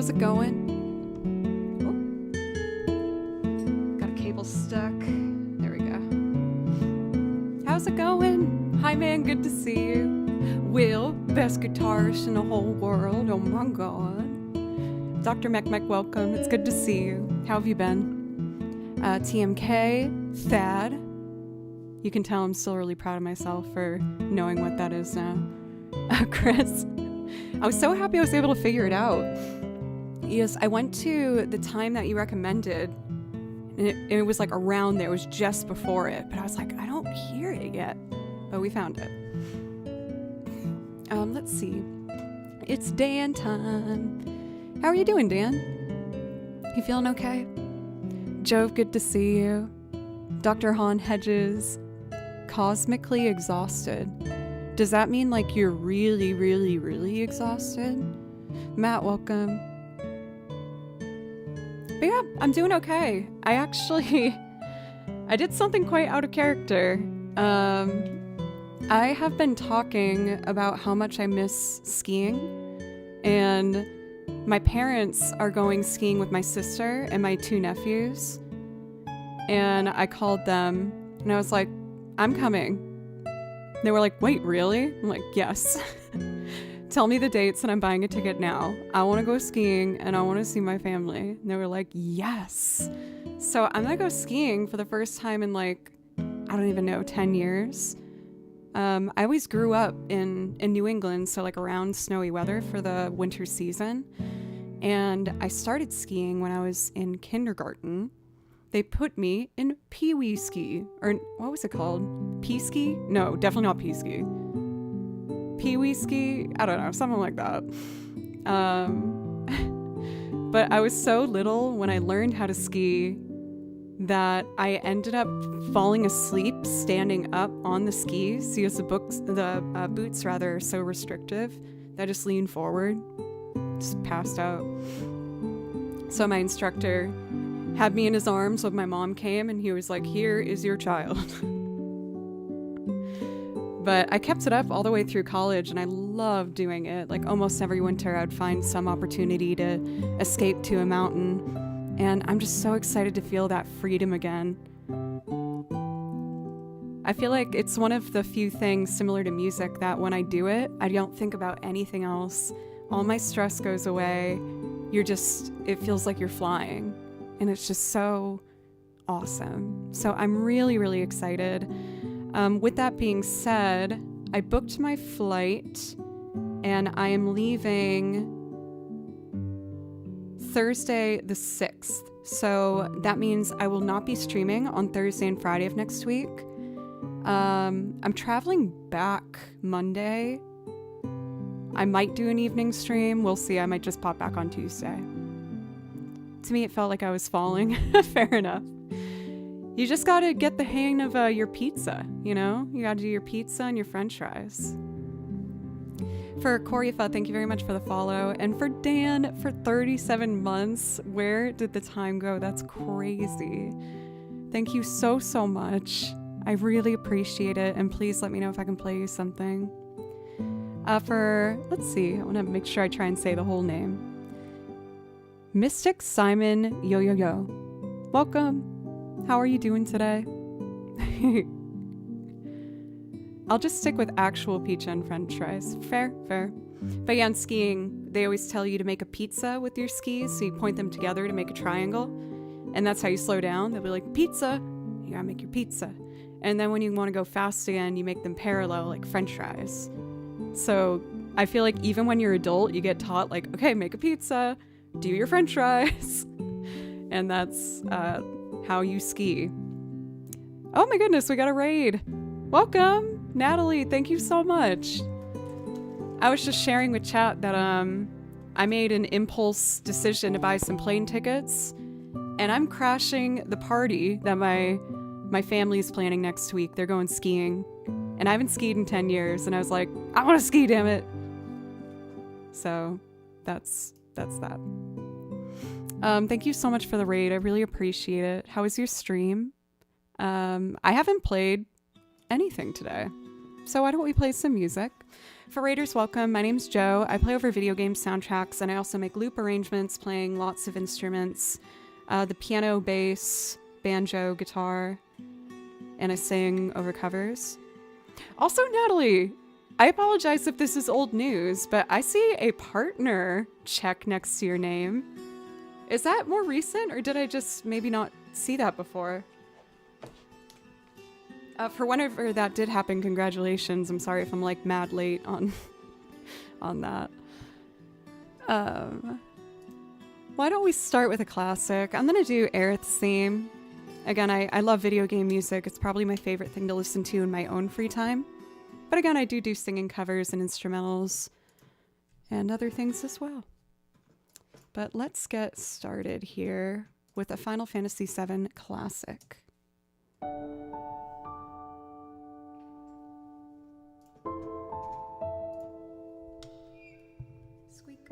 How's it going? Oh. Got a cable stuck. There we go. How's it going? Hi, man. Good to see you. Will, best guitarist in the whole world. Oh my god. Dr. Mech, welcome. It's good to see you. How have you been? TMK, Thad. You can tell I'm still really proud of myself for knowing what that is now. Chris. I was so happy I was able to figure it out. Yes, I went to the time that you recommended, and it was like around there. It was just before it, but I was like, I don't hear it yet. But we found it. Let's see. It's Dan time. How are you doing, Dan? You feeling okay? Jove, good to see you. Dr. Han Hedges, cosmically exhausted. Does that mean like you're really, really, really exhausted? Matt, welcome. But yeah, I'm doing okay. I did something quite out of character. I have been talking about how much I miss skiing, and my parents are going skiing with my sister and my 2 nephews, and I called them and I was like, I'm coming. They were like, wait, really? I'm like, yes. Tell me the dates and I'm buying a ticket now. I want to go skiing and I want to see my family. And they were like, yes. So I'm going to go skiing for the first time in like, I don't even know, 10 years. I always grew up in New England, so like around snowy weather for the winter season. And I started skiing when I was in kindergarten. They put me in pee-wee ski, or what was it called? Pee-ski? No, definitely not pee-ski. Pee-wee ski? I don't know, something like that. But I was so little when I learned how to ski that I ended up falling asleep standing up on the skis because the boots are so restrictive that I just leaned forward, just passed out. So my instructor had me in his arms when my mom came, and he was like, here is your child. But I kept it up all the way through college, and I loved doing it. Like almost every winter I'd find some opportunity to escape to a mountain, and I'm just so excited to feel that freedom again. I feel like it's one of the few things similar to music that when I do it, I don't think about anything else. All my stress goes away. It feels like you're flying. And it's just so awesome. So I'm really, really excited. With that being said, I booked my flight and I am leaving Thursday the 6th. So that means I will not be streaming on Thursday and Friday of next week. I'm traveling back Monday. I might do an evening stream. We'll see. I might just pop back on Tuesday. To me, it felt like I was falling. Fair enough. You just gotta get the hang of your pizza, you know? You gotta do your pizza and your french fries. For Corifa, thank you very much for the follow. And for Dan, for 37 months. Where did the time go? That's crazy. Thank you so, so much. I really appreciate it. And please let me know if I can play you something. Let's see. I want to make sure I try and say the whole name. Mystic Simon Yo Yo Yo. Welcome. How are you doing today? I'll just stick with actual pizza and french fries. Fair. But yeah, on skiing, they always tell you to make a pizza with your skis, so you point them together to make a triangle. And that's how you slow down. They'll be like, pizza. You gotta make your pizza. And then when you want to go fast again, you make them parallel, like french fries. So I feel like even when you're adult, you get taught like, okay, make a pizza, do your french fries. And that's how you ski. Oh my goodness, we got a raid. Welcome, Natalie. Thank you so much. I was just sharing with chat that I made an impulse decision to buy some plane tickets, and I'm crashing the party that my family's planning next week. They're going skiing, and I haven't skied in 10 years, and I was like, I want to ski, damn it. So that's that. Thank you so much for the raid. I really appreciate it. How was your stream? I haven't played anything today, so why don't we play some music? For Raiders Welcome, my name's Joe. I play over video game soundtracks, and I also make loop arrangements, playing lots of instruments. The piano, bass, banjo, guitar, and I sing over covers. Also, Natalie, I apologize if this is old news, but I see a partner check next to your name. Is that more recent, or did I just maybe not see that before? For whenever that did happen, congratulations. I'm sorry if I'm like mad late on that. Why don't we start with a classic? I'm gonna do Aerith's theme. Again, I love video game music. It's probably my favorite thing to listen to in my own free time. But again, I do singing covers and instrumentals and other things as well. But let's get started here with a Final Fantasy VII classic. Squeak.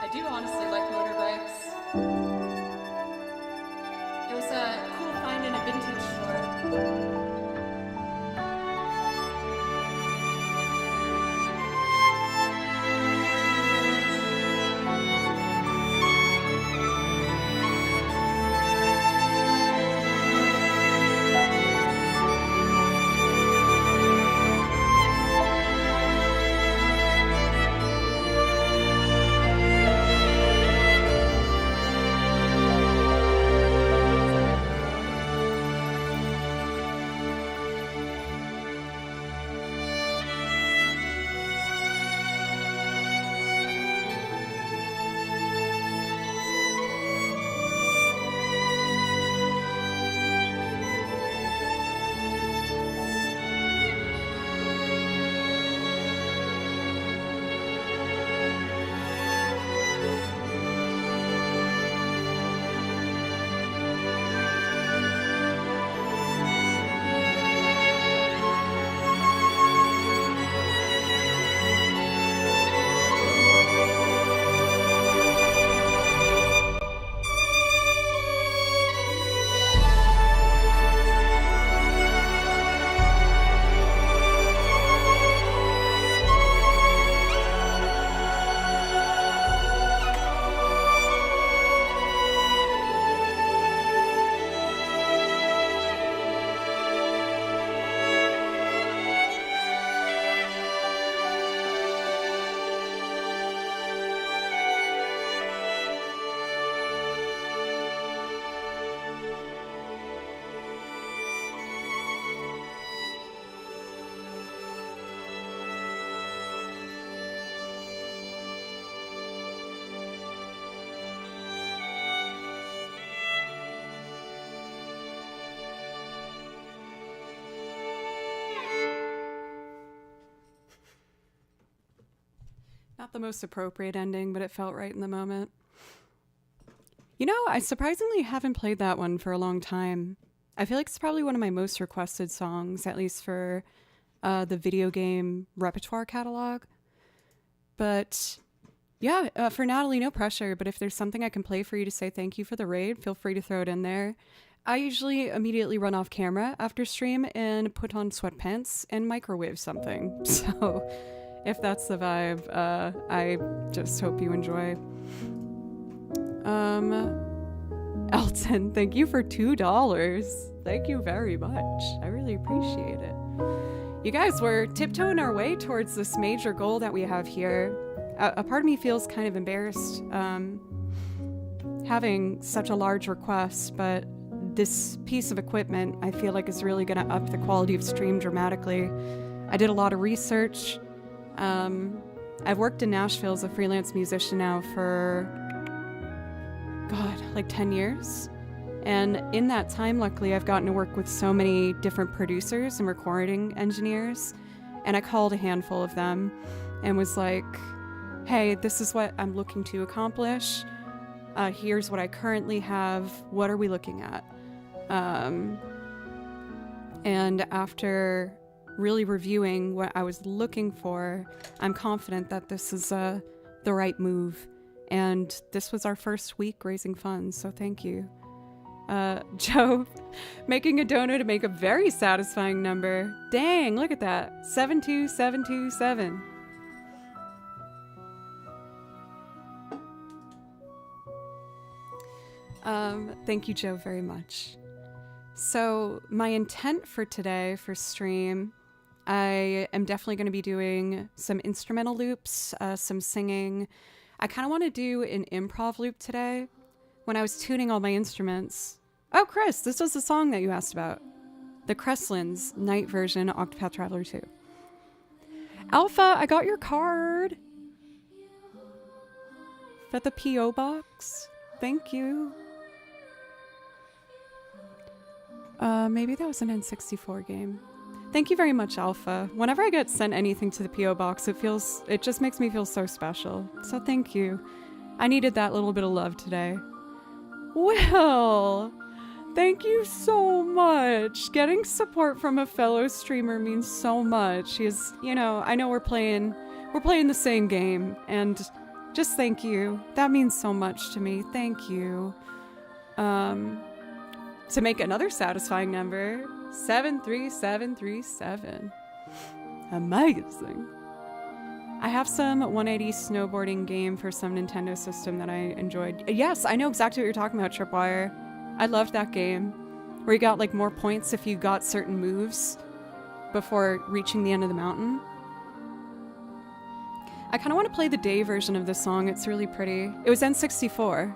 I do honestly like motorbikes. It was a cool find in a vintage store. Not the most appropriate ending, but it felt right in the moment. You know, I surprisingly haven't played that one for a long time. I feel like it's probably one of my most requested songs, at least for the video game repertoire catalog. But yeah, for Natalie, no pressure. But if there's something I can play for you to say thank you for the raid, feel free to throw it in there. I usually immediately run off camera after stream and put on sweatpants and microwave something. So if that's the vibe, I just hope you enjoy. Elton, thank you for $2. Thank you very much. I really appreciate it. You guys, we're tiptoeing our way towards this major goal that we have here. A part of me feels kind of embarrassed having such a large request, but this piece of equipment I feel like is really going to up the quality of stream dramatically. I did a lot of research. I've worked in Nashville as a freelance musician now for, God, like 10 years. And in that time, luckily, I've gotten to work with so many different producers and recording engineers. And I called a handful of them and was like, hey, this is what I'm looking to accomplish. Here's what I currently have. What are we looking at? And after really reviewing what I was looking for, I'm confident that this is the right move. And this was our first week raising funds, so thank you. Joe, making a donor to make a very satisfying number. Dang, look at that. 72727. Thank you, Joe, very much. So my intent for today for stream, I am definitely going to be doing some instrumental loops, some singing. I kind of want to do an improv loop today. When I was tuning all my instruments. Oh, Chris, this was the song that you asked about. The Cresslins night version, Octopath Traveler 2. Alpha, I got your card. For the P.O. box. Thank you. Maybe that was an N64 game. Thank you very much, Alpha. Whenever I get sent anything to the P.O. box, it just makes me feel so special. So thank you. I needed that little bit of love today. Well, thank you so much. Getting support from a fellow streamer means so much. I know we're playing the same game, and just thank you. That means so much to me. Thank you. To make another satisfying number, 73737. Amazing. I have some 180 snowboarding game for some Nintendo system that I enjoyed. Yes, I know exactly what you're talking about, Tripwire. I loved that game, where you got like more points if you got certain moves before reaching the end of the mountain. I kind of want to play the day version of this song. It's really pretty. It was N64.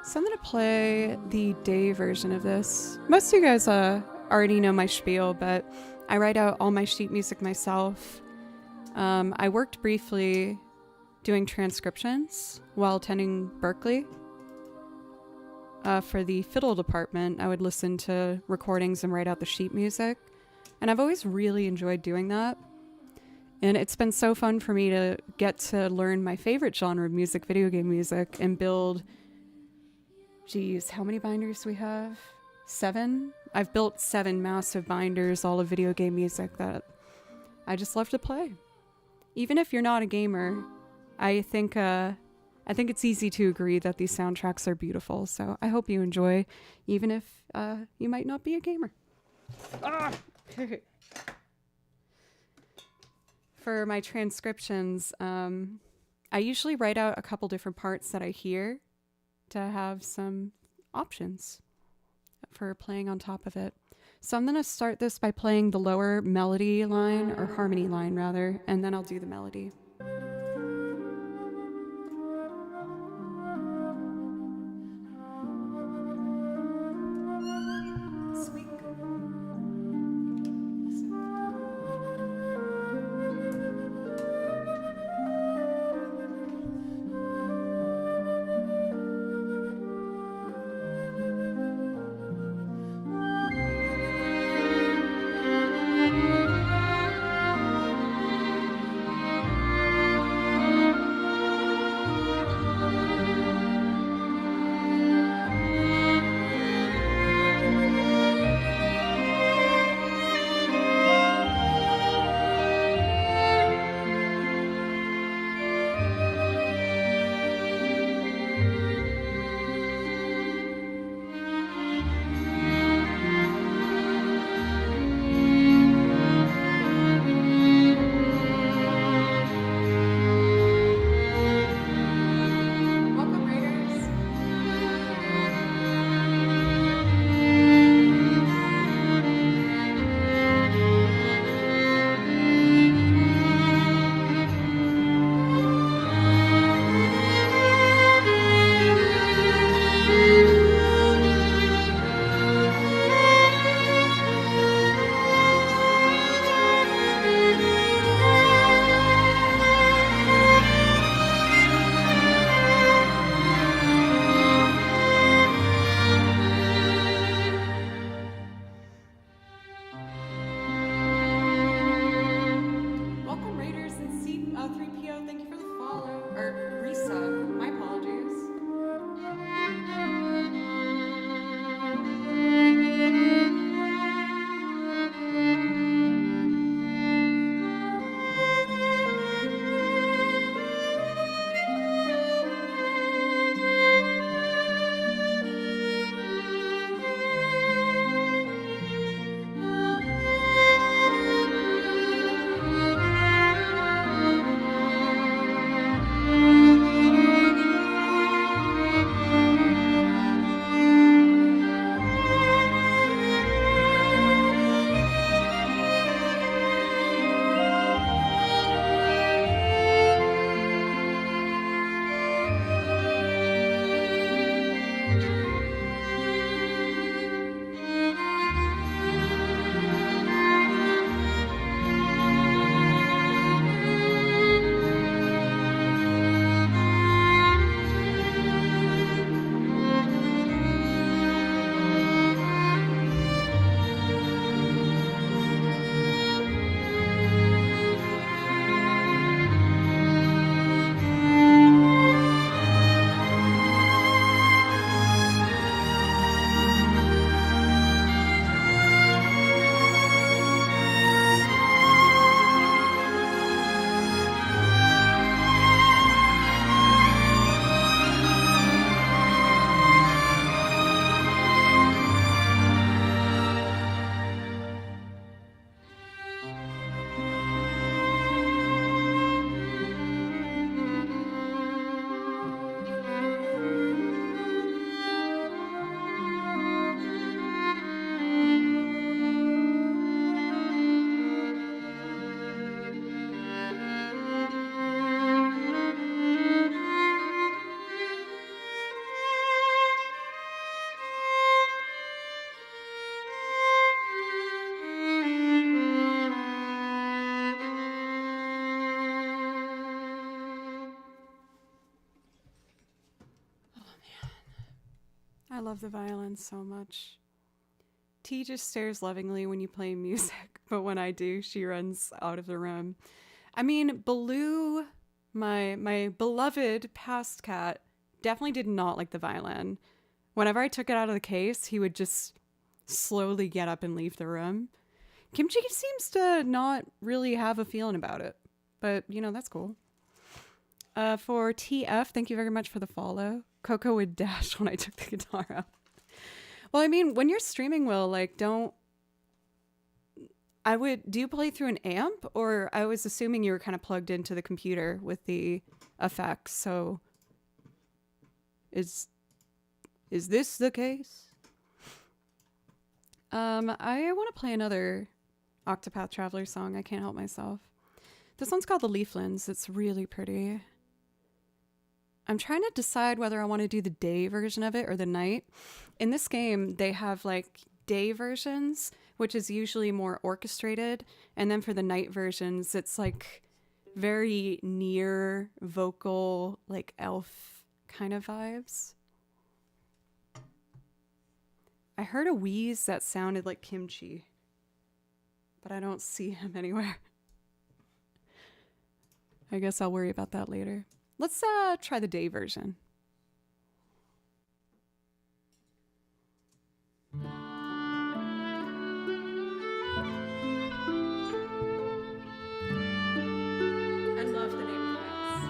So I'm going to play the day version of this. Most of you guys already know my spiel, but I write out all my sheet music myself. I worked briefly doing transcriptions while attending Berkeley. For the fiddle department, I would listen to recordings and write out the sheet music. And I've always really enjoyed doing that. And it's been so fun for me to get to learn my favorite genre of music, video game music, and build... Geez, how many binders do we have? 7? I've built 7 massive binders, all of video game music that I just love to play. Even if you're not a gamer, I think it's easy to agree that these soundtracks are beautiful. So I hope you enjoy, even if you might not be a gamer. For my transcriptions, I usually write out a couple different parts that I hear to have some options for playing on top of it. So I'm going to start this by playing the lower melody line, or harmony line rather, and then I'll do the melody. I love the violin so much. T just stares lovingly when you play music, but when I do, she runs out of the room. I mean, Baloo, my beloved past cat, definitely did not like the violin. Whenever I took it out of the case, he would just slowly get up and leave the room. Kimchi seems to not really have a feeling about it, but you know, that's cool. For TF, thank you very much for the follow. Coco would dash when I took the guitar out. Well, I mean, when you're streaming, Will, like, do you play through an amp? Or I was assuming you were kind of plugged into the computer with the effects, so is this the case? I want to play another Octopath Traveler song. I can't help myself. This one's called The Leaflands. It's really pretty. I'm trying to decide whether I want to do the day version of it or the night. In this game, they have like day versions, which is usually more orchestrated. And then for the night versions, it's like very near vocal, like elf kind of vibes. I heard a wheeze that sounded like Kimchi, but I don't see him anywhere. I guess I'll worry about that later. Let's try the day version. I love the name class.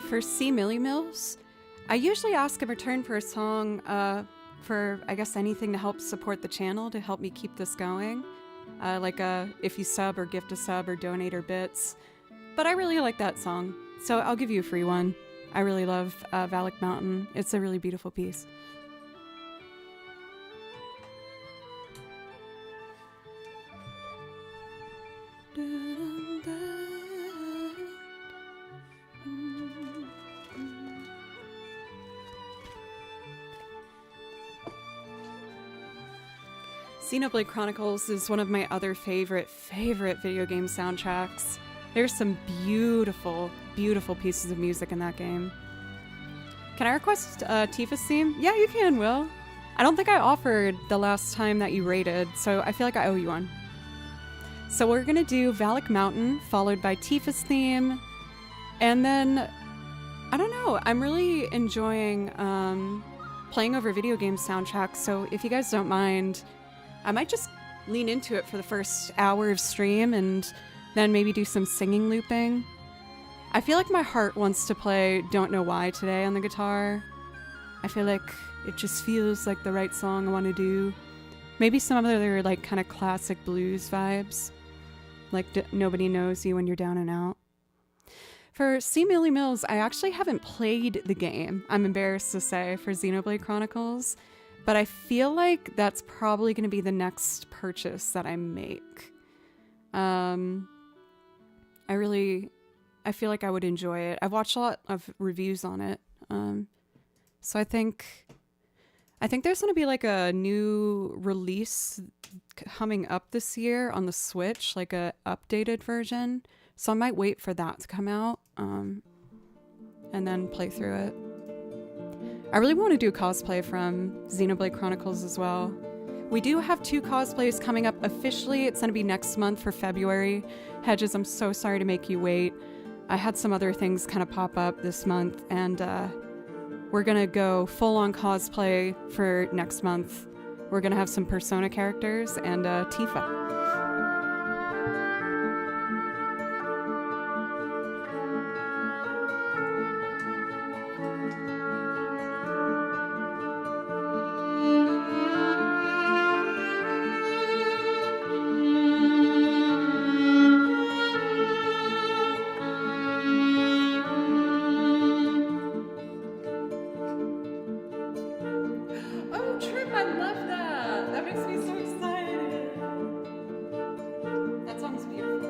For C. Millie Mills, I usually ask in return for a song for, I guess, anything to help support the channel, to help me keep this going. If you sub or gift a sub or donate or bits. But I really like that song, so I'll give you a free one. I really love Valak Mountain. It's a really beautiful piece. Xenoblade Chronicles is one of my other favorite video game soundtracks. There's some beautiful, beautiful pieces of music in that game. Can I request Tifa's theme? Yeah, you can, Will. I don't think I offered the last time that you rated, so I feel like I owe you one. So we're gonna do Valak Mountain, followed by Tifa's theme, and then, I don't know, I'm really enjoying playing over video game soundtracks, so if you guys don't mind, I might just lean into it for the first hour of stream and then maybe do some singing looping. I feel like my heart wants to play Don't Know Why today on the guitar. I feel like it just feels like the right song I want to do. Maybe some other like kind of classic blues vibes. Like Nobody Knows You When You're Down and Out. For C. Millie Mills, I actually haven't played the game, I'm embarrassed to say, for Xenoblade Chronicles. But I feel like that's probably going to be the next purchase that I make. I feel like I would enjoy it. I've watched a lot of reviews on it. So I think I think there's going to be like a new release coming up this year on the Switch, like a updated version. So I might wait for that to come out and then play through it. I really want to do cosplay from Xenoblade Chronicles as well. We do have 2 cosplays coming up officially. It's going to be next month for February. Hedges, I'm so sorry to make you wait. I had some other things kind of pop up this month, and we're going to go full-on cosplay for next month. We're going to have some Persona characters and Tifa. Oh, Trip, I love that. That makes me so excited. That song's beautiful.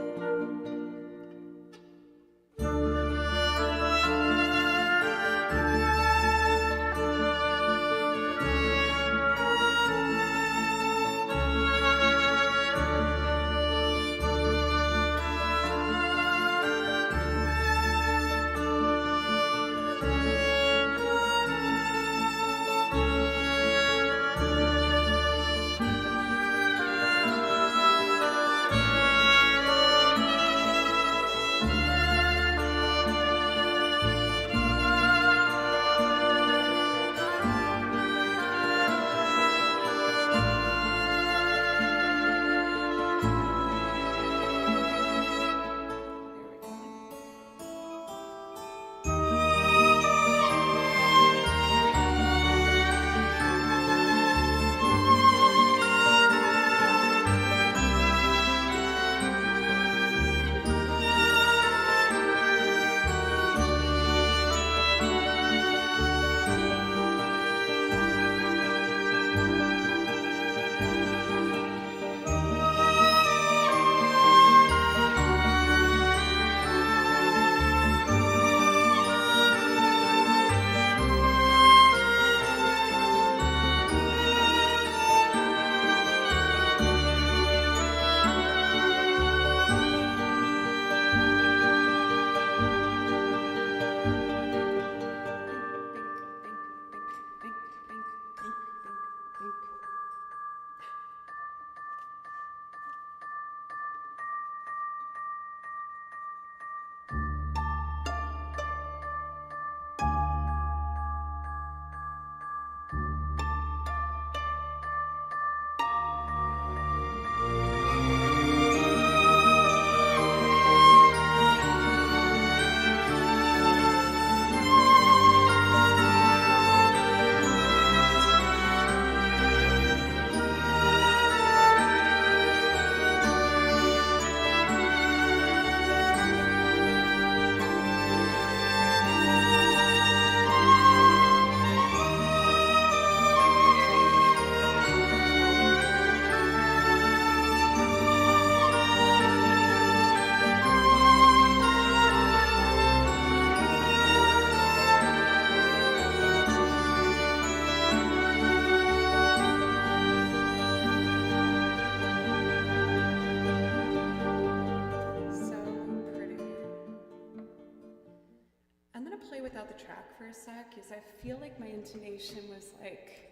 Without the track for a sec, because I feel like my intonation was like,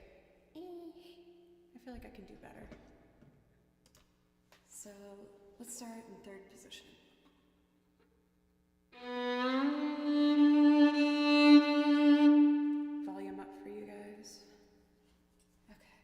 I feel like I can do better. So let's start in 3rd position. Volume up for you guys. Okay.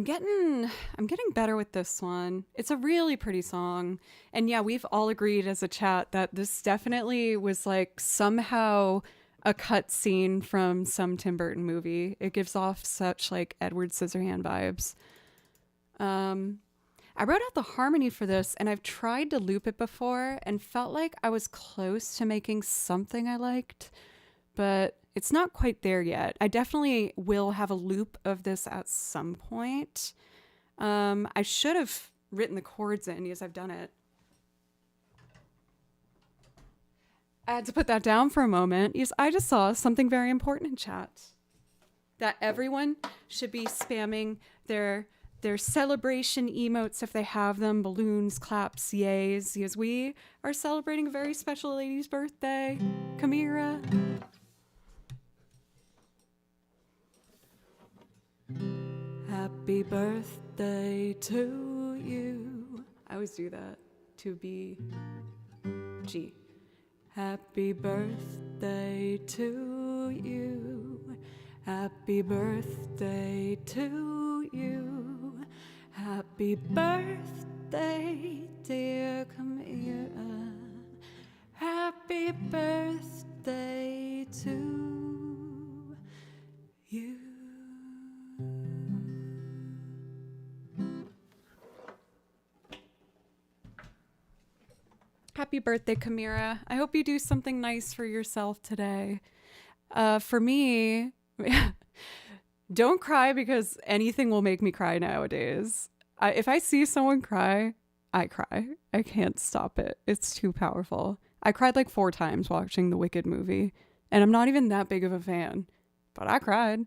I'm getting better with this one. It's a really pretty song. And yeah, we've all agreed as a chat that this definitely was like somehow a cut scene from some Tim Burton movie. It gives off such like Edward Scissorhand vibes. I wrote out the harmony for this and I've tried to loop it before and felt like I was close to making something I liked, but it's not quite there yet. I definitely will have a loop of this at some point. I should have written the chords in because I've done it. I had to put that down for a moment because I just saw something very important in chat. That everyone should be spamming their celebration emotes if they have them, balloons, claps, yays, because we are celebrating a very special lady's birthday, Kamira. Happy birthday to you. I always do that. To be G. Happy birthday to you. Happy birthday to you. Happy birthday, dear Kamira. Happy birthday to you. Happy birthday, Kamira. I hope you do something nice for yourself today. For me, don't cry because anything will make me cry nowadays. If I see someone cry, I cry. I can't stop it. It's too powerful. I cried like 4 times watching the Wicked movie, and I'm not even that big of a fan, but I cried.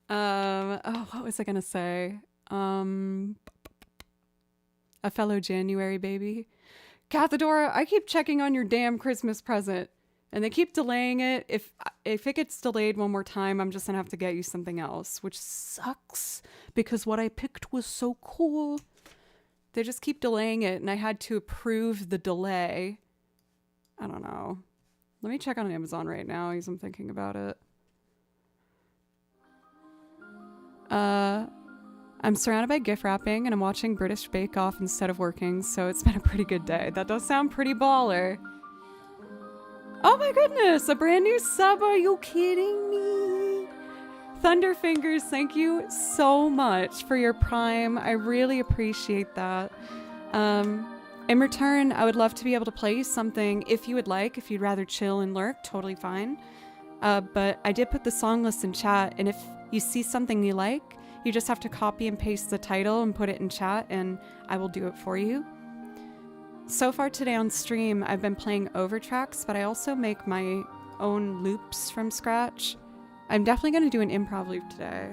What was I gonna say? A fellow January baby. Cathadora, I keep checking on your damn Christmas present and they keep delaying it. If it gets delayed one more time, I'm just gonna have to get you something else, which sucks because what I picked was so cool. They just keep delaying it and I had to approve the delay. I don't know. Let me check on Amazon right now as I'm thinking about it. I'm surrounded by gift wrapping and I'm watching British Bake Off instead of working, so it's been a pretty good day. That does sound pretty baller. Oh my goodness, a brand new sub, are you kidding me? Thunderfingers, thank you so much for your Prime. I really appreciate that. In return, I would love to be able to play something if you would like. If you'd rather chill and lurk, totally fine. But I did put the song list in chat, and if you see something you like, you just have to copy and paste the title and put it in chat, and I will do it for you. So far today on stream, I've been playing overtracks, but I also make my own loops from scratch. I'm definitely going to do an improv loop today.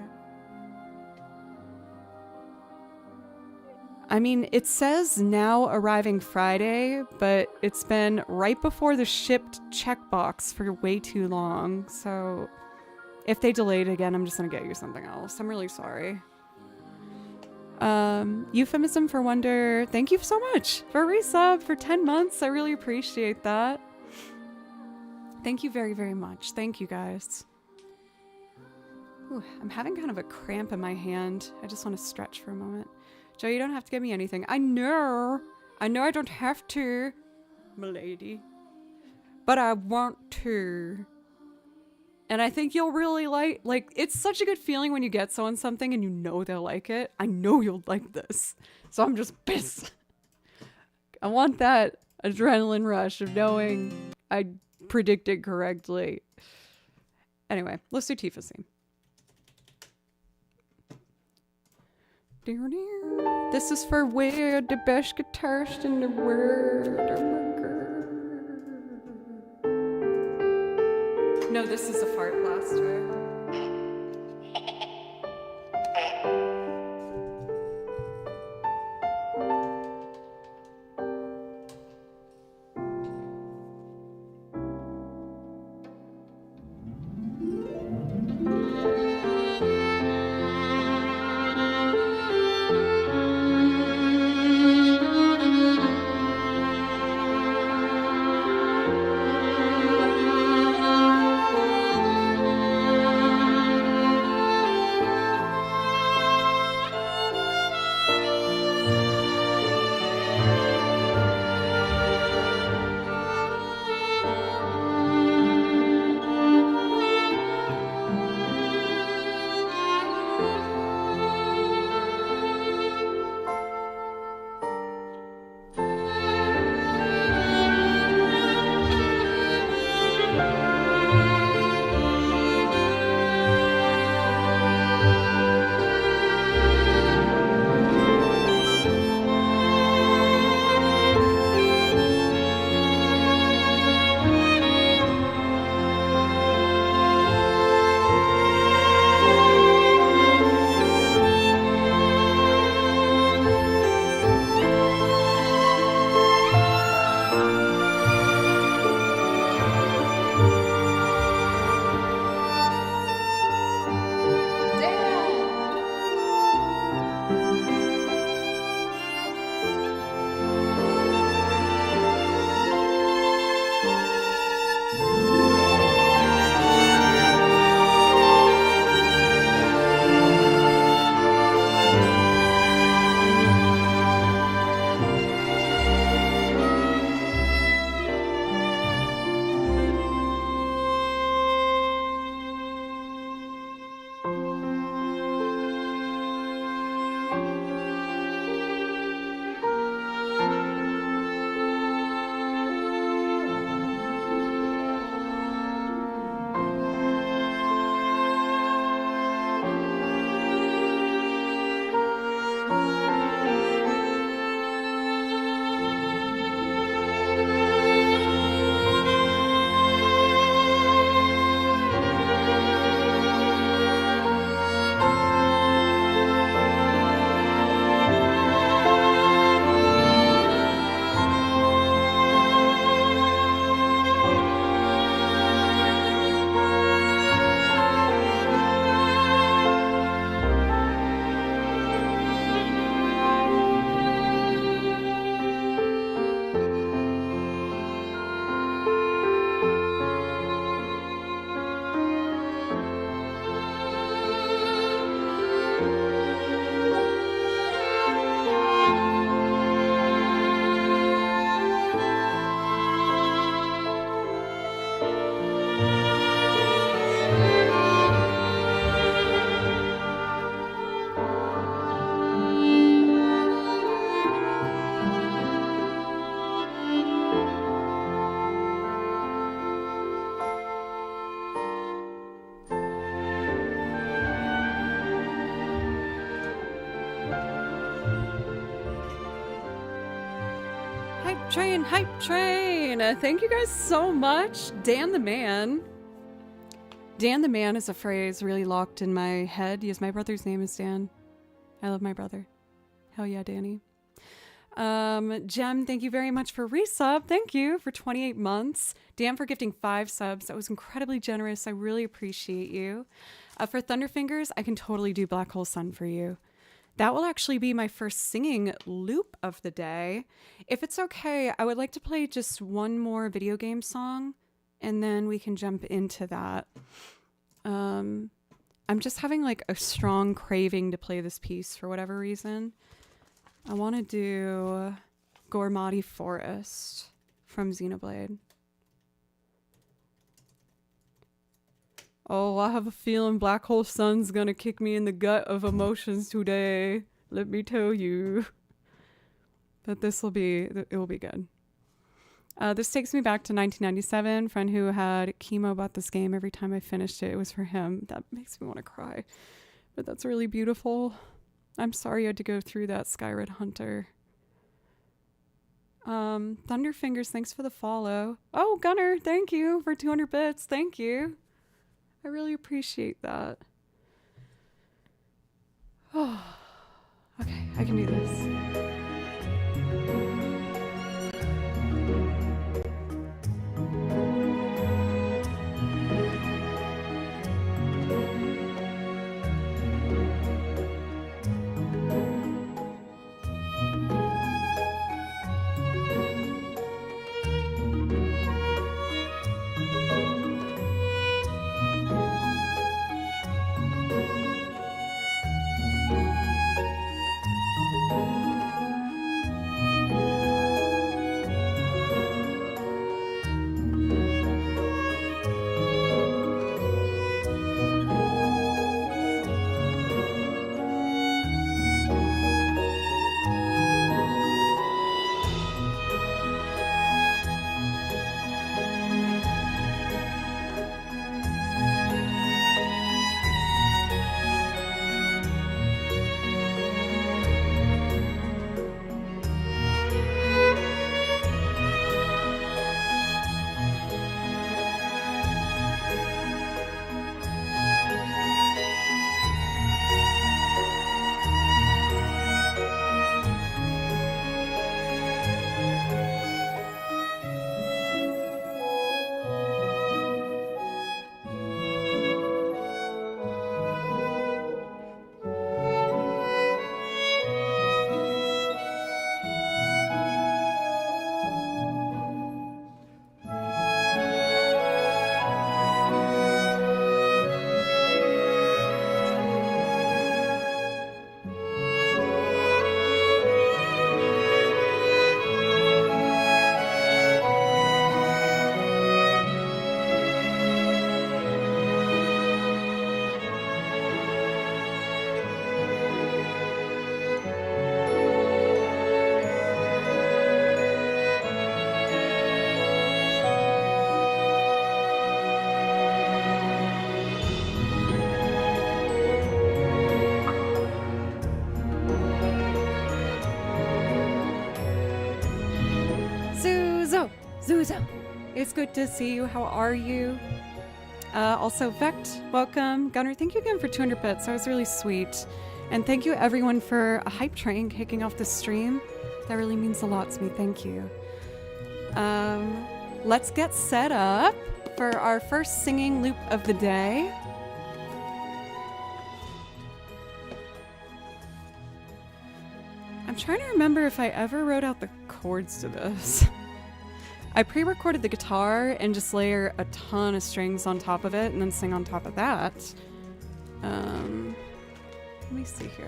I mean, it says now arriving Friday, but it's been right before the shipped checkbox for way too long, so if they delayed again, I'm just gonna get you something else. I'm really sorry. Euphemism for Wonder, thank you so much for a resub for 10 months. I really appreciate that. Thank you very, very much. Thank you, guys. Ooh, I'm having kind of a cramp in my hand. I just want to stretch for a moment. Joe, you don't have to give me anything. I know I don't have to, milady. But I want to. And I think you'll really like, it's such a good feeling when you get someone something and you know they'll like it. I know you'll like this. So I'm just pissed. I want that adrenaline rush of knowing I predicted correctly. Anyway, let's do Tifa's theme. This is for where the best guitarist in the world. No, this is a fart blaster. train, hype train. Thank you guys so much. Dan the man. Dan the man is a phrase really locked in my head. Yes, my brother's name is Dan. I love my brother. Hell yeah, Danny. Jem, thank you very much for resub. Thank you for 28 months. Dan for gifting 5 subs. That was incredibly generous. I really appreciate you. For Thunderfingers, I can totally do Black Hole Sun for you. That will actually be my first singing loop of the day. If it's okay, I would like to play just one more video game song, and then we can jump into that. I'm just having like a strong craving to play this piece for whatever reason. I want to do Gormati Forest from Xenoblade. Oh, I have a feeling Black Hole Sun's gonna kick me in the gut of emotions today. Let me tell you. But it will be good. This takes me back to 1997. Friend who had chemo about this game. Every time I finished it, it was for him. That makes me want to cry. But that's really beautiful. I'm sorry you had to go through that, Skyred Hunter. Thunderfingers, thanks for the follow. Oh, Gunner, thank you for 200 bits. Thank you. I really appreciate that. Oh, okay, I can do this. Zuzo, it's good to see you. How are you? Also, Vect, welcome. Gunner, thank you again for 200 bits. That was really sweet. And thank you everyone for a hype train kicking off the stream. That really means a lot to me. Thank you. Let's get set up for our first singing loop of the day. I'm trying to remember if I ever wrote out the chords to this. I pre-recorded the guitar and just layer a ton of strings on top of it and then sing on top of that. Let me see here.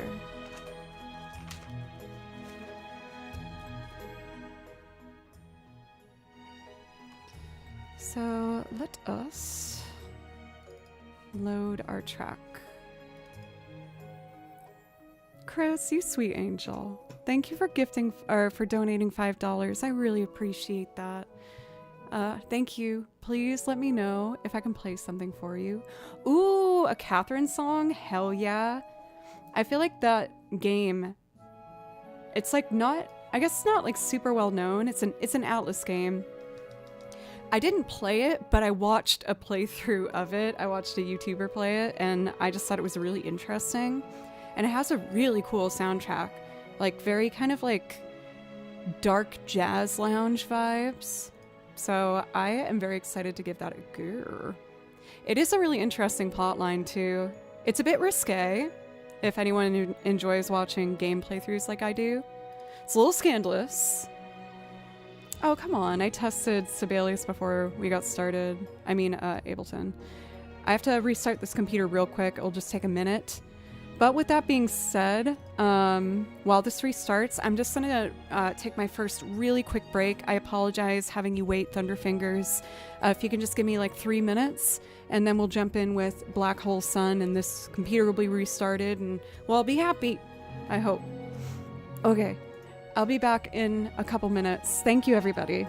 So let us load our track. Chris, you sweet angel. Thank you for gifting or for donating $5. I really appreciate that. Thank you. Please let me know if I can play something for you. Ooh, a Catherine song? Hell yeah. I feel like that game, it's like not I guess it's not like super well known. It's an Atlas game. I didn't play it, but I watched a playthrough of it. I watched a YouTuber play it, and I just thought it was really interesting. And it has a really cool soundtrack, like very kind of like dark jazz lounge vibes. So I am very excited to give that a go. It is a really interesting plotline too. It's a bit risque, if anyone enjoys watching game playthroughs like I do. It's a little scandalous. Oh, come on. I tested Sibelius before we got started. I mean, Ableton. I have to restart this computer real quick. It'll just take a minute. But with that being said, while this restarts, I'm just going to take my first really quick break. I apologize having you wait, Thunderfingers. If you can just give me like 3 minutes, and then we'll jump in with Black Hole Sun, and this computer will be restarted, and well, I'll be happy. I hope. Okay. I'll be back in a couple minutes. Thank you, everybody.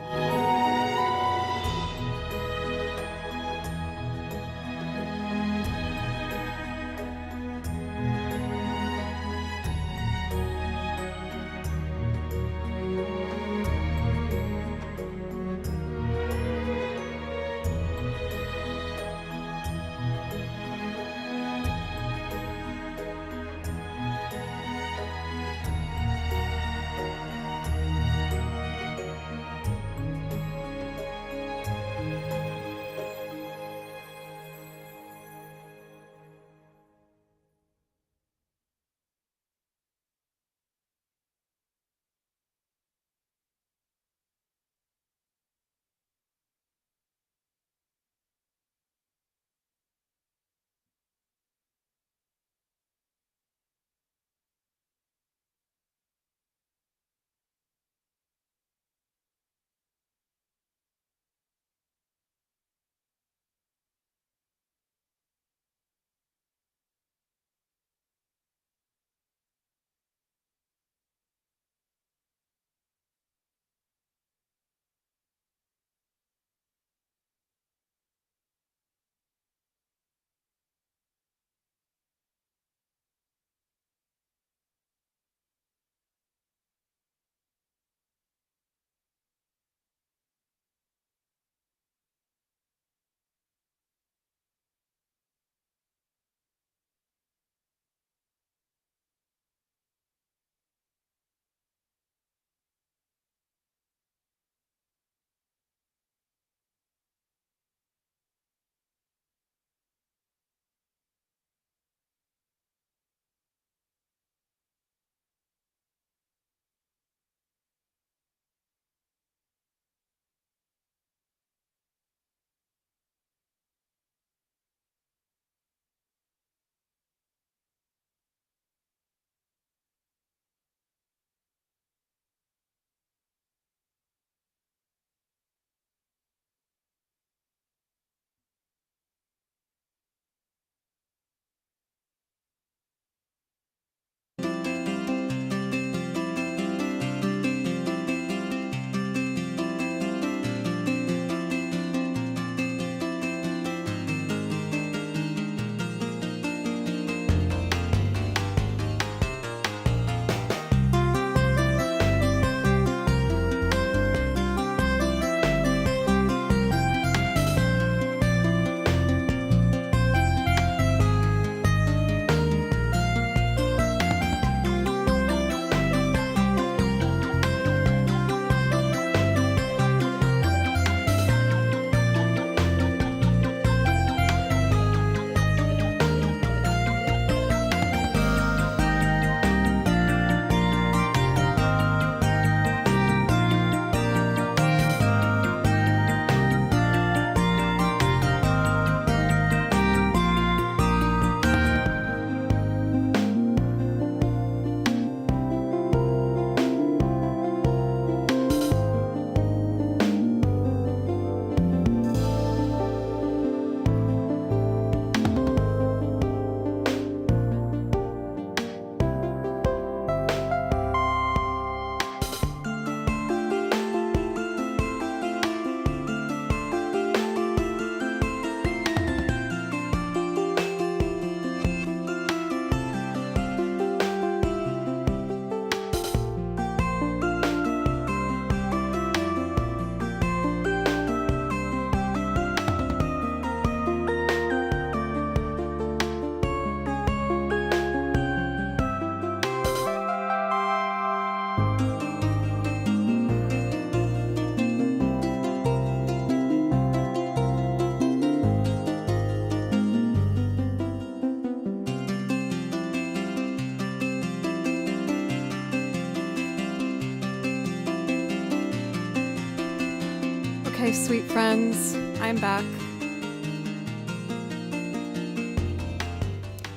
sweet friends. I'm back.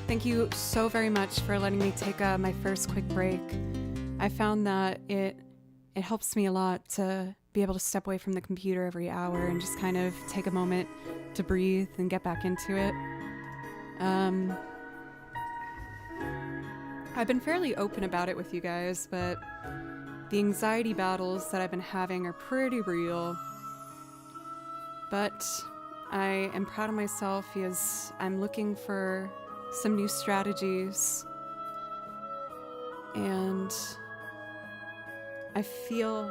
Thank you so very much for letting me take my first quick break. I found that it helps me a lot to be able to step away from the computer every hour and just kind of take a moment to breathe and get back into it. I've been fairly open about it with you guys, but the anxiety battles that I've been having are pretty real. But I am proud of myself because I'm looking for some new strategies, and I feel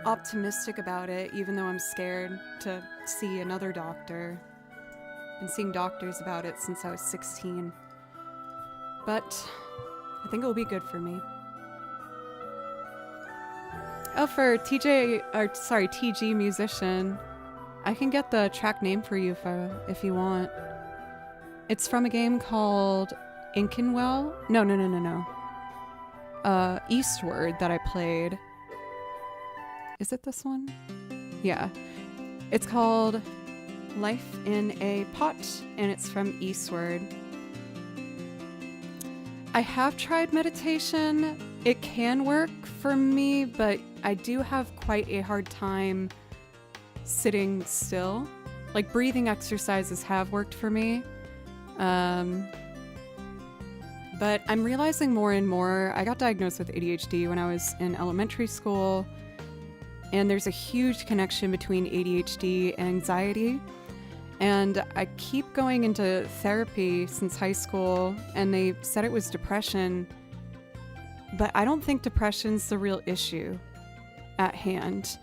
optimistic about it, even though I'm scared to see another doctor. I've been seeing doctors about it since I was 16. But I think it'll be good for me. Oh, for TG musician, I can get the track name for you if you want. It's from a game called Inkenwell. No. Eastward that I played. Is it this one? Yeah. It's called Life in a Pot, and it's from Eastward. I have tried meditation. It can work for me, but I do have quite a hard time sitting still. Like, breathing exercises have worked for me. But I'm realizing more and more, I got diagnosed with ADHD when I was in elementary school, and there's a huge connection between ADHD and anxiety. And I keep going into therapy since high school, and they said it was depression, but I don't think depression's the real issue at hand.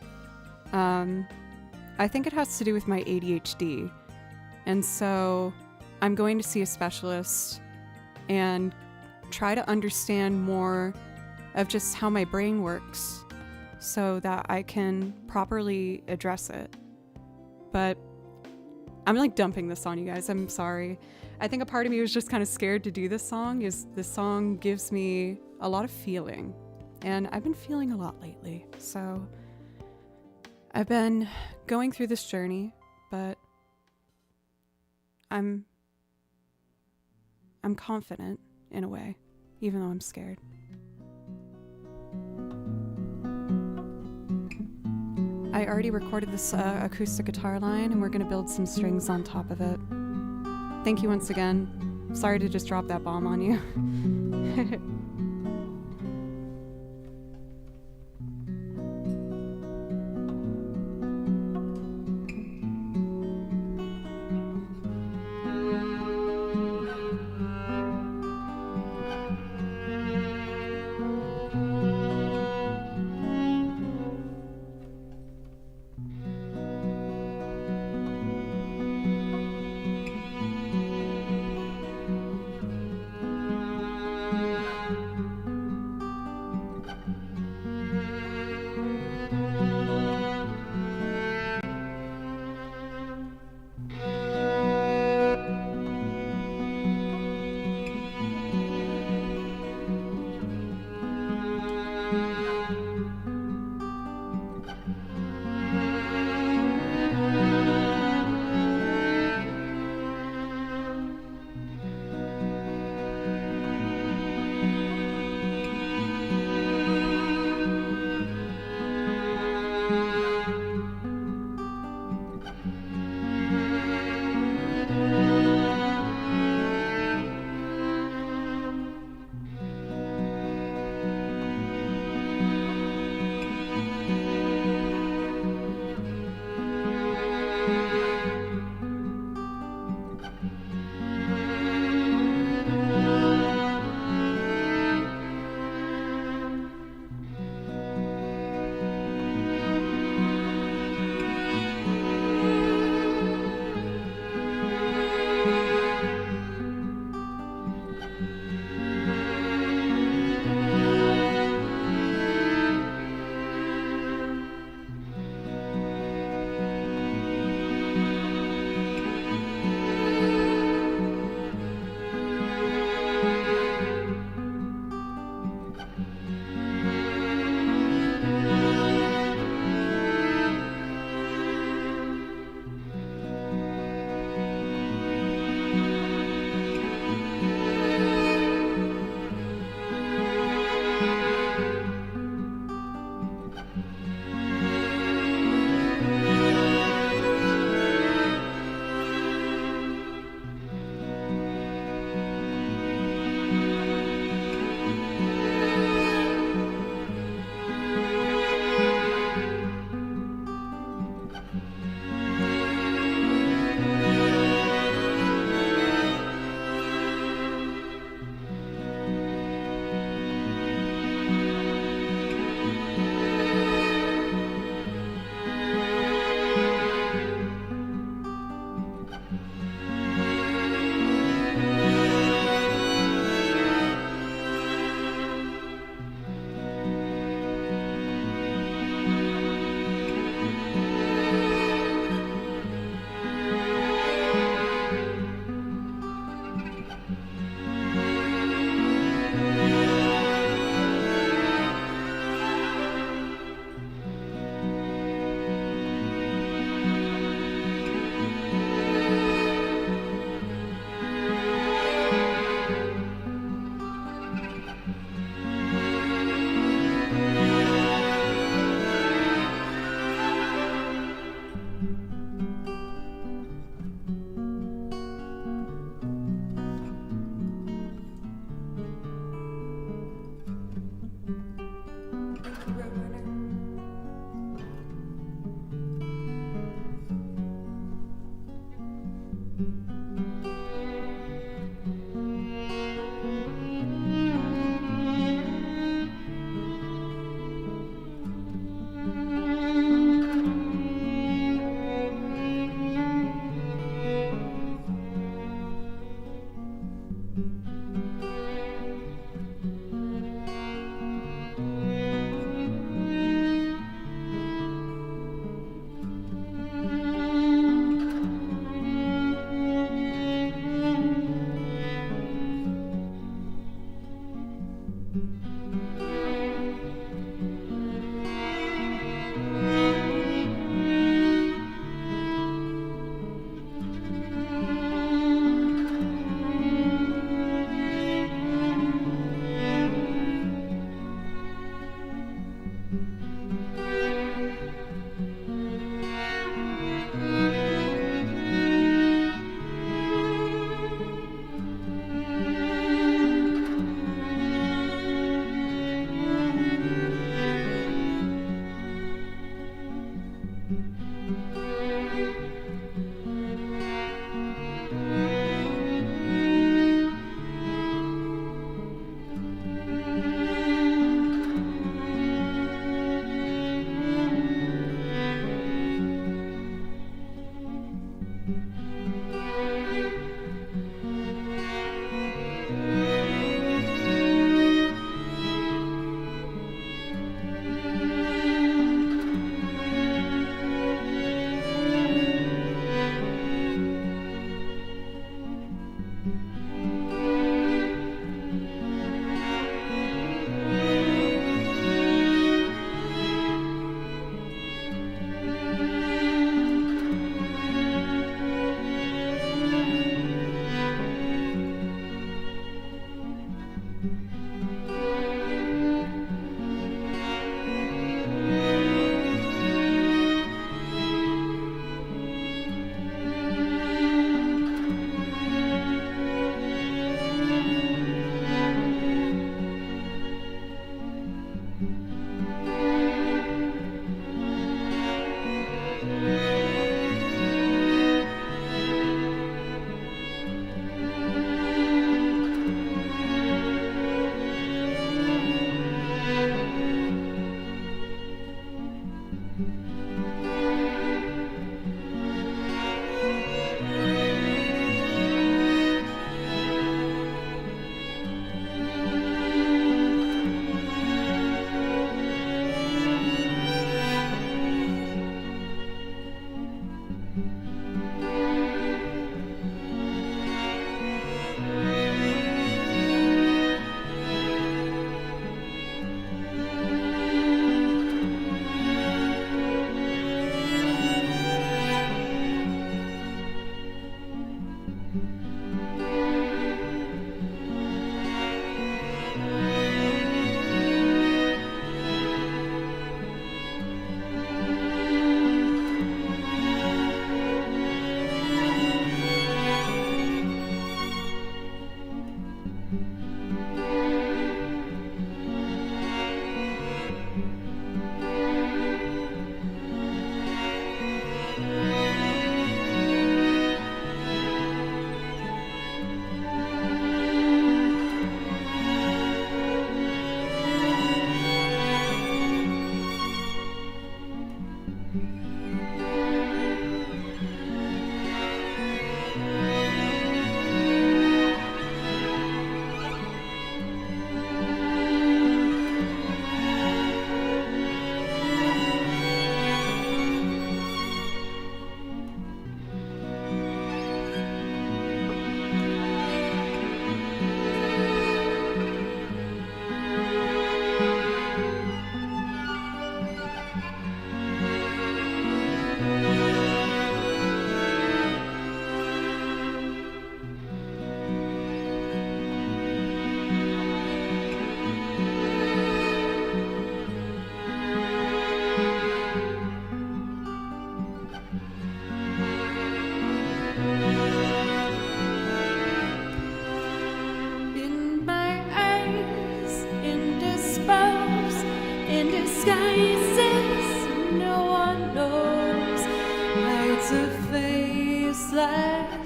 I think it has to do with my ADHD. And so I'm going to see a specialist and try to understand more of just how my brain works so that I can properly address it. But I'm like dumping this on you guys. I'm sorry. I think a part of me was just kind of scared to do this song. This song gives me a lot of feeling, and I've been feeling a lot lately. So I've been going through this journey, but I'm confident in a way, even though I'm scared. I already recorded this acoustic guitar line, and we're going to build some strings on top of it. Thank you once again. Sorry to just drop that bomb on you.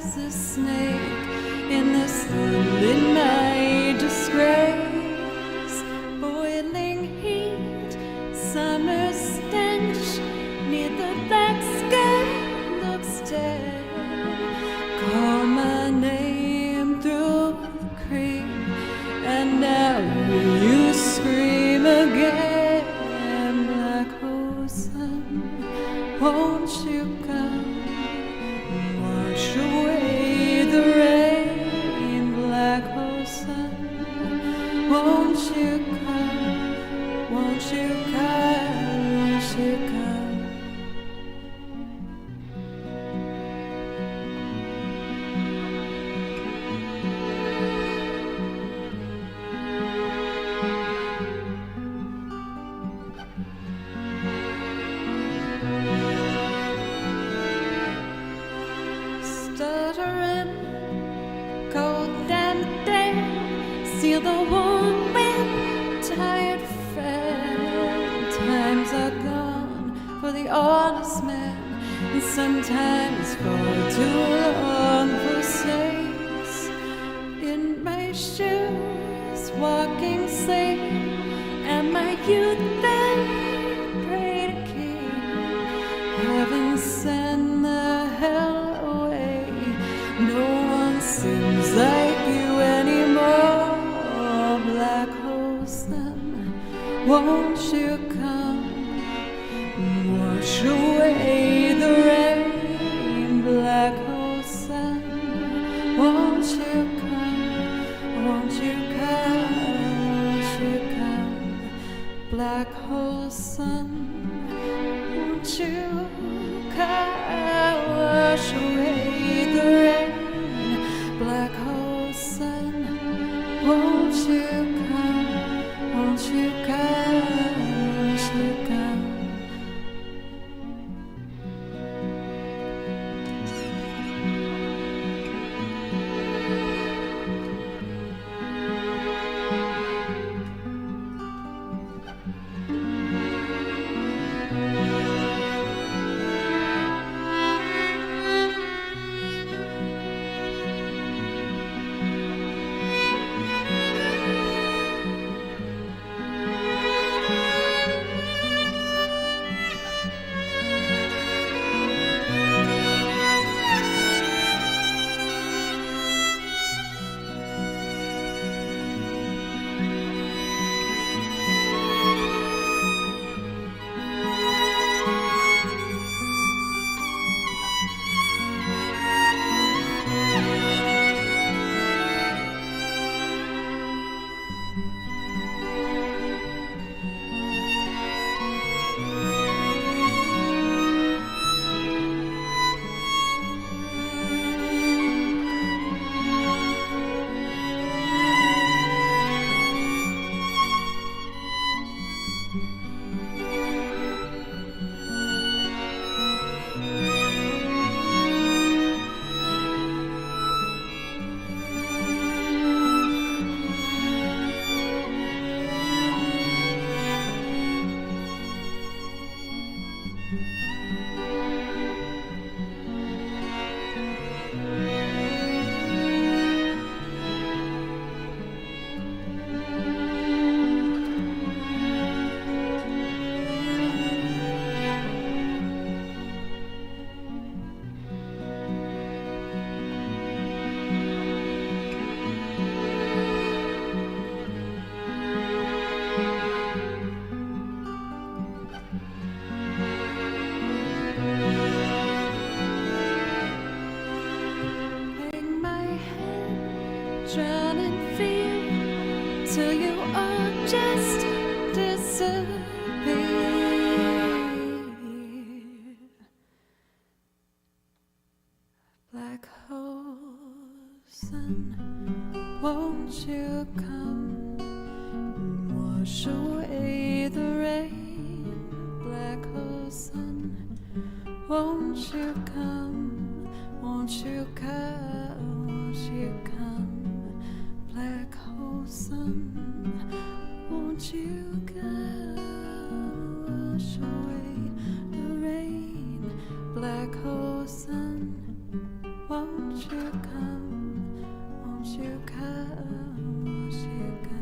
as a snake in the sun midnight disgrace. Boiling heat, summer stench, neath the black sky looks dead. Call my name through the creek, and now you scream again. Black hole sun, won't you come? Wash away the rain. Black hole sun, Won't you come? Won't you come? Won't you come? Stuttering, cold and damp, seal the warm wind, tired friend. Times are gone for the honest man, and sometimes for too long for sakes. In my shoes, walking safe, and my youth then pray to keep heaven send the hell away. No one seems like you anymore. Black hole sun, won't you come? Wash away the rain. Black hole sun, won't you come? Won't you come? Won't you come? Black hole sun, won't you come? Wash away the rain. Black hole sun, won't you come? Won't you come? Won't you come? Drown in fear till you all just disappear. Black hole sun, won't you come and wash away the rain? Black hole sun, won't you come? Won't you come? Won't you come? Black hole sun, won't you come? Wash away the rain. Black hole sun, won't you come? Won't you come? Won't you come?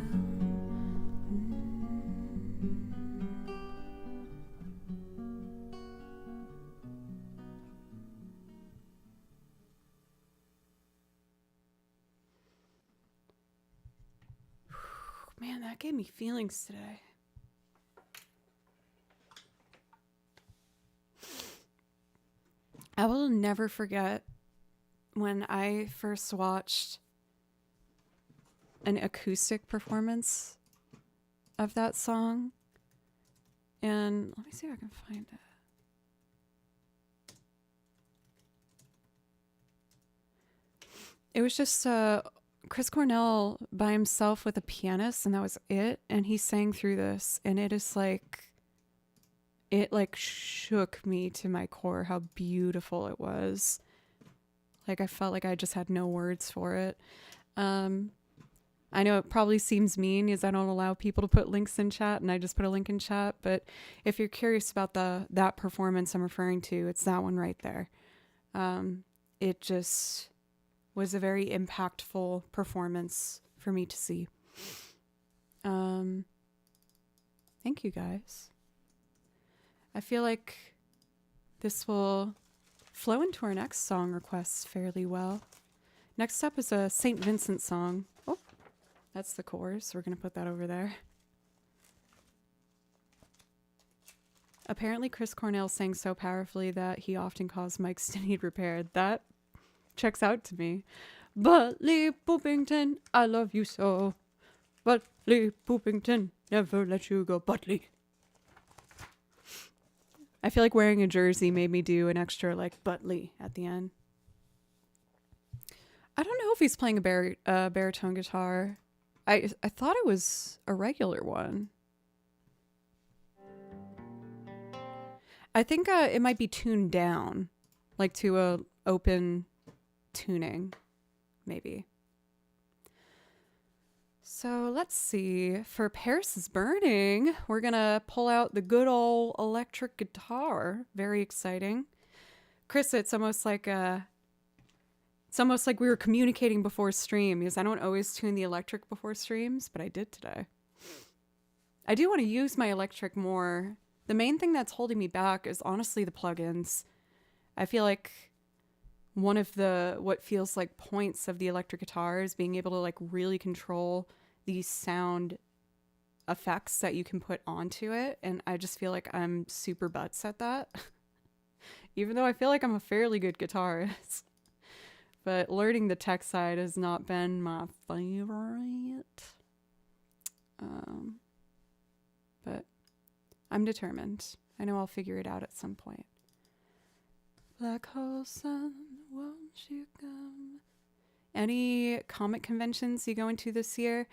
Man, that gave me feelings today. I will never forget when I first watched an acoustic performance of that song. And let me see if I can find it. It was just Chris Cornell by himself with a pianist, and that was it. And he sang through this, and it is like, it like shook me to my core how beautiful it was. Like I felt like I just had no words for it. I know it probably seems mean because I don't allow people to put links in chat, and I just put a link in chat. But if you're curious about that performance I'm referring to, it's that one right there. It just was a very impactful performance for me to see. Thank you guys. I feel like this will flow into our next song requests fairly well. Next up is a St. Vincent song. Oh, that's the chorus. We're going to put that over there. Apparently, Chris Cornell sang so powerfully that he often caused mics to need repaired. That checks out to me. Butley Poopington, I love you so. Butley Poopington, never let you go, Butley. I feel like wearing a jersey made me do an extra like Butley at the end. I don't know if he's playing a baritone guitar. I thought it was a regular one. I think it might be tuned down, like to a open tuning, maybe. So let's see. For Paris is Burning, we're gonna pull out the good old electric guitar. Very exciting. Chris, it's almost like we were communicating before stream, because I don't always tune the electric before streams, but I did today. I do want to use my electric more. The main thing that's holding me back is honestly the plugins. I feel like one of what feels like points of the electric guitar is being able to like really control these sound effects that you can put onto it. And I just feel like I'm super butts at that. Even though I feel like I'm a fairly good guitarist. But learning the tech side has not been my favorite. But I'm determined. I know I'll figure it out at some point. Black hole sun, won't you come? Any comic conventions you going to this year?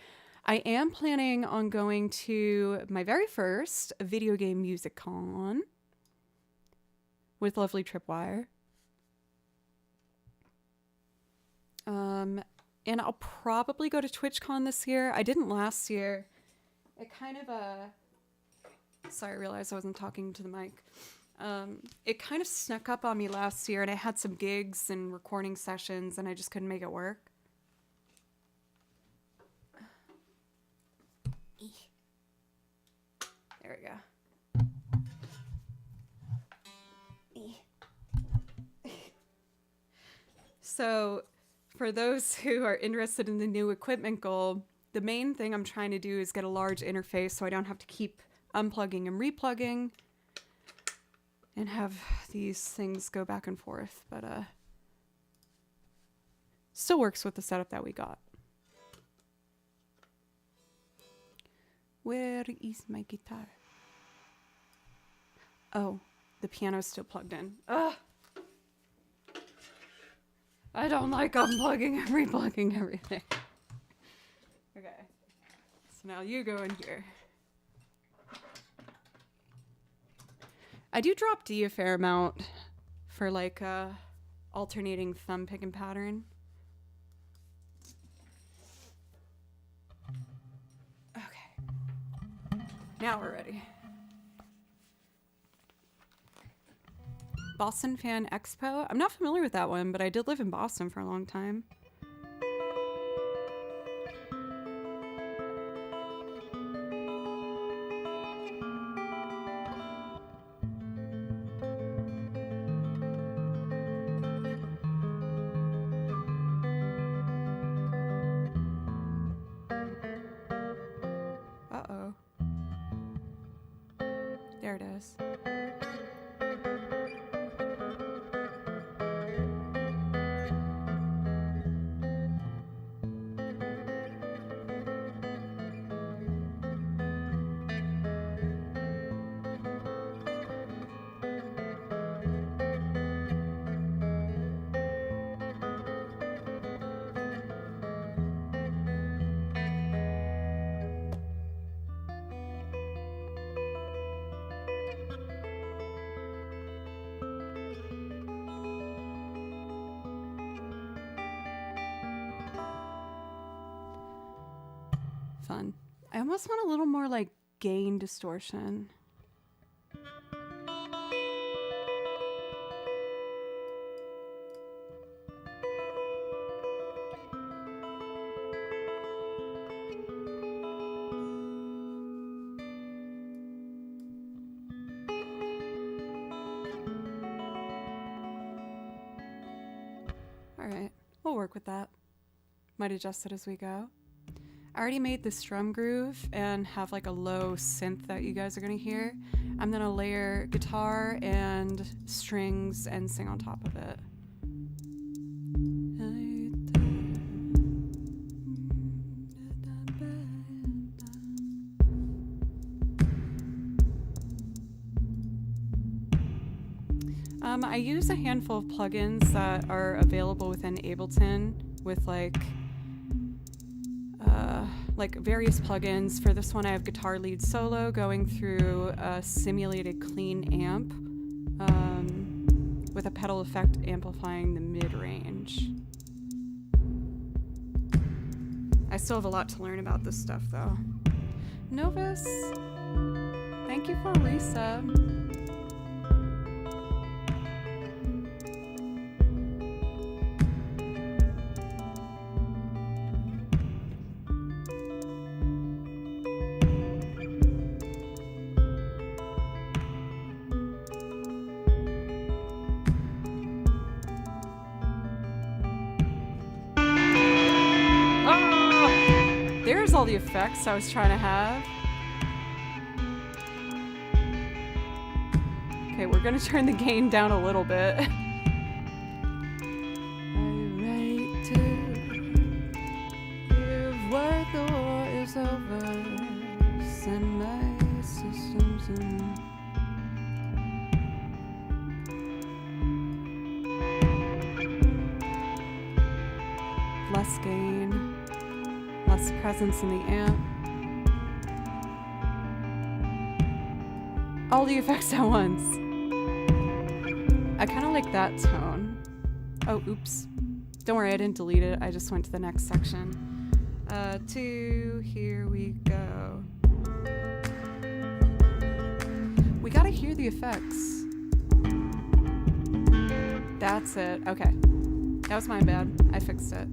I am planning on going to my very first video game music con with lovely Tripwire. And I'll probably go to TwitchCon this year. I didn't last year. It kind of sorry, I realized I wasn't talking to the mic. It kind of snuck up on me last year, and I had some gigs and recording sessions, and I just couldn't make it work. There we go. So, for those who are interested in the new equipment goal, the main thing I'm trying to do is get a large interface so I don't have to keep unplugging and replugging and have these things go back and forth, but still works with the setup that we got. Where is my guitar? Oh, the piano's still plugged in. Ugh! I don't like unplugging and replugging everything. Okay, so now you go in here. I do drop D a fair amount for like alternating thumb picking pattern. Okay, now we're ready. Boston Fan Expo. I'm not familiar with that one, but I did live in Boston for a long time. Uh-oh. There it is. I almost want a little more like gain distortion. All right, we'll work with that. Might adjust it as we go. I already made the strum groove and have like a low synth that you guys are gonna hear. I'm gonna layer guitar and strings and sing on top of it. I use a handful of plugins that are available within Ableton with like various plugins. For this one, I have guitar lead solo going through a simulated clean amp with a pedal effect amplifying the mid-range. I still have a lot to learn about this stuff though. Novus, thank you for a resub. There's all the effects I was trying to have. Okay, we're gonna turn the gain down a little bit. I write to give word the war is over. Send my systems in. Less gain. Less presence in the amp. All the effects at once. I kind of like that tone. Oh, oops. Don't worry, I didn't delete it. I just went to the next section. Here we go. We gotta hear the effects. That's it. Okay. That was my bad. I fixed it.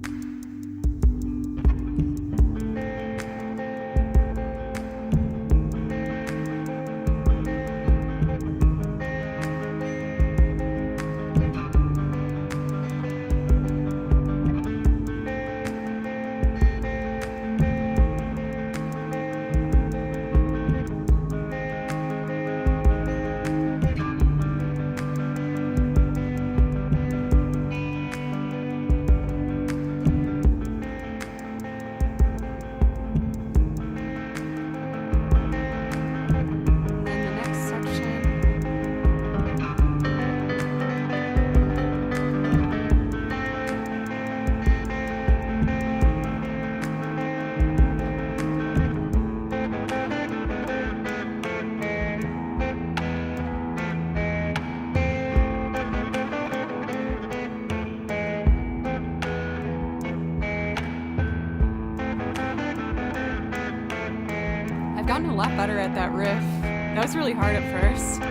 I've gotten a lot better at that riff. That was really hard at first.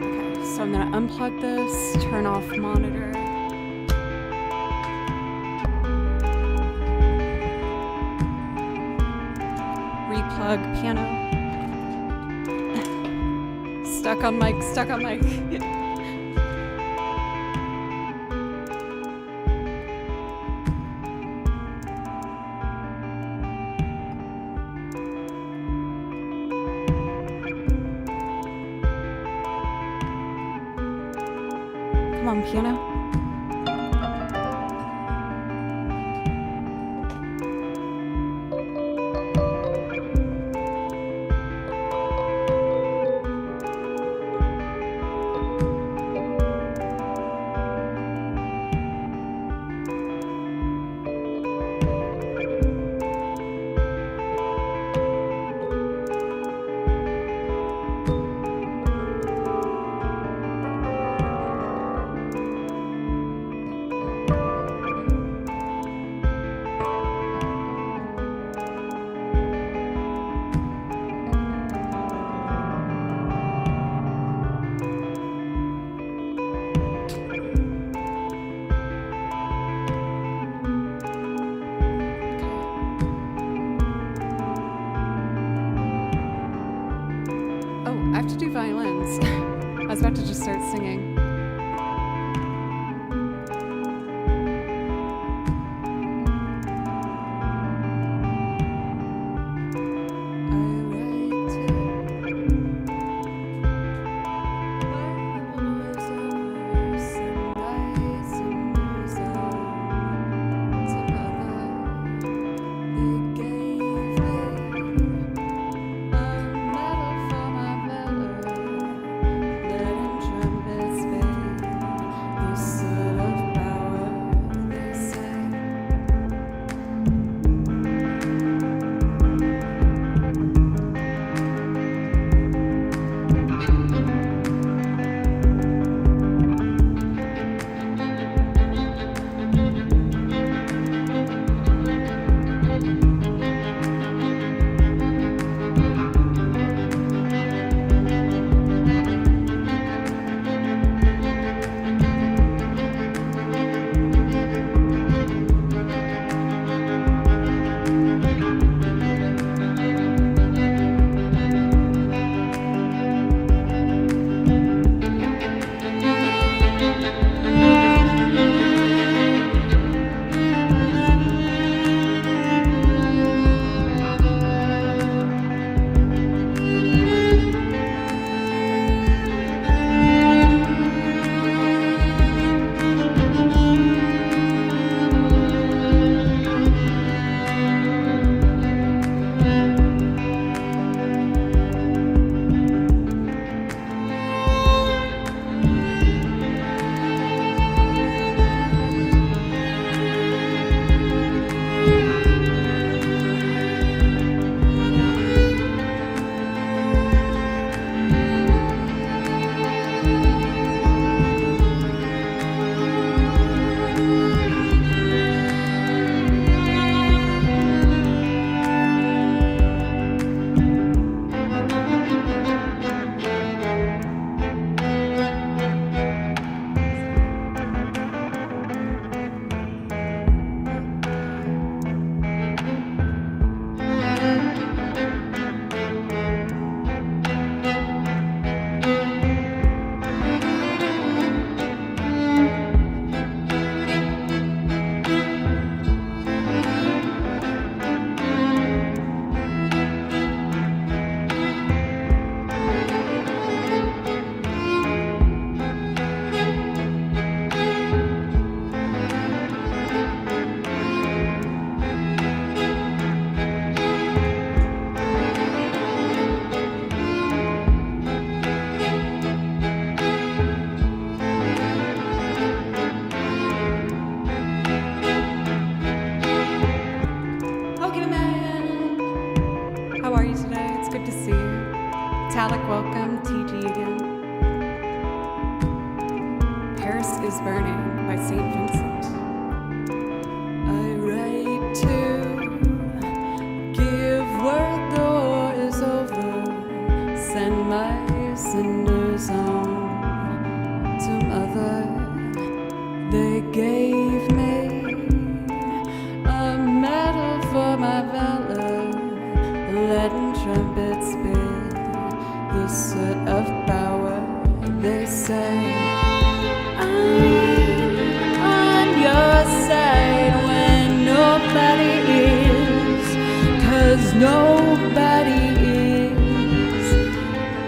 Okay, so I'm gonna unplug this, turn off monitor. Replug piano. Stuck on mic, stuck on mic. Come on, piano. I was about to just start singing. How are you today? It's good to see you. Talik, welcome. TG again. Paris is Burning by St. Vincent. I write to give word the war is over. Send my cinders on to mother. They gave me a medal for my valor. Letting trumpets bid the sweat of power. They say I'm on your side when nobody is, 'cause nobody is.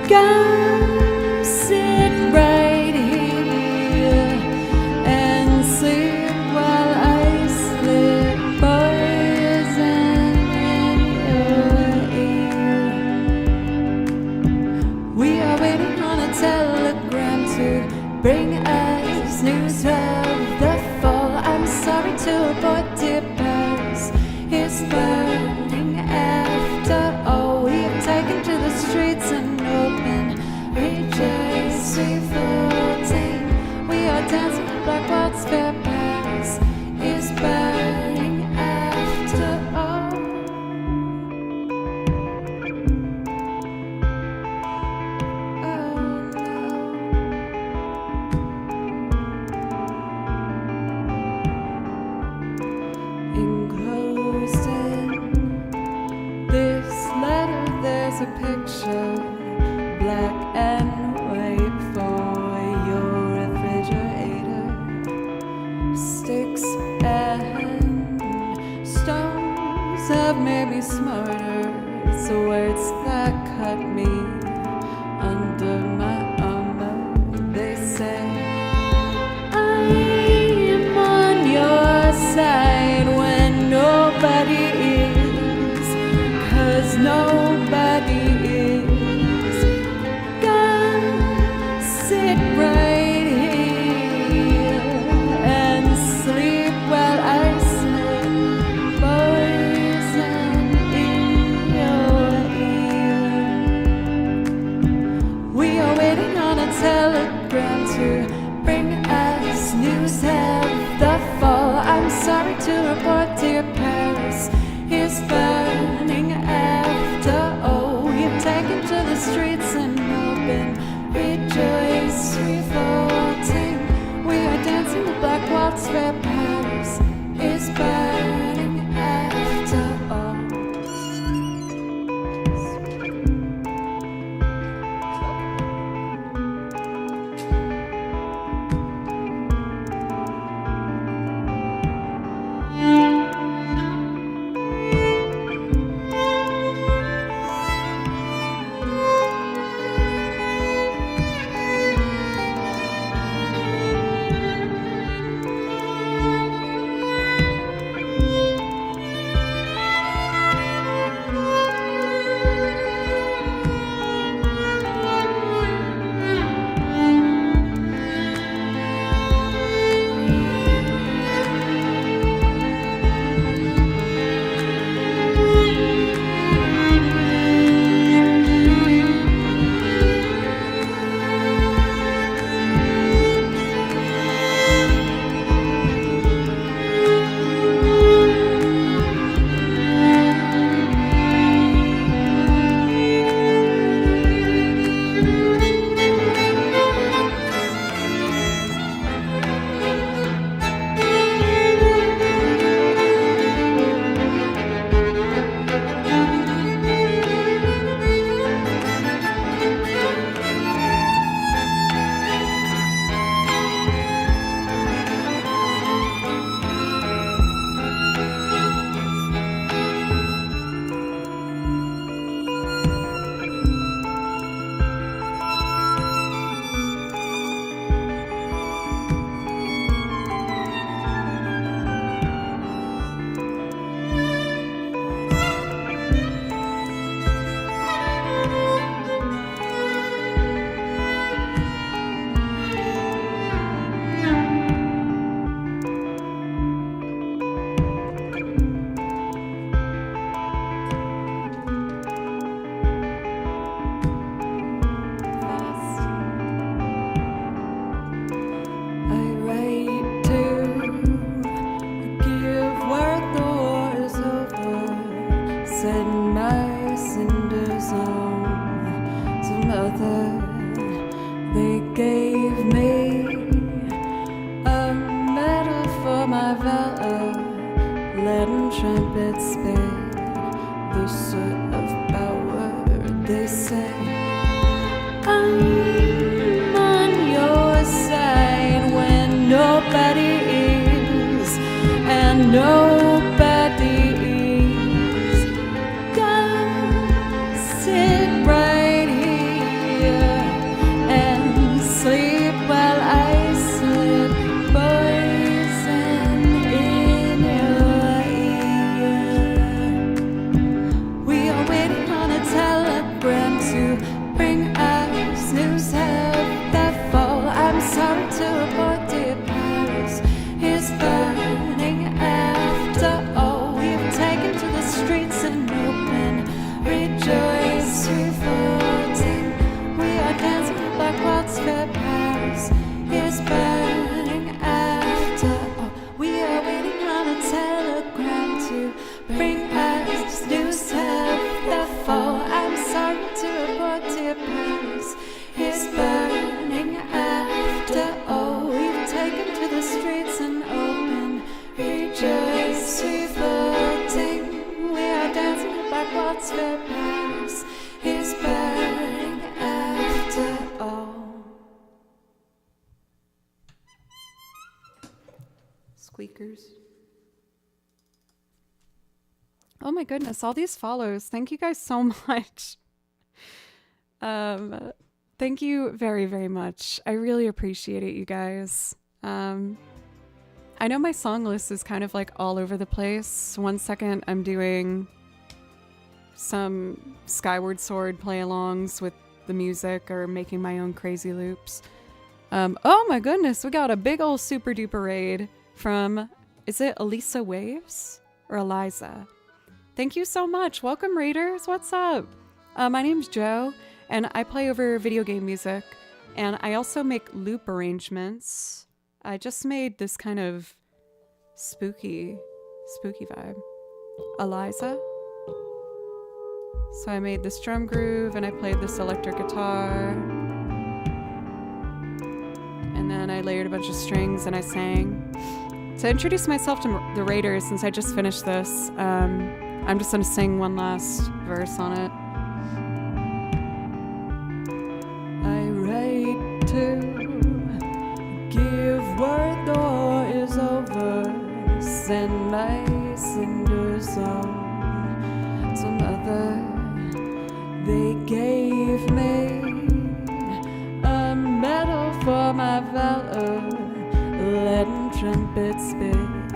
Come sit right here and sleep while I slip poison in your ear. We are waiting on a telegram to bring us news of the fall. I'm sorry to report, dear Paris is burning after all. We have taken to the streets and open rejoice, revolting. We are dancing with black walls, fair Paris is burning after all. Oh no. Enclosed in this letter there's a picture, black and white for sticks and stones have made me smarter. It's the words that cut me under my armor. They say I'm on your side when nobody is, 'cause nobody is. God, sit right here and sleep while I sleep. Poison in your ear. We are waiting on a telegram to bring us news of the fall. I'm sorry to report, dear Paris is burning after all. You've taken to the streets and open, rejoice, revolting. We are dancing the black waltz where Paris is burning after all. They gave me a medal for my valor. Letting trumpets spit the sword of power. They say I'm on your side when nobody is, and nobody is. God, sit right here and sleep while I sleep. Poison in your ear. We are waiting on a telegram to bring us news of the fall. I'm sorry to report, dear Paris is burning after all. We've taken to the streets and open, rejoice, revolting. We are dancing like waltz where Paris is burning after all. We are waiting on a telegram to bring us news of the fall. I'm sorry to report, dear Paris is burning after all. We've taken to the streets and open, rejoice, revolting. We are dancing like waltz where Paris is burning after all. Squeeze. squeakers. Oh my goodness, all these follows. Thank you guys so much. Thank you very, very much. I really appreciate it, you guys. I know my song list is kind of like all over the place. One second I'm doing some Skyward Sword play-alongs with the music or making my own crazy loops. Oh my goodness, we got a big old super duper raid from, is it Elisa Waves or Eliza? Thank you so much. Welcome, raiders. What's up? My name's Joe, and I play over video game music, and I also make loop arrangements. I just made this kind of spooky vibe. Eliza. So I made this drum groove, and I played this electric guitar. And then I layered a bunch of strings, and I sang. To introduce myself to the raiders, since I just finished this, I'm just gonna sing one last verse on it. I write to give word the war is over, send my cinders on to mother. They gave me a medal for my valor, letting trumpets beat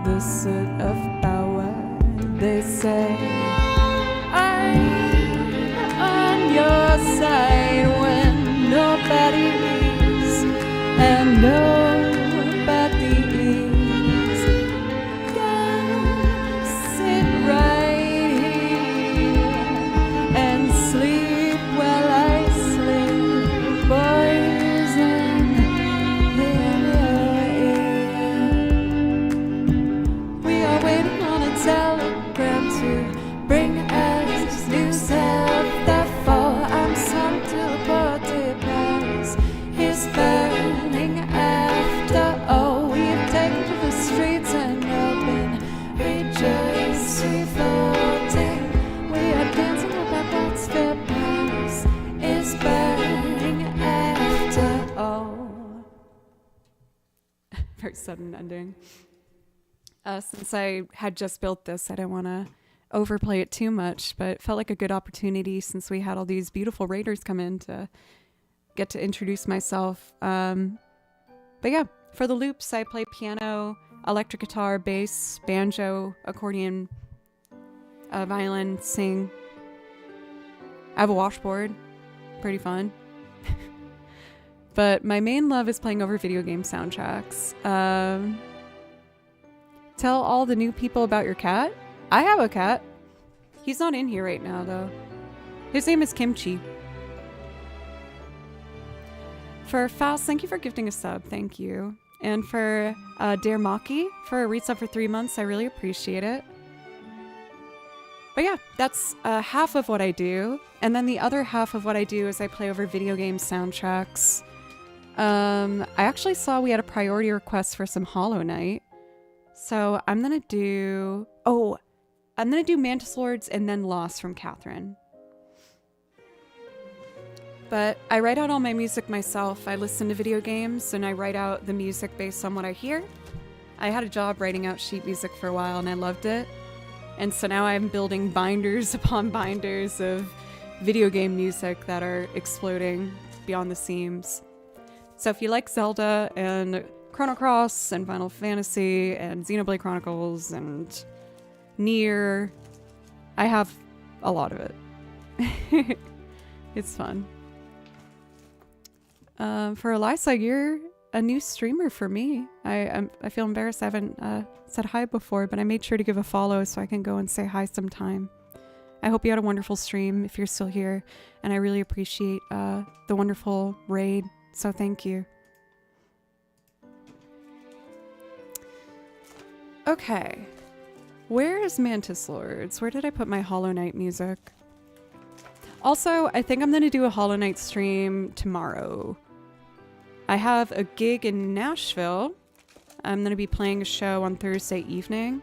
the soot of power. They say I'm on your side when nobody's and nobody is. Gonna sit right here and sleep while I sleep. Poison in your ear. We are waiting on a telegram to bring us news of the fall. I'm some teleported past. He's burning after all. We've taken to the streets and open rejoice, revolting. We are dancing about what's fair past is burning after all. Very sudden ending. Since I had just built this, I didn't want to overplay it too much, but it felt like a good opportunity since we had all these beautiful raiders come in to get to introduce myself. But yeah, for the loops, I play piano, electric guitar, bass, banjo, accordion, violin, sing. I have a washboard. Pretty fun. But my main love is playing over video game soundtracks. Tell all the new people about your cat. I have a cat. He's not in here right now, though. His name is Kimchi. For Faust, thank you for gifting a sub. Thank you. And for Dare Maki for a resub for 3 months. I really appreciate it. But yeah, that's half of what I do. And then the other half of what I do is I play over video game soundtracks. I actually saw we had a priority request for some Hollow Knight. So I'm gonna do Mantis Lords and then Lost from Catherine. But I write out all my music myself. I listen to video games and I write out the music based on what I hear. I had a job writing out sheet music for a while and I loved it. And so now I'm building binders upon binders of video game music that are exploding beyond the seams. So if you like Zelda and Chrono Cross and Final Fantasy and Xenoblade Chronicles and Nier, I have a lot of it. It's fun. For Elisa, you're a new streamer for me. I feel embarrassed I haven't said hi before, but I made sure to give a follow so I can go and say hi sometime. I hope you had a wonderful stream if you're still here, and I really appreciate the wonderful raid, so thank you. Okay, where is Mantis Lords? Where did I put my Hollow Knight music? Also, I think I'm going to do a Hollow Knight stream tomorrow. I have a gig in Nashville. I'm going to be playing a show on Thursday evening.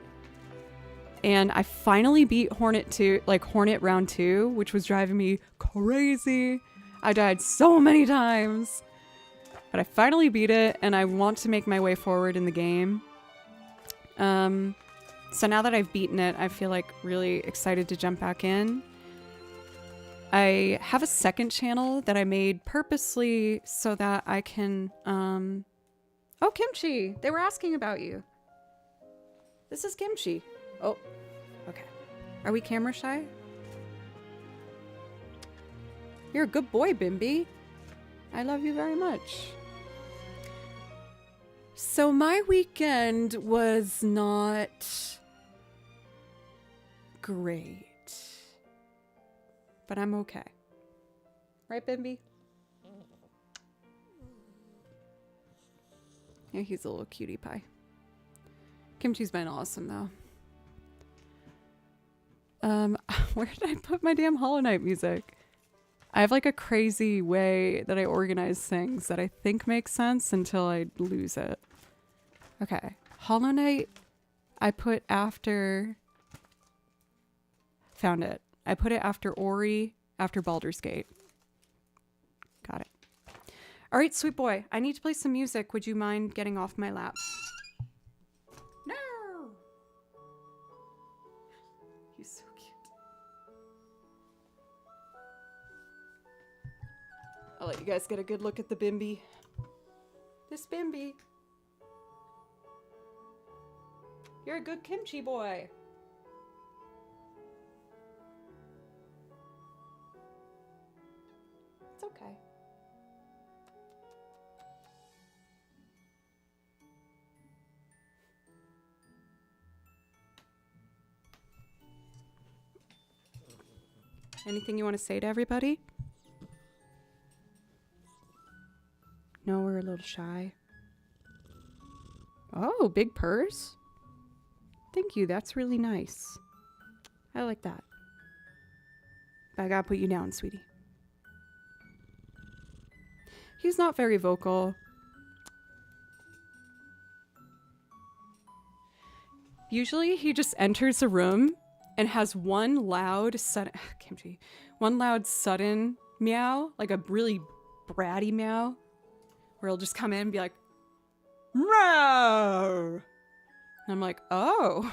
And I finally beat Hornet round 2, which was driving me crazy. I died so many times. But I finally beat it, and I want to make my way forward in the game. So now that I've beaten it, I feel like really excited to jump back in. I have a second channel that I made purposely so that I can, oh, Kimchi, they were asking about you. This is Kimchi. Oh, okay. Are we camera shy? You're a good boy, Bimby. I love you very much. So my weekend was not great. But I'm okay. Right, Bimby? Yeah, he's a little cutie pie. Kimchi's been awesome, though. Where did I put my damn Hollow Knight music? I have like a crazy way that I organize things that I think makes sense until I lose it. Okay. Hollow Knight, I put after... Found it. I put it after Ori, after Baldur's Gate. Got it. All right, sweet boy. I need to play some music. Would you mind getting off my lap? No! He's so cute. I'll let you guys get a good look at the Bimby. This Bimby. You're a good kimchi boy. It's okay. Anything you want to say to everybody? No, we're a little shy. Oh, big purse? Thank you, that's really nice. I like that. But I gotta put you down, sweetie. He's not very vocal. Usually he just enters a room and has one loud sudden kimchi, one loud sudden meow, like a really bratty meow, where he'll just come in and be like, meow. And I'm like, oh,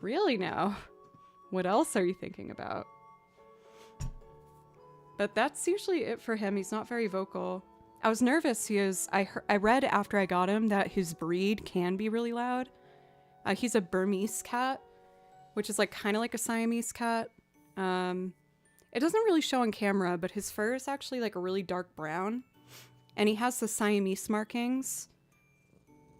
really now? What else are you thinking about? But that's usually it for him. He's not very vocal. I was nervous. I read after I got him that his breed can be really loud. He's a Burmese cat, which is like kind of like a Siamese cat. It doesn't really show on camera, but his fur is actually like a really dark brown. And he has the Siamese markings,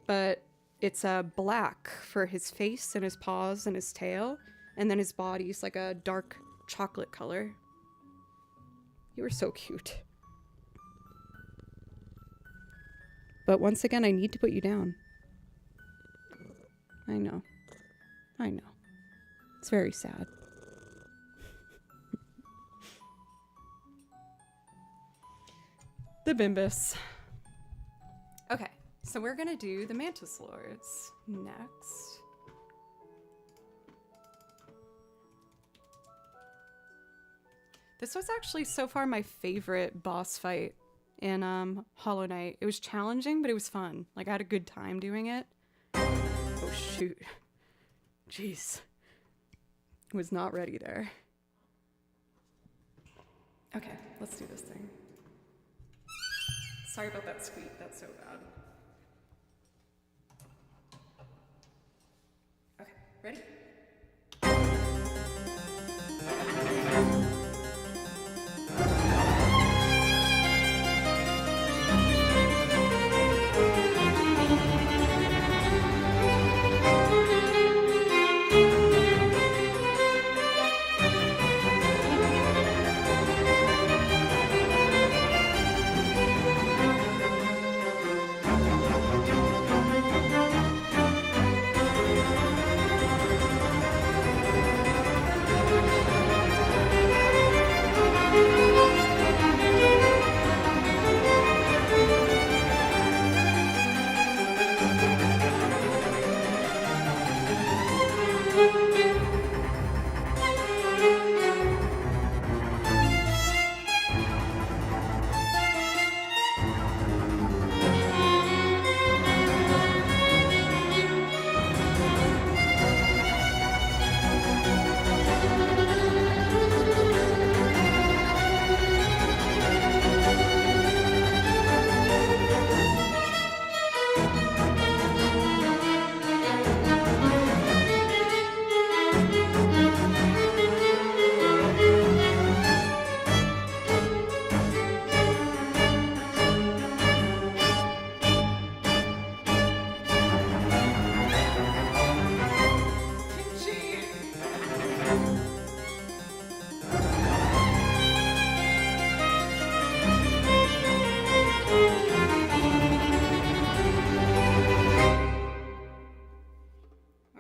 but it's black for his face and his paws and his tail. And then his body's like a dark chocolate color. You were so cute. But once again, I need to put you down. I know. I know. It's very sad. The Bimbus. Okay, so we're gonna do the Mantis Lords next. This was actually so far my favorite boss fight in Hollow Knight. It was challenging, but it was fun. Like, I had a good time doing it. Oh, shoot. Jeez. Was not ready there. Okay, let's do this thing. Sorry about that squeak, that's so bad. Okay, ready?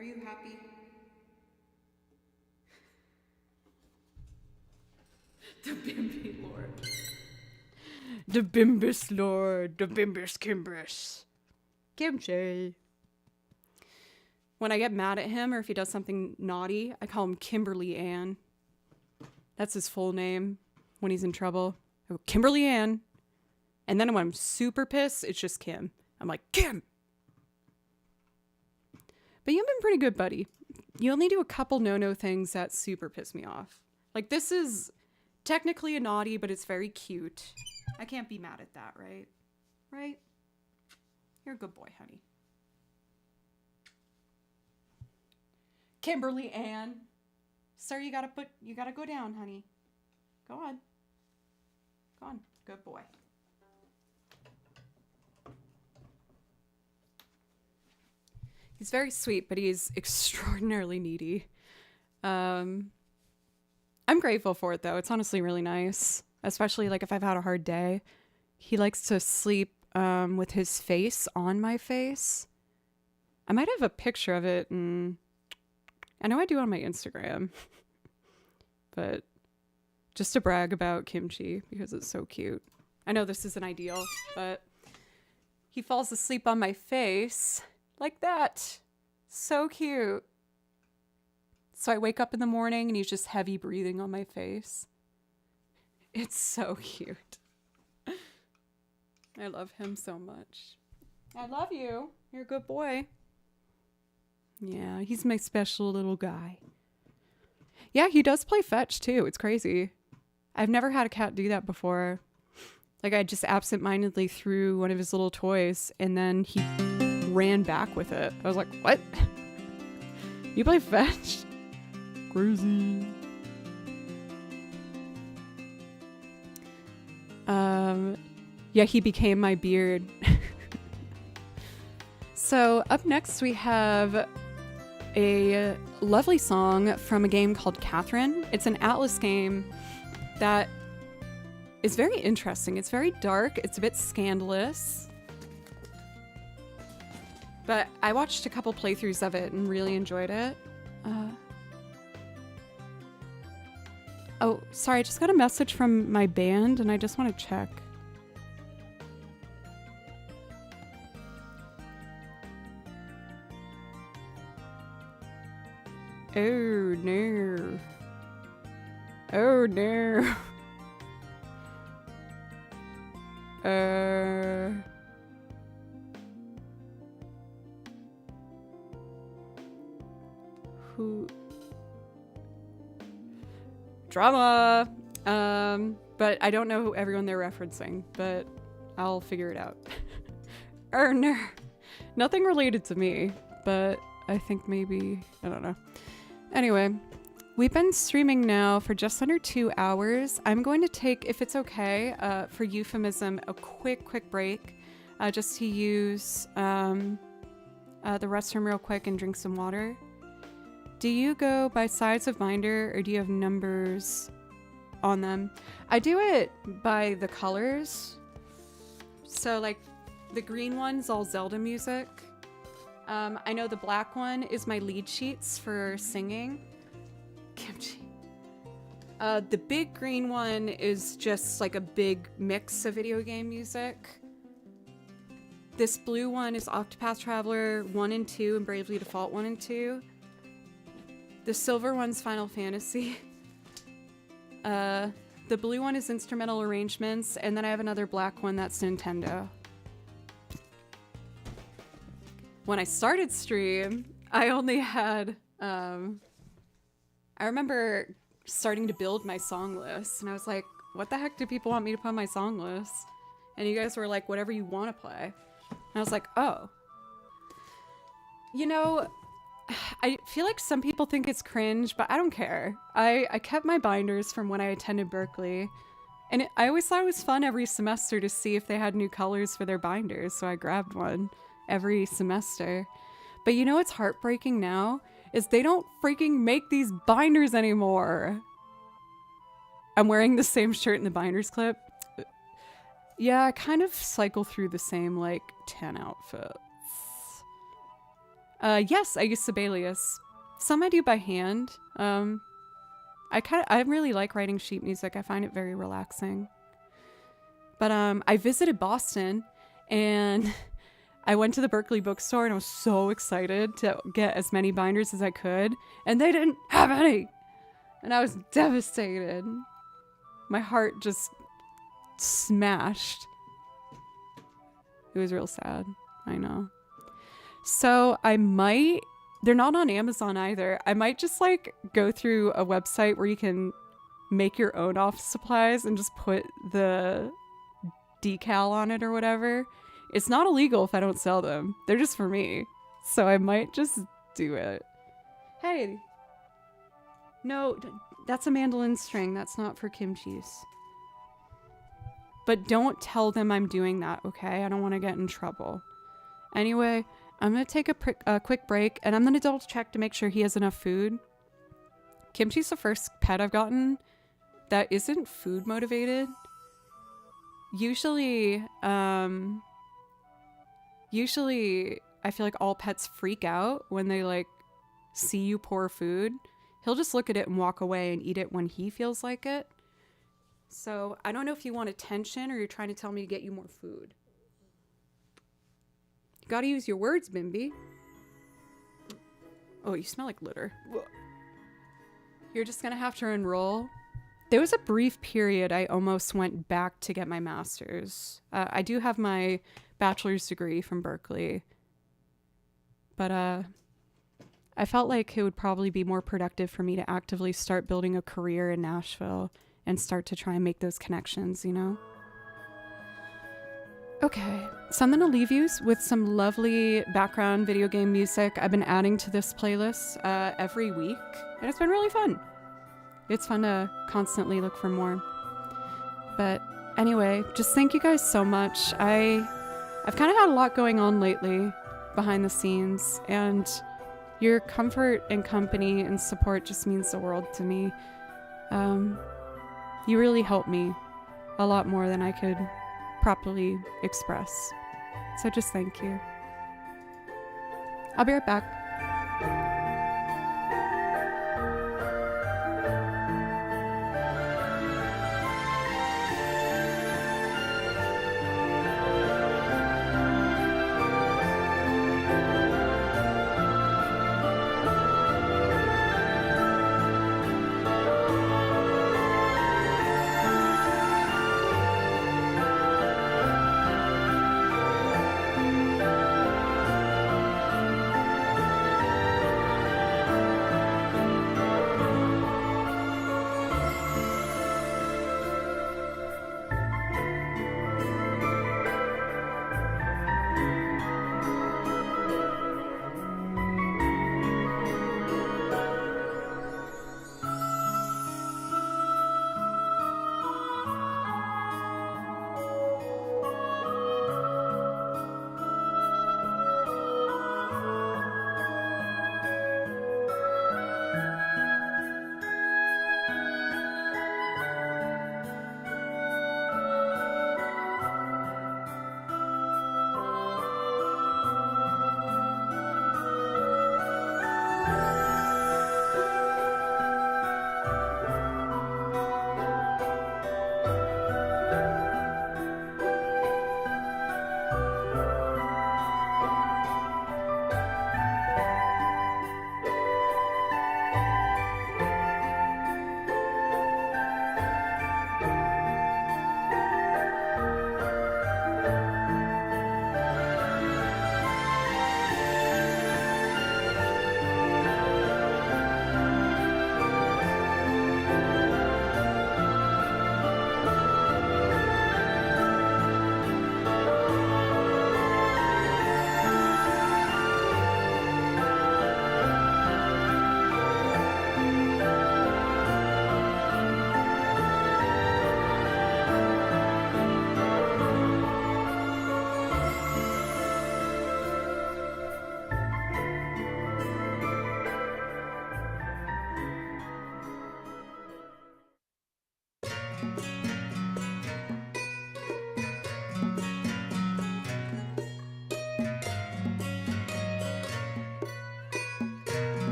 Are you happy? The Bimby Lord. The Bimbus Lord. The Bimbus Kimbus. Kimchi. When I get mad at him or if he does something naughty, I call him Kimberly Ann. That's his full name when he's in trouble. I go, Kimberly Ann. And then when I'm super pissed, it's just Kim. I'm like, Kim. But you've been pretty good, buddy. You only do a couple no-no things that super piss me off. Like, this is technically a naughty, but it's very cute. I can't be mad at that, right? Right? You're a good boy, honey. Kimberly Ann. Sir, you gotta go down, honey. Go on. Go on. Good boy. He's very sweet, but he's extraordinarily needy. I'm grateful for it, though. It's honestly really nice. Especially, like, if I've had a hard day. He likes to sleep with his face on my face. I might have a picture of it, and I know I do on my Instagram. But just to brag about Kimchi, because it's so cute. I know this isn't ideal, but he falls asleep on my face like that. So cute. So I wake up in the morning and he's just heavy breathing on my face. It's so cute. I love him so much. I love you. You're a good boy. Yeah, he's my special little guy. Yeah, he does play fetch too. It's crazy. I've never had a cat do that before. Like, I just absentmindedly threw one of his little toys and then he ran back with it. I was like, what? You play fetch? Crazy. Yeah, he became my beard. So up next we have a lovely song from a game called Catherine. It's an Atlas game that is very interesting. It's very dark. It's a bit scandalous. But I watched a couple playthroughs of it and really enjoyed it. Oh, sorry, I just got a message from my band and I just want to check. Oh no. Oh no. Who? Drama. But I don't know who everyone they're referencing, but I'll figure it out. No. Nothing related to me, but I think maybe, I don't know. Anyway, we've been streaming now for just under 2 hours. I'm going to take, if it's okay, for euphemism, a quick break, just to use the restroom real quick and drink some water. Do you go by sides of binder or do you have numbers on them? I do it by the colors. So like the green one's all Zelda music. I know the black one is my lead sheets for singing. Kimchi. The big green one is just like a big mix of video game music. This blue one is Octopath Traveler 1 and 2 and Bravely Default 1 and 2. The silver one's Final Fantasy. The blue one is instrumental arrangements, and then I have another black one that's Nintendo. When I started stream, I only had, I remember starting to build my song list, and I was like, what the heck do people want me to put on my song list? And you guys were like, whatever you want to play. And I was like, oh. You know, I feel like some people think it's cringe, but I don't care. I kept my binders from when I attended Berkeley, and I always thought it was fun every semester to see if they had new colors for their binders, so I grabbed one every semester. But you know what's heartbreaking now? Is they don't freaking make these binders anymore. I'm wearing the same shirt in the binders clip. Yeah, I kind of cycle through the same, like, 10 outfits. Yes, I use Sibelius. Some I do by hand. I really like writing sheet music. I find it very relaxing. But I visited Boston and I went to the Berkeley bookstore and I was so excited to get as many binders as I could, and they didn't have any. And I was devastated. My heart just smashed. It was real sad. I know. So they're not on Amazon either. I might just like go through a website where you can make your own office supplies and just put the decal on it or whatever. It's not illegal if I don't sell them. They're just for me. So I might just do it. Hey. No, that's a mandolin string. That's not for kimchi's. But don't tell them I'm doing that, okay? I don't want to get in trouble. Anyway, I'm going to take a quick break, and I'm going to double check to make sure he has enough food. Kimchi's the first pet I've gotten that isn't food motivated. Usually I feel like all pets freak out when they like see you pour food. He'll just look at it and walk away and eat it when he feels like it. So I don't know if you want attention or you're trying to tell me to get you more food. You gotta use your words, Bimby. Oh, you smell like litter. You're just gonna have to enroll. There was a brief period I almost went back to get my master's. I do have my bachelor's degree from Berkeley. But I felt like it would probably be more productive for me to actively start building a career in Nashville and start to try and make those connections, you know? Okay, so I'm gonna leave you with some lovely background video game music I've been adding to this playlist every week, and it's been really fun. It's fun to constantly look for more. But anyway, just thank you guys so much. I've kind of had a lot going on lately behind the scenes, and your comfort and company and support just means the world to me. You really help me a lot more than I could properly express. So just thank you. I'll be right back.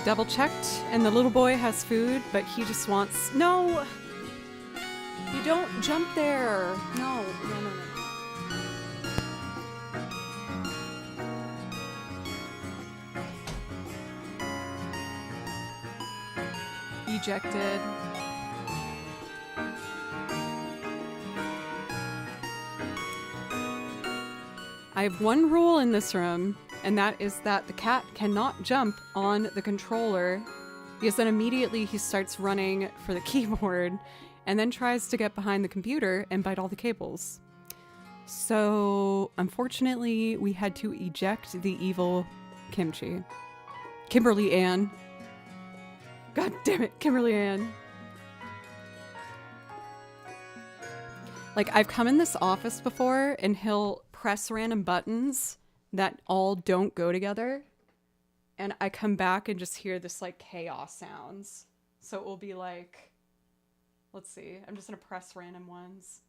double checked, and the little boy has food, but he just wants... No! You don't jump there! No. Ejected. I have one rule in this room, and that is that the cat cannot jump on the controller, because then immediately he starts running for the keyboard and then tries to get behind the computer and bite all the cables. So unfortunately, we had to eject the evil Kimberly Ann. God damn it, Kimberly Ann. Like, I've come in this office before and he'll press random buttons that all don't go together. And I come back and just hear this like chaos sounds. So it will be like, let's see, I'm just gonna press random ones.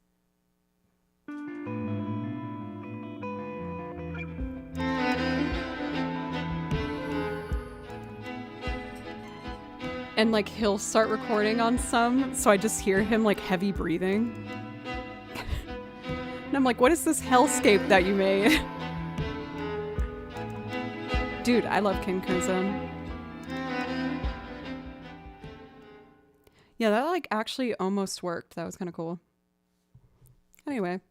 And like he'll start recording on some, so I just hear him like heavy breathing. And I'm like, what is this hellscape that you made? Dude, I love King Crimson. Yeah, that like actually almost worked. That was kind of cool. Anyway.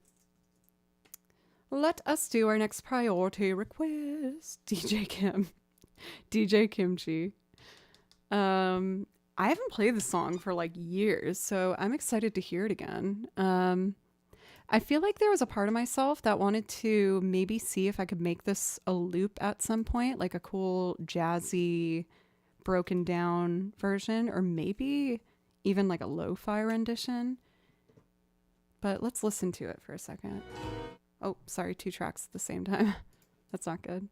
Let us do our next priority request. DJ Kim. DJ Kimchi. I haven't played the song for like years, so I'm excited to hear it again. I feel like there was a part of myself that wanted to maybe see if I could make this a loop at some point, like a cool jazzy broken down version, or maybe even like a lo-fi rendition. But let's listen to it for a second. Oh, sorry, 2 tracks at the same time. That's not good.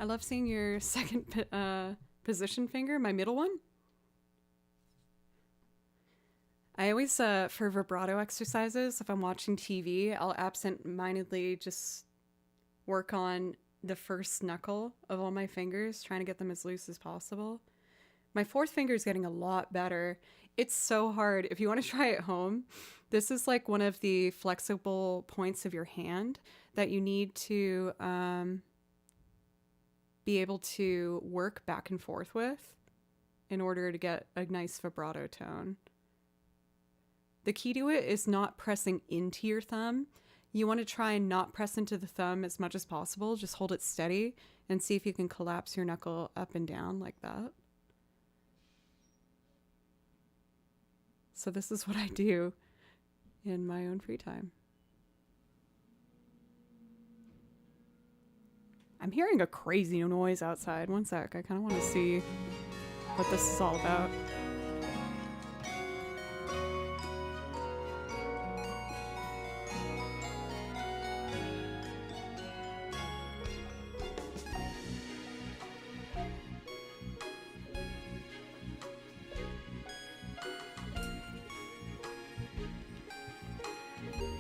I love seeing your second position finger, my middle one. I always, for vibrato exercises, if I'm watching TV, I'll absent-mindedly just work on the first knuckle of all my fingers, trying to get them as loose as possible. My fourth finger is getting a lot better. It's so hard. If you want to try it home, this is like one of the flexible points of your hand that you need to be able to work back and forth with in order to get a nice vibrato tone. The key to it is not pressing into your thumb. You want to try and not press into the thumb as much as possible. Just hold it steady and see if you can collapse your knuckle up and down like that. So this is what I do in my own free time. I'm hearing a crazy noise outside. One sec, I kind of want to see what this is all about.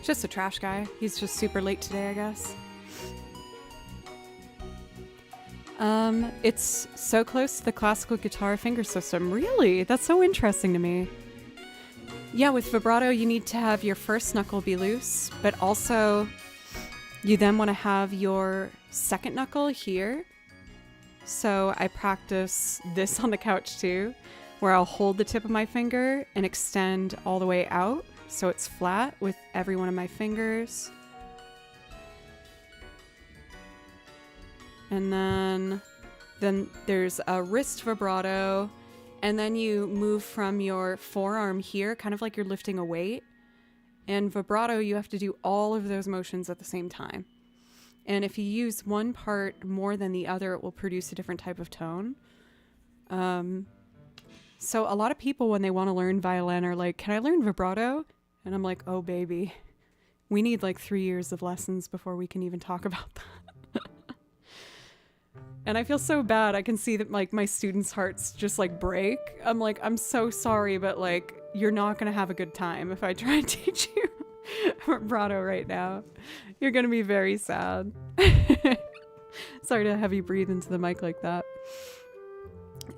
Just a trash guy. He's just super late today, I guess. It's so close to the classical guitar finger system. Really? That's so interesting to me. Yeah, with vibrato, you need to have your first knuckle be loose, but also you then want to have your second knuckle here. So I practice this on the couch too, where I'll hold the tip of my finger and extend all the way out so it's flat with every one of my fingers. And then there's a wrist vibrato, and then you move from your forearm here, kind of like you're lifting a weight. And vibrato, you have to do all of those motions at the same time. And if you use one part more than the other, it will produce a different type of tone. So a lot of people, when they want to learn violin, are like, can I learn vibrato? And I'm like, oh, baby, we need like 3 years of lessons before we can even talk about that. And I feel so bad. I can see that like my students' hearts just like break. I'm like, I'm so sorry, but like, you're not going to have a good time if I try and teach you vibrato right now. You're going to be very sad. Sorry to have you breathe into the mic like that.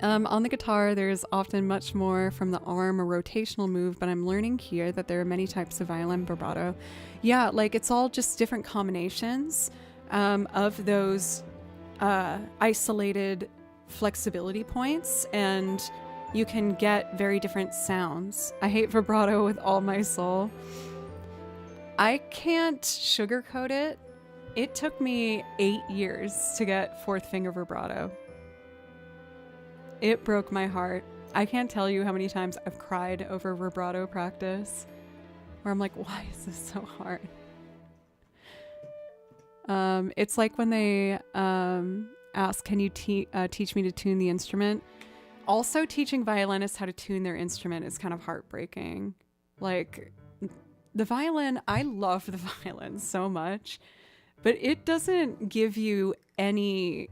On the guitar, there's often much more from the arm or rotational move, but I'm learning here that there are many types of violin vibrato. Yeah, like it's all just different combinations of those isolated flexibility points, and you can get very different sounds. I hate vibrato with all my soul. I can't sugarcoat it. It took me 8 years to get fourth finger vibrato. It broke my heart. I can't tell you how many times I've cried over vibrato practice, where I'm like, why is this so hard? It's like when they ask, can you teach me to tune the instrument? Also, teaching violinists how to tune their instrument is kind of heartbreaking. Like, the violin, I love the violin so much, but it doesn't give you any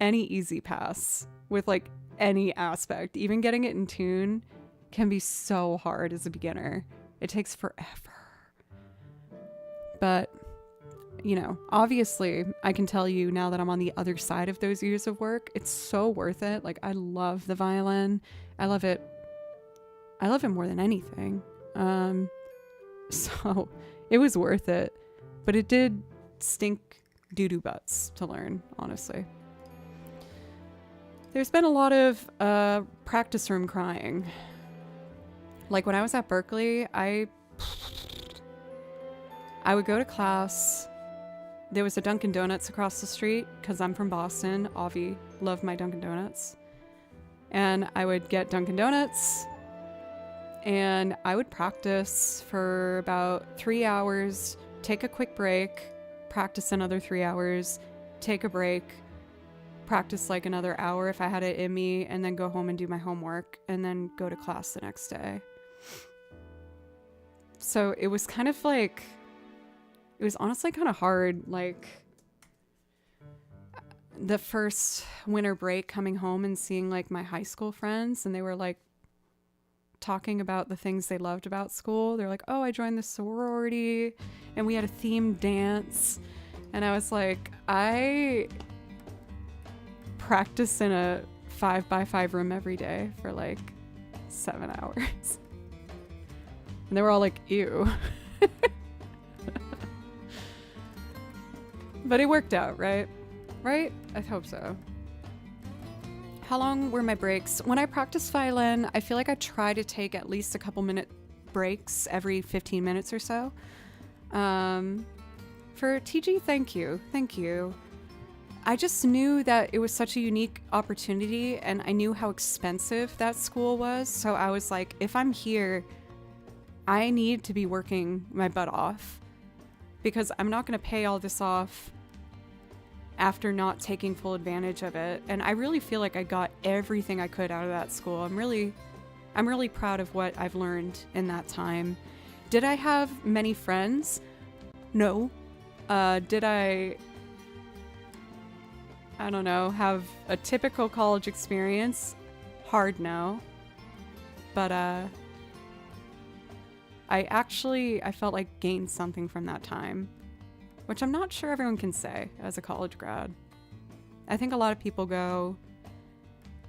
easy pass with like any aspect. Even getting it in tune can be so hard as a beginner. It takes forever. But you know, obviously I can tell you now that I'm on the other side of those years of work, it's so worth it. Like, I love the violin. I love it more than anything. So it was worth it, but it did stink doo-doo butts to learn, honestly. There's been a lot of practice room crying. Like when I was at Berkeley, I would go to class. There was a Dunkin' Donuts across the street because I'm from Boston. Avi, love my Dunkin' Donuts. And I would get Dunkin' Donuts and I would practice for about 3 hours, take a quick break, practice another 3 hours, take a break, practice like another hour if I had it in me, and then go home and do my homework and then go to class the next day. So it was kind of like, it was honestly kind of hard. Like, the first winter break coming home and seeing like my high school friends, and they were like talking about the things they loved about school. They're like, oh, I joined the sorority and we had a themed dance. And I was like, I practice in a 5x5 room every day for like 7 hours. And they were all like, ew. But it worked out, right? Right? I hope so. How long were my breaks? When I practiced violin, I feel like I try to take at least a couple minute breaks every 15 minutes or so. For TG, thank you. Thank you. I just knew that it was such a unique opportunity, and I knew how expensive that school was. So I was like, if I'm here, I need to be working my butt off, because I'm not going to pay all this off after not taking full advantage of it. And I really feel like I got everything I could out of that school. I'm really proud of what I've learned in that time. Did I have many friends? No. Did I don't know, have a typical college experience? Hard no. But I felt like gained something from that time, which I'm not sure everyone can say as a college grad. I think a lot of people go,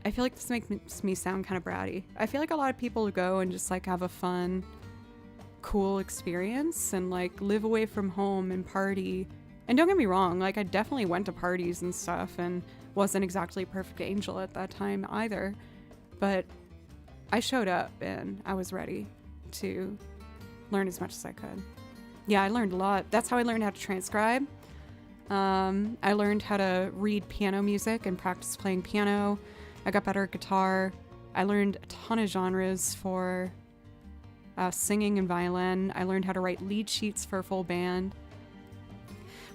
I feel like this makes me sound kind of bratty. I feel like a lot of people go and just like have a fun, cool experience and like live away from home and party. And don't get me wrong, like I definitely went to parties and stuff and wasn't exactly a perfect angel at that time either. But I showed up and I was ready to learn as much as I could. Yeah, I learned a lot. That's how I learned how to transcribe. I learned how to read piano music and practice playing piano. I got better at guitar. I learned a ton of genres for singing and violin. I learned how to write lead sheets for a full band.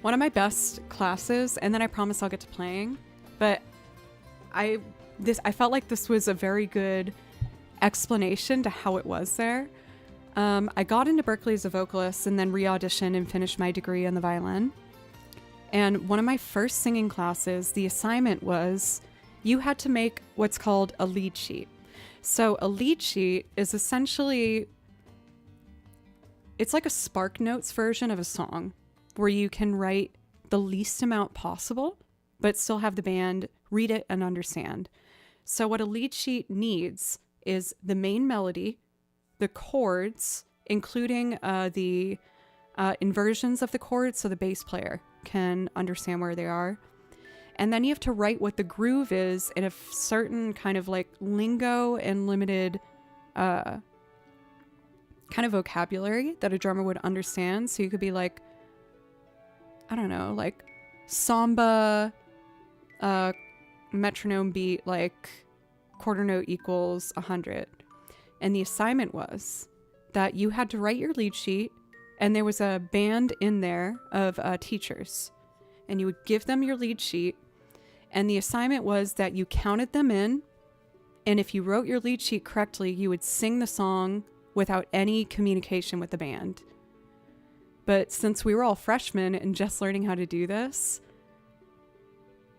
One of my best classes, and then I promise I'll get to playing, but I felt like this was a very good explanation to how it was there. I got into Berklee as a vocalist and then re-auditioned and finished my degree on the violin. And one of my first singing classes, the assignment was you had to make what's called a lead sheet. So a lead sheet is essentially, it's like a Spark Notes version of a song where you can write the least amount possible, but still have the band read it and understand. So what a lead sheet needs is the main melody, the chords, including the inversions of the chords so the bass player can understand where they are. And then you have to write what the groove is in a certain kind of like lingo and limited kind of vocabulary that a drummer would understand. So you could be like, I don't know, like samba, metronome beat, like quarter note equals 100. And the assignment was that you had to write your lead sheet, and there was a band in there of teachers, and you would give them your lead sheet, and the assignment was that you counted them in, and if you wrote your lead sheet correctly, you would sing the song without any communication with the band. But since we were all freshmen and just learning how to do this,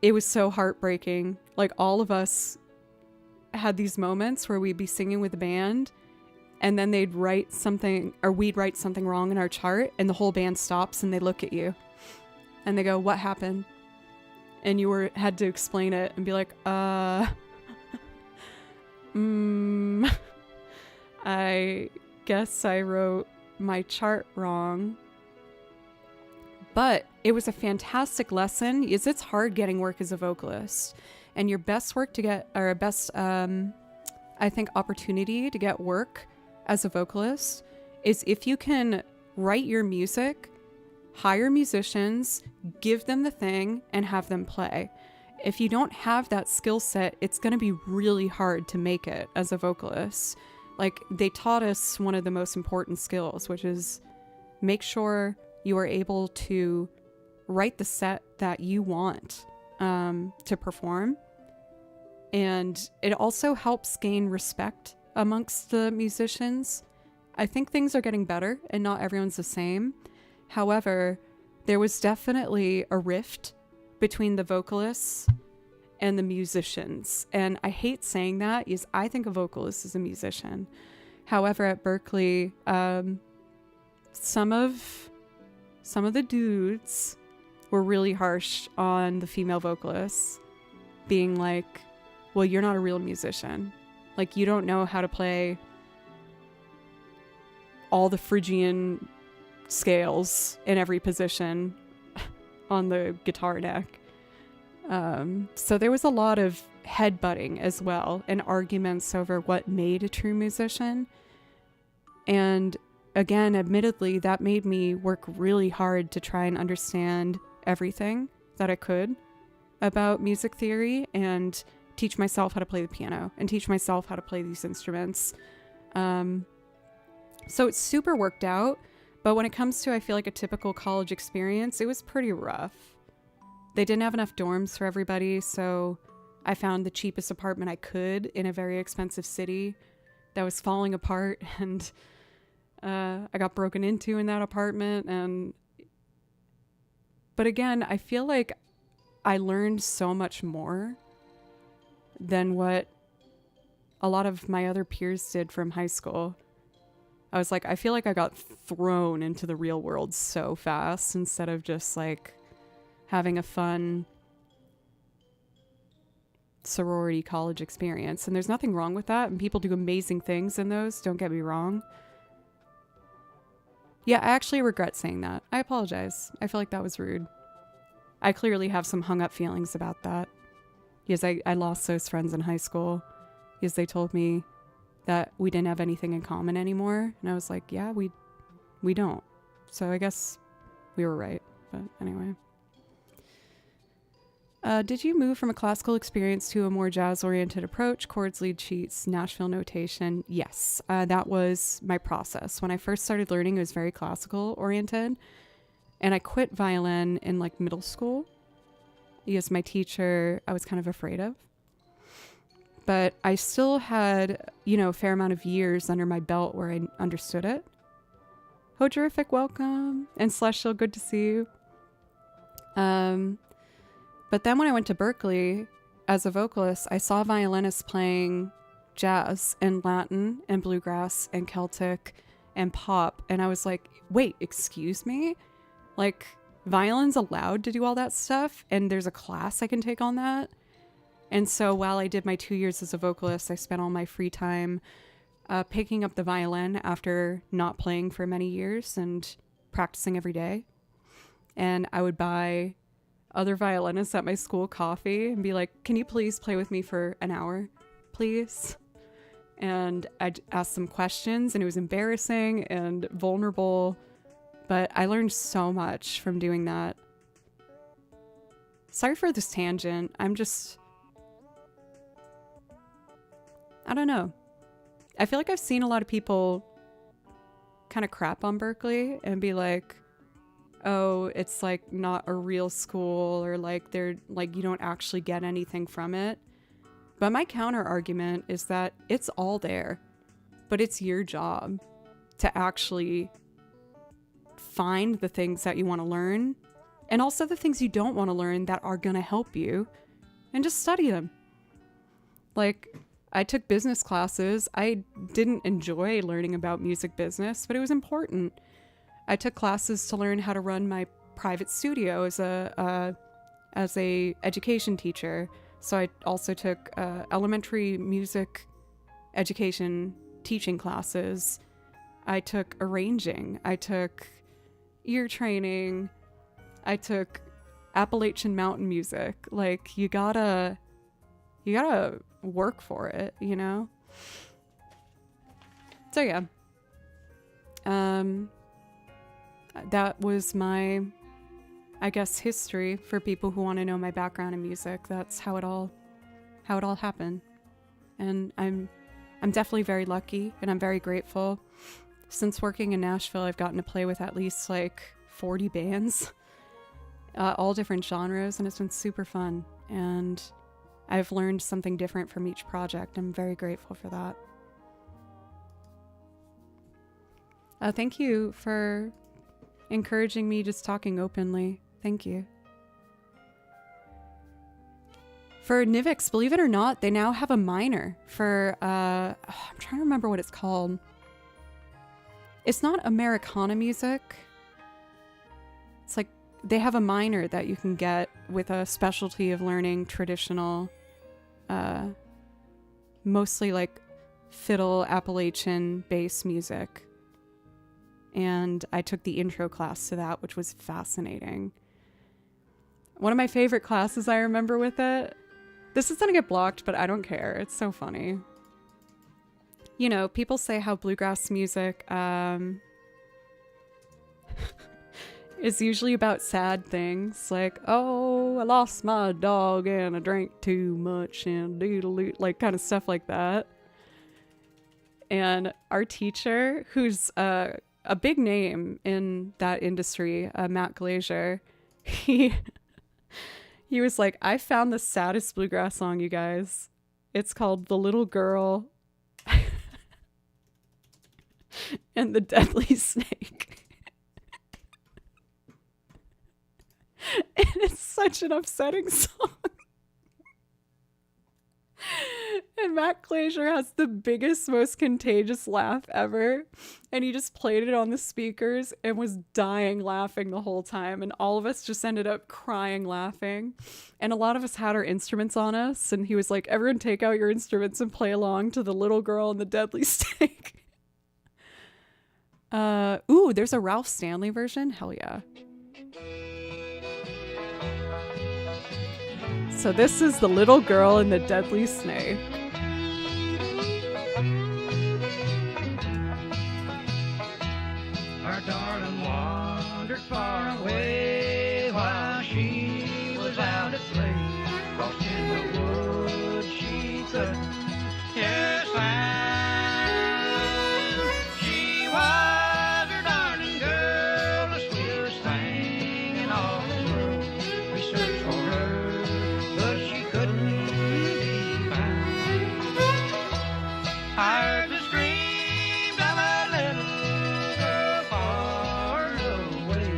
it was so heartbreaking. Like all of us had these moments where we'd be singing with the band and then they'd write something, or we'd write something wrong in our chart, and the whole band stops and they look at you and they go, what happened? And you had to explain it and be like, I guess I wrote my chart wrong. But it was a fantastic lesson. It's hard getting work as a vocalist. And your best work to get, or best, I think, opportunity to get work as a vocalist is if you can write your music, hire musicians, give them the thing, and have them play. If you don't have that skill set, it's going to be really hard to make it as a vocalist. Like, they taught us one of the most important skills, which is make sure you are able to write the set that you want to perform. And it also helps gain respect amongst the musicians. I think things are getting better and not everyone's the same. However, there was definitely a rift between the vocalists and the musicians. And I hate saying that, is I think a vocalist is a musician. However, at Berklee, some of the dudes were really harsh on the female vocalists, being like, well, you're not a real musician. Like, you don't know how to play all the Phrygian scales in every position on the guitar neck. So there was a lot of headbutting as well, and arguments over what made a true musician. And again, admittedly, that made me work really hard to try and understand everything that I could about music theory and teach myself how to play the piano and teach myself how to play these instruments. So it's super worked out, but when it comes to, I feel like, a typical college experience, it was pretty rough. They didn't have enough dorms for everybody, so I found the cheapest apartment I could in a very expensive city that was falling apart, and I got broken into in that apartment. But again, I feel like I learned so much more than what a lot of my other peers did from high school. I was like, I feel like I got thrown into the real world so fast instead of just like having a fun sorority college experience. And there's nothing wrong with that. And people do amazing things in those. Don't get me wrong. Yeah, I actually regret saying that. I apologize. I feel like that was rude. I clearly have some hung up feelings about that. Because I lost those friends in high school. Because they told me that we didn't have anything in common anymore. And I was like, yeah, we don't. So I guess we were right. But anyway. Did you move from a classical experience to a more jazz-oriented approach, chords, lead sheets, Nashville notation? Yes, that was my process. When I first started learning, it was very classical-oriented. And I quit violin in like middle school because my teacher I was kind of afraid of. But I still had, a fair amount of years under my belt where I understood it. Hojerific, welcome. And Celestial, good to see you. But then when I went to Berklee as a vocalist, I saw violinists playing jazz and Latin and bluegrass and Celtic and pop. And I was like, wait, excuse me? Like, violin's allowed to do all that stuff? And there's a class I can take on that? And so while I did my 2 years as a vocalist, I spent all my free time picking up the violin after not playing for many years and practicing every day. And I would buy other violinists at my school coffee and be like, can you please play with me for an hour, please? And I'd ask them questions, and it was embarrassing and vulnerable, but I learned so much from doing that. Sorry for this tangent. I don't know. I feel like I've seen a lot of people kind of crap on Berklee and be like, oh, it's like not a real school, or like they're like, you don't actually get anything from it. But my counter argument is that it's all there, but it's your job to actually find the things that you want to learn, and also the things you don't want to learn that are going to help you, and just study them. Like, I took business classes. I didn't enjoy learning about music business, but it was important. I took classes to learn how to run my private studio as a education teacher. So I also took elementary music education teaching classes. I took arranging. I took ear training. I took Appalachian mountain music. Like, you gotta work for it, So yeah. That was my, I guess, history for people who want to know my background in music. That's how it all happened. And I'm definitely very lucky, and I'm very grateful. Since working in Nashville, I've gotten to play with at least like 40 bands, all different genres, and it's been super fun. And I've learned something different from each project. I'm very grateful for that. Thank you for encouraging me, just talking openly. Thank you. For Nivix, believe it or not, they now have a minor for, I'm trying to remember what it's called. It's not Americana music. It's like they have a minor that you can get with a specialty of learning traditional, mostly like fiddle Appalachian bass music. And I took the intro class to that, which was fascinating. One of my favorite classes I remember with it. This is gonna get blocked, but I don't care. It's so funny. You know, people say how bluegrass music is usually about sad things. Like, oh, I lost my dog and I drank too much and doodle, like kind of stuff like that. And our teacher, who's a big name in that industry, Matt Glazier, he was like, I found the saddest bluegrass song, you guys. It's called The Little Girl and the Deadly Snake. And it's such an upsetting song. And Matt Glazier has the biggest, most contagious laugh ever. And he just played it on the speakers and was dying laughing the whole time. And all of us just ended up crying laughing. And a lot of us had our instruments on us. And he was like, everyone take out your instruments and play along to The Little Girl and the Deadly Snake. Ooh, there's a Ralph Stanley version. Hell yeah. So this is The Little Girl and the Deadly Snake. Our darling wandered far away while she was out at play. Lost in the woods, she couldn't hear a sound. She was her darling girl, the sweetest thing in all the world. We searched for her, but she couldn't be found. I heard the screams of a little girl far away.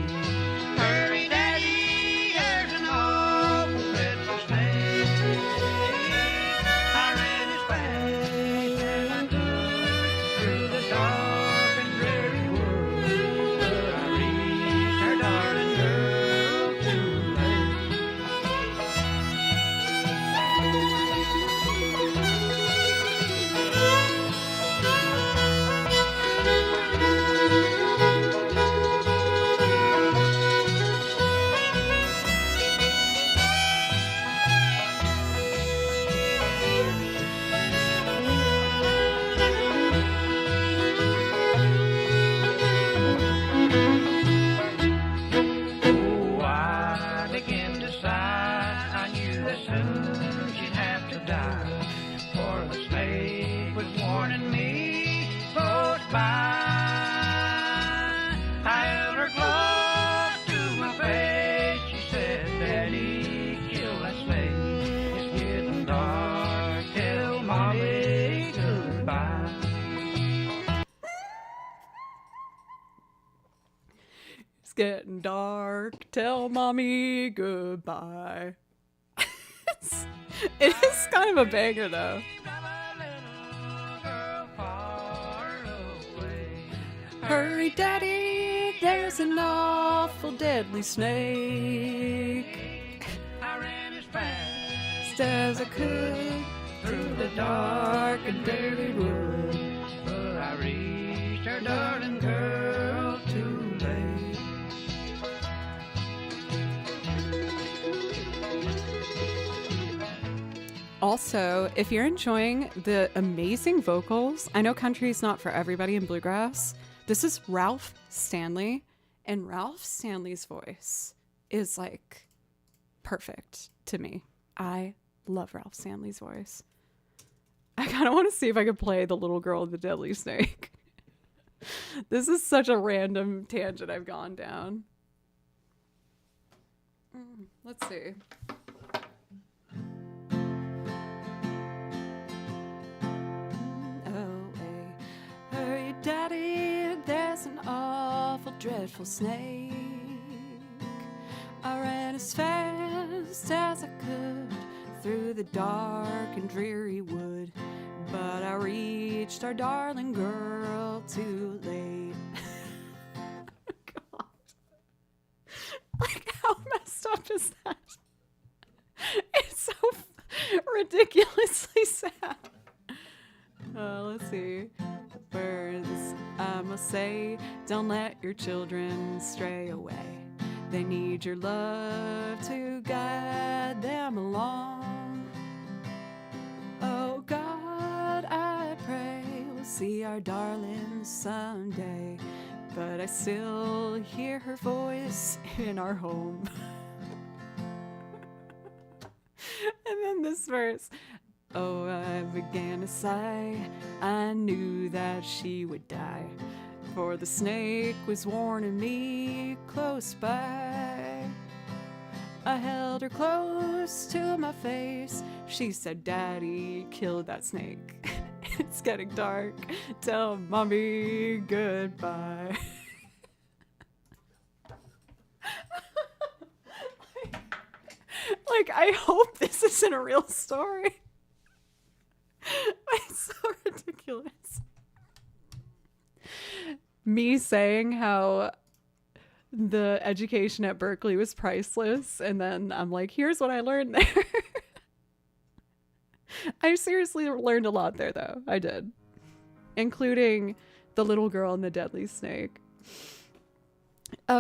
Hurry, Daddy, there's an awful dreadful snake. I ran as fast as I could through the dark and dreary woods, but I reached her darling girl too late. Oh, I began to sigh. I knew that soon she'd have to die, for the snake was warning me close by. I held her close to my face. She said, Daddy, kill that snake. It's getting dark. Tell Mommy goodbye. It's getting dark. Tell Mommy goodbye. It is kind of a banger though. Hurry, Daddy, there's an awful deadly snake. I ran as fast As I could through the dark and dirty woods, but I reached her darling girl too late. Also, if you're enjoying the amazing vocals, I know country is not for everybody in bluegrass. This is Ralph Stanley, and Ralph Stanley's voice is like perfect to me. I love Ralph Stanley's voice. I kind of want to see if I could play The Little Girl and the Deadly Snake. This is such a random tangent I've gone down. Let's see. Hurry, Daddy, there's an awful, dreadful snake. I ran as fast as I could through the dark and dreary wood, but I reached our darling girl too late. God. Like, how messed up is that? It's so ridiculously sad. Let's see. Words I must say, don't let your children stray away. They need your love to guide them along. Oh God, I pray we'll see our darling someday, but I still hear her voice in our home. And then this verse. Oh, I began to sigh. I knew that she would die, for the snake was warning me close by. I held her close to my face. She said, Daddy killed that snake. It's getting dark. Tell Mommy goodbye. Like, I hope this isn't a real story. It's so ridiculous. Me saying how the education at Berkeley was priceless, and then I'm like, here's what I learned there. I seriously learned a lot there, though. I did. Including the little girl and the deadly snake.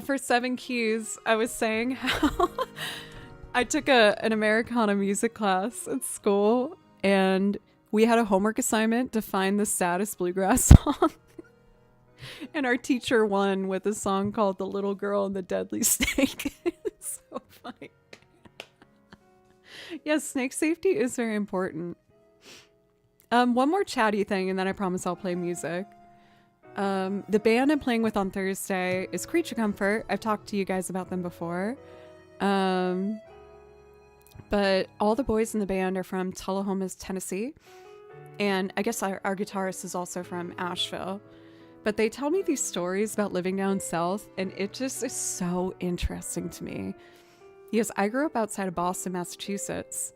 For 7 Keys, I was saying how I took an Americana music class at school, and we had a homework assignment to find the saddest bluegrass song. And our teacher won with a song called The Little Girl and the Deadly Snake. It's so funny. Yes, snake safety is very important. One more chatty thing, and then I promise I'll play music. The band I'm playing with on Thursday is Creature Comfort. I've talked to you guys about them before. But all the boys in the band are from Tullahoma, Tennessee. And I guess our guitarist is also from Asheville. But they tell me these stories about living down south, and it just is so interesting to me. Because I grew up outside of Boston, Massachusetts.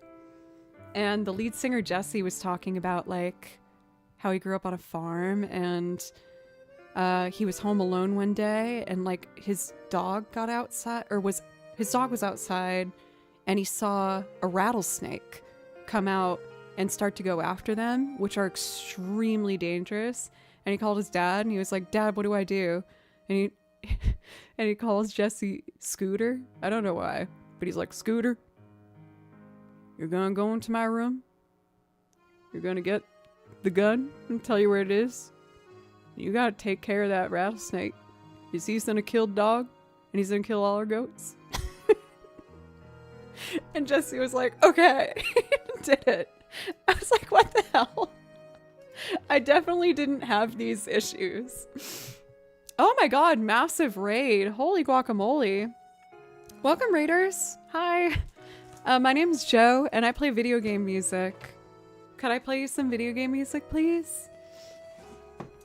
And the lead singer, Jesse, was talking about, like, how he grew up on a farm, and he was home alone one day, and, like, his dog got outside, his dog was outside, and he saw a rattlesnake come out and start to go after them, which are extremely dangerous. And he called his dad, and he was like, Dad, what do I do? And he calls Jesse Scooter. I don't know why, but he's like, Scooter, you're gonna go into my room. You're gonna get the gun and tell you where it is. You gotta take care of that rattlesnake. Because he's gonna kill the dog, and he's gonna kill all our goats. And Jesse was like, okay. Did it. I was like, what the hell? I definitely didn't have these issues. Oh my god, massive raid. Holy guacamole. Welcome, raiders. Hi. My name's Joe, and I play video game music. Could I play you some video game music, please?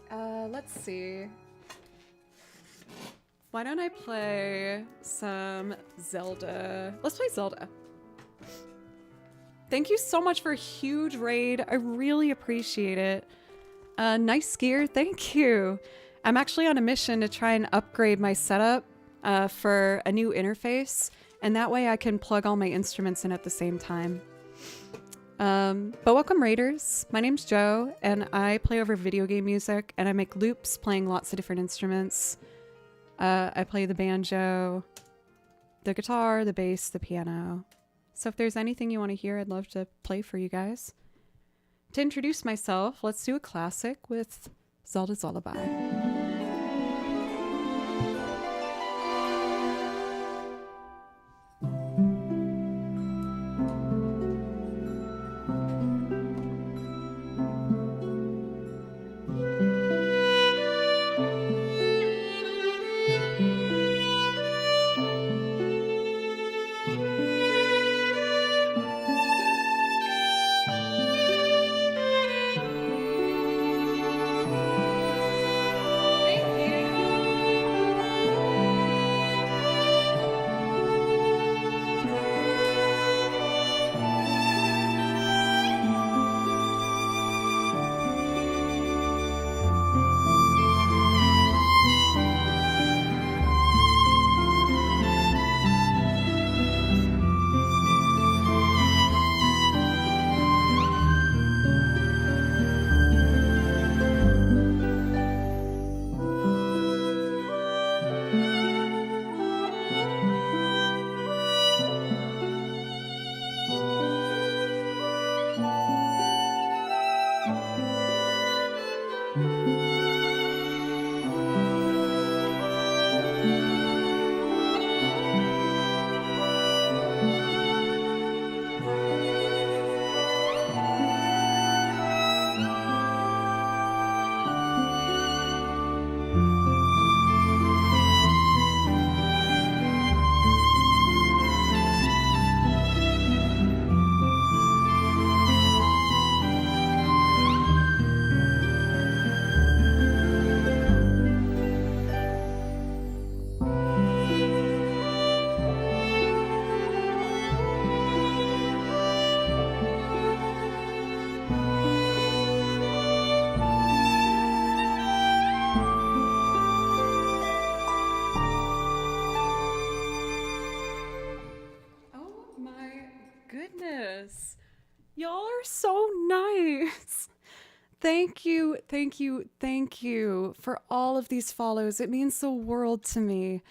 Let's see. Why don't I play some Zelda? Let's play Zelda. Thank you so much for a huge raid. I really appreciate it. Nice gear. Thank you. I'm actually on a mission to try and upgrade my setup for a new interface. And that way I can plug all my instruments in at the same time. But welcome, raiders. My name's Joe, and I play over video game music, and I make loops playing lots of different instruments. I play the banjo, the guitar, the bass, the piano. So if there's anything you want to hear, I'd love to play for you guys. To introduce myself, let's do a classic with Zelda's Lullaby. Y'all are so nice. Thank you, thank you, thank you for all of these follows. It means the world to me.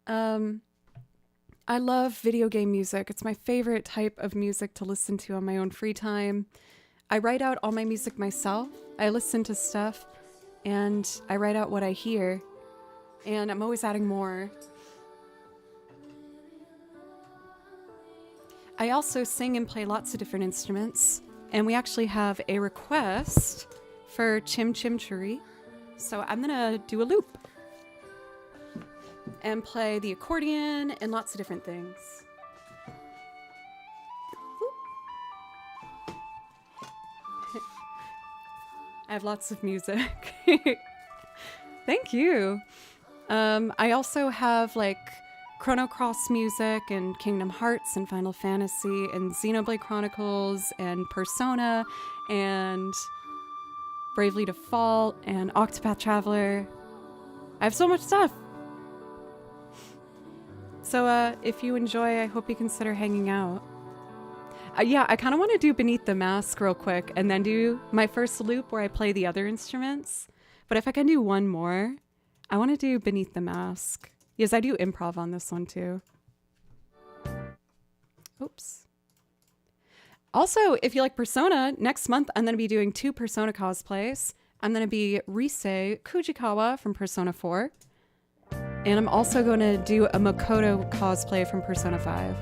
I love video game music. It's my favorite type of music to listen to on my own free time. I write out all my music myself. I listen to stuff and I write out what I hear. And I'm always adding more. I also sing and play lots of different instruments. And we actually have a request for Chim Chim Churi. So I'm gonna do a loop and play the accordion and lots of different things. I have lots of music. Thank you. I also have like Chrono Cross music and Kingdom Hearts and Final Fantasy and Xenoblade Chronicles and Persona and Bravely Default and Octopath Traveler. I have so much stuff. So if you enjoy, I hope you consider hanging out. Yeah, I kind of want to do Beneath the Mask real quick and then do my first loop where I play the other instruments. But if I can do one more, I want to do Beneath the Mask. Yes, I do improv on this one too. Oops. Also, if you like Persona, next month I'm going to be doing 2 Persona cosplays. I'm going to be Rise Kujikawa from Persona 4. And I'm also going to do a Makoto cosplay from Persona 5.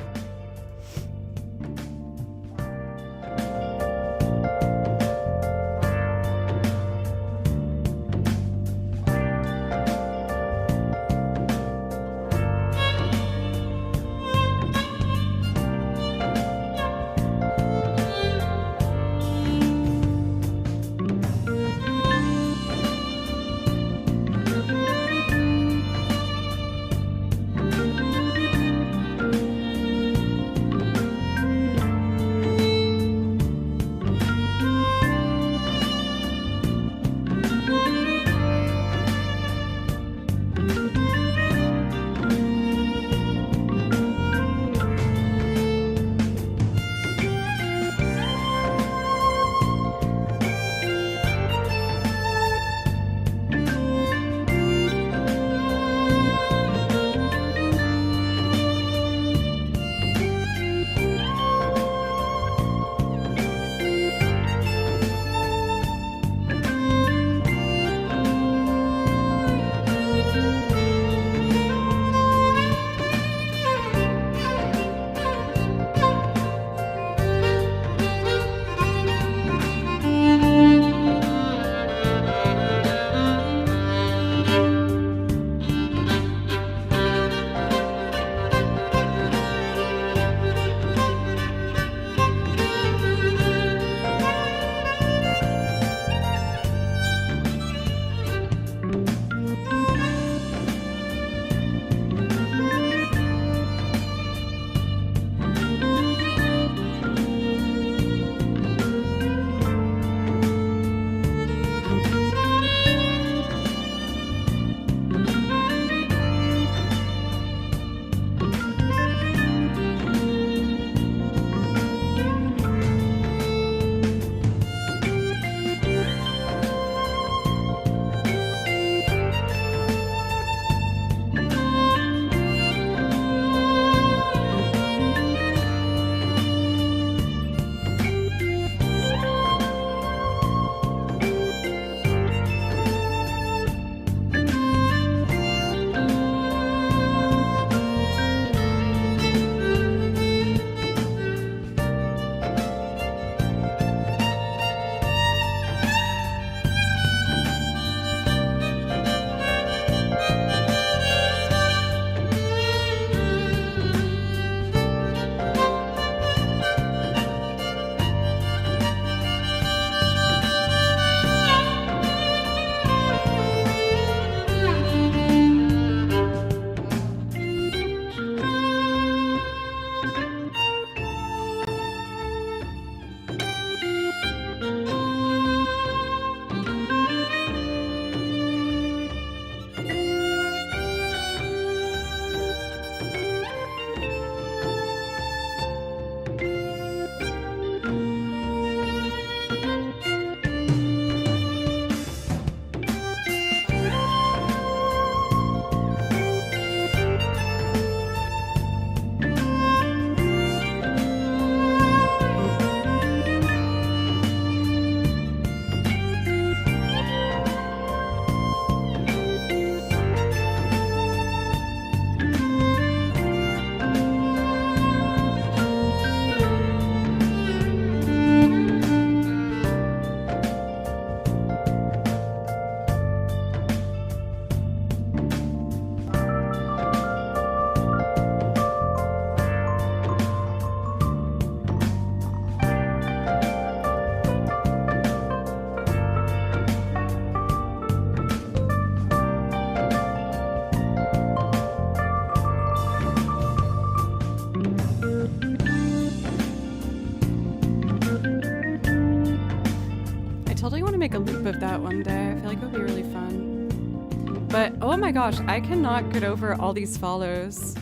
that one day. I feel like it would be really fun. But oh my gosh, I cannot get over all these follows.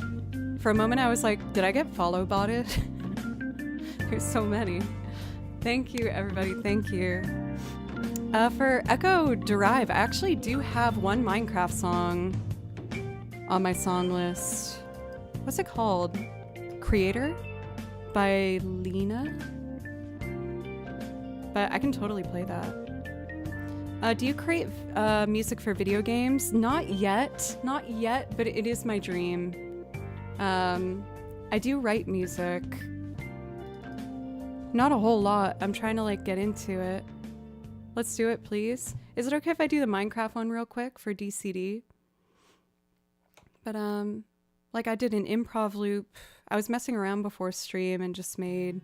For a moment I was like, did I get follow botted? There's so many. Thank you, everybody. Thank you. For Echo Derive, I actually do have one Minecraft song on my song list. What's it called? Creator by Lena? But I can totally play that. Do you create music for video games? Not yet, but it is my dream. I do write music. Not a whole lot. I'm trying to like get into it. Let's do it, please. Is it okay if I do the Minecraft one real quick for DCD? But like I did an improv loop. I was messing around before stream and just made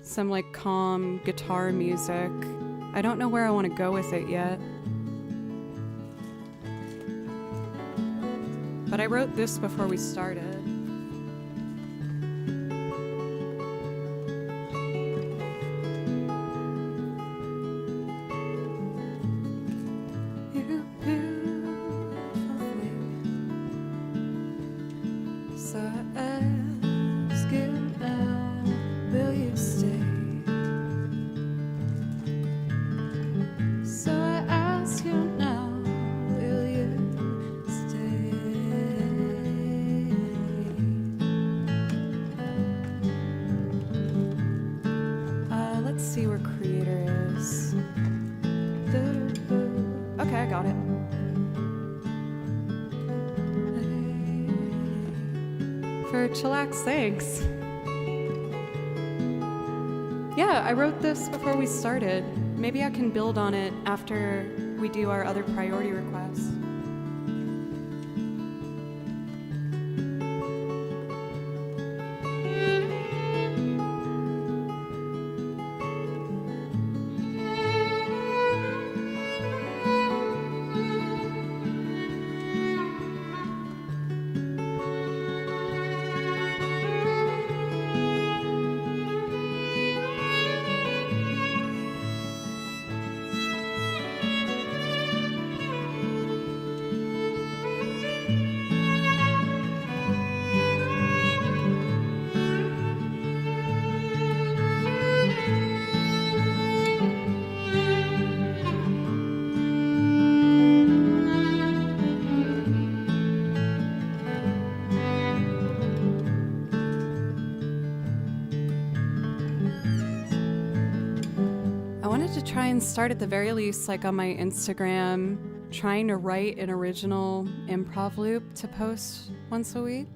some like calm guitar music. I don't know where I want to go with it yet. But I wrote this before we started. Chillax, thanks. Yeah, I wrote this before we started. Maybe I can build on it after we do our other priority requests. Try and start at the very least, like on my Instagram, trying to write an original improv loop to post once a week.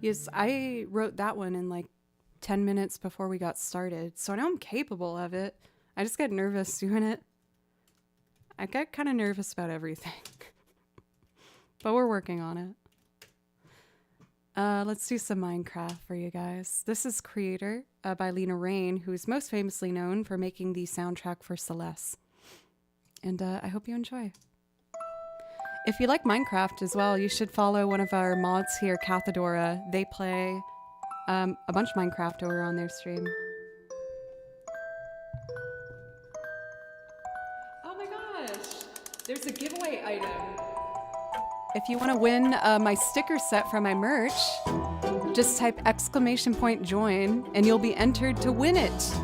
Yes, I wrote that one in like 10 minutes before we got started, so I know I'm capable of it. I just get nervous doing it. I get kind of nervous about everything, but we're working on it. Let's do some Minecraft for you guys. This is Creator by Lena Rain, who is most famously known for making the soundtrack for Celeste. And I hope you enjoy. If you like Minecraft as well, you should follow one of our mods here, Cathedora. They play a bunch of Minecraft over on their stream. Oh my gosh! There's a giveaway item. If you want to win my sticker set from my merch, just type !join and you'll be entered to win it.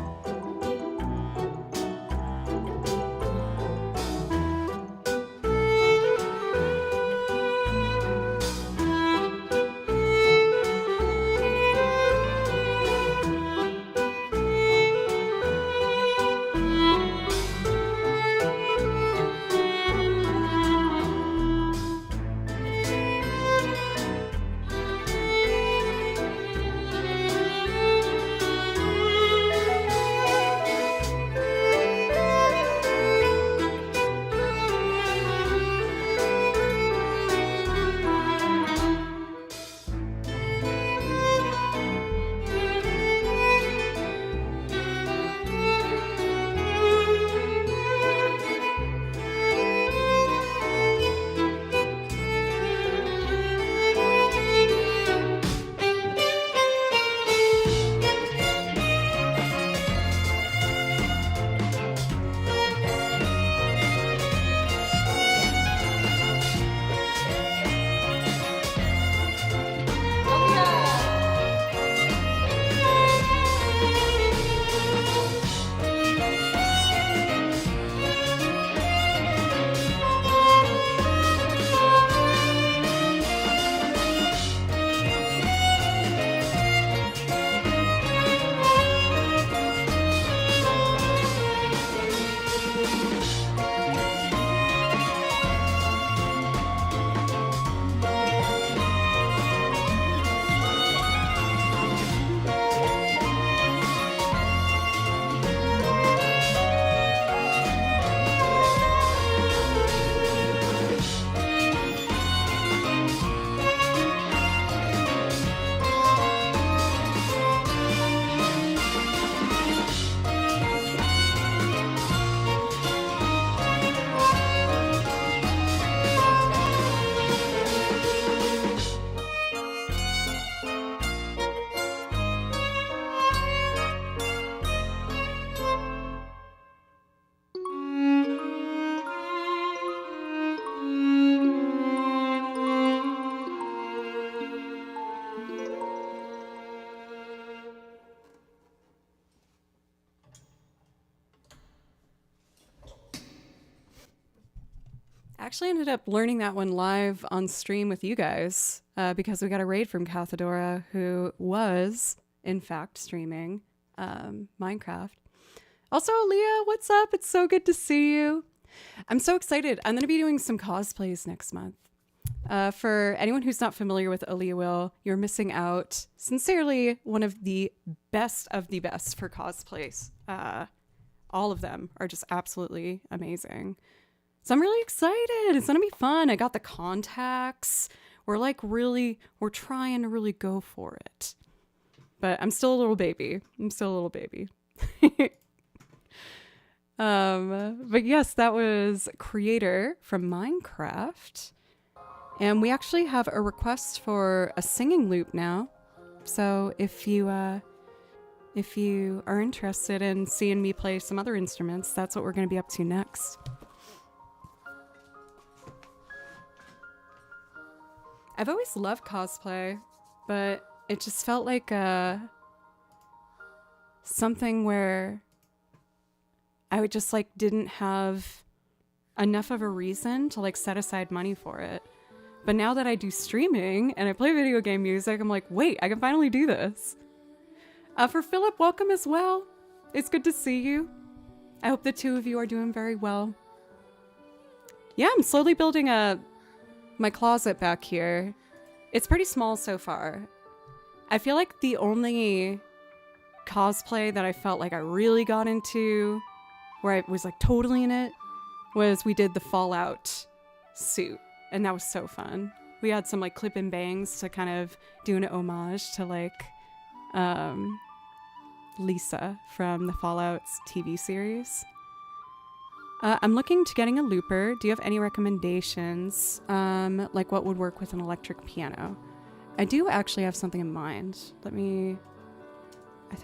I actually ended up learning that one live on stream with you guys because we got a raid from Cathedora, who was, in fact, streaming Minecraft. Also, Leah, what's up? It's so good to see you. I'm so excited. I'm going to be doing some cosplays next month. For anyone who's not familiar with Aaliyah Will, you're missing out. Sincerely, one of the best for cosplays. All of them are just absolutely amazing. So I'm really excited. It's going to be fun. I got the contacts. We're trying to really go for it. But I'm still a little baby. But yes, that was Creator from Minecraft. And we actually have a request for a singing loop now. So if you are interested in seeing me play some other instruments, that's what we're going to be up to next. I've always loved cosplay, but it just felt like something where I would just like didn't have enough of a reason to like set aside money for it. But now that I do streaming and I play video game music, I'm like, wait, I can finally do this. For Philip, welcome as well. It's good to see you. I hope the two of you are doing very well. Yeah, I'm slowly building my closet back here. It's pretty small so far. I feel like the only cosplay that I felt like I really got into, where I was like totally in it, was we did the Fallout suit. And that was so fun. We had some like clip and bangs to kind of do an homage to like Lisa from the Fallout's TV series. I'm looking to getting a looper. Do you have any recommendations? Like what would work with an electric piano? I do actually have something in mind. I think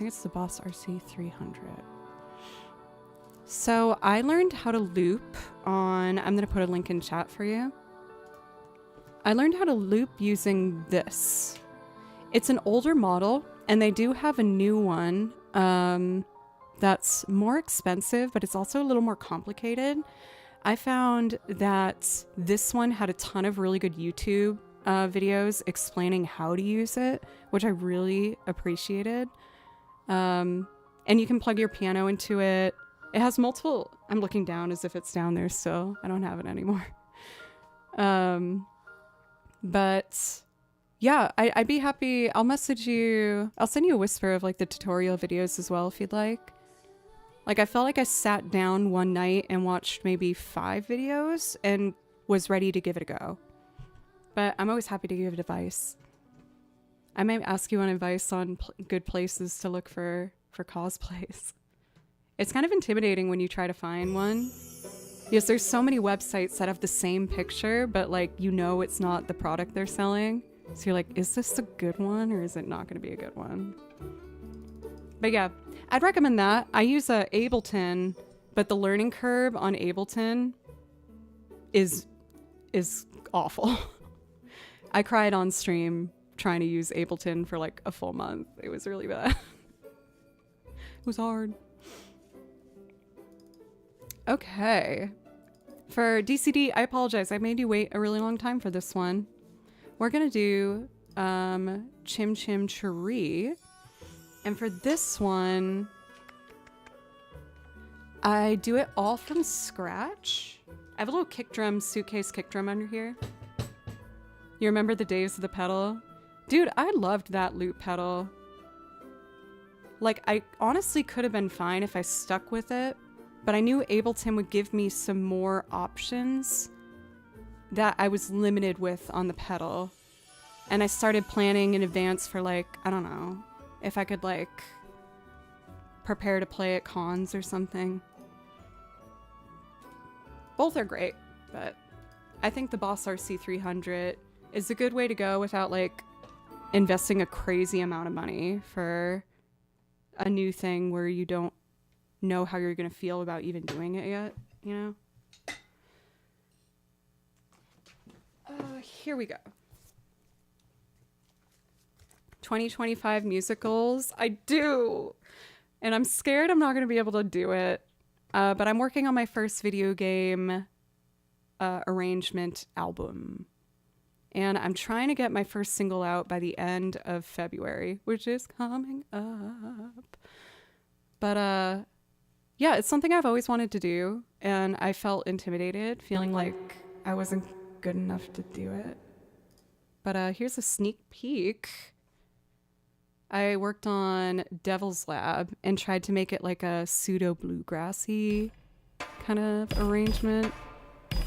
it's the Boss RC 300. So I learned how to loop on, I'm going to put a link in chat for you. I learned how to loop using this. It's an older model, and they do have a new one that's more expensive, but it's also a little more complicated. I found that this one had a ton of really good YouTube videos explaining how to use it, which I really appreciated. And you can plug your piano into it. It has multiple... I'm looking down as if it's down there still. I don't have it anymore. But yeah, I'd be happy. I'll message you. I'll send you a whisper of like the tutorial videos as well if you'd like. Like I felt like I sat down one night and watched maybe 5 videos and was ready to give it a go. But I'm always happy to give advice. I might ask you on advice on good places to look for cosplays. It's kind of intimidating when you try to find one. Yes, there's so many websites that have the same picture, but like, you know, it's not the product they're selling. So you're like, is this a good one or is it not going to be a good one? But yeah, I'd recommend that. I use Ableton, but the learning curve on Ableton is awful. I cried on stream trying to use Ableton for like a full month. It was really bad. It was hard. Okay. For DCD, I apologize. I made you wait a really long time for this one. We're going to do Chim Chim Cheree. And for this one, I do it all from scratch. I have a little kick drum, suitcase kick drum under here. You remember the days of the pedal? Dude, I loved that loop pedal. Like, I honestly could have been fine if I stuck with it, but I knew Ableton would give me some more options that I was limited with on the pedal. And I started planning in advance for like, I don't know, if I could like prepare to play at cons or something. Both are great, but I think the Boss RC 300 is a good way to go without like investing a crazy amount of money for a new thing where you don't know how you're going to feel about even doing it yet, you know? Here we go. 2025 musicals. I do. And I'm scared I'm not going to be able to do it. But I'm working on my first video game arrangement album. And I'm trying to get my first single out by the end of February, which is coming up. But yeah, it's something I've always wanted to do, and I felt intimidated, feeling like I wasn't good enough to do it. But here's a sneak peek. I worked on Devil's Lab and tried to make it like a pseudo bluegrassy kind of arrangement.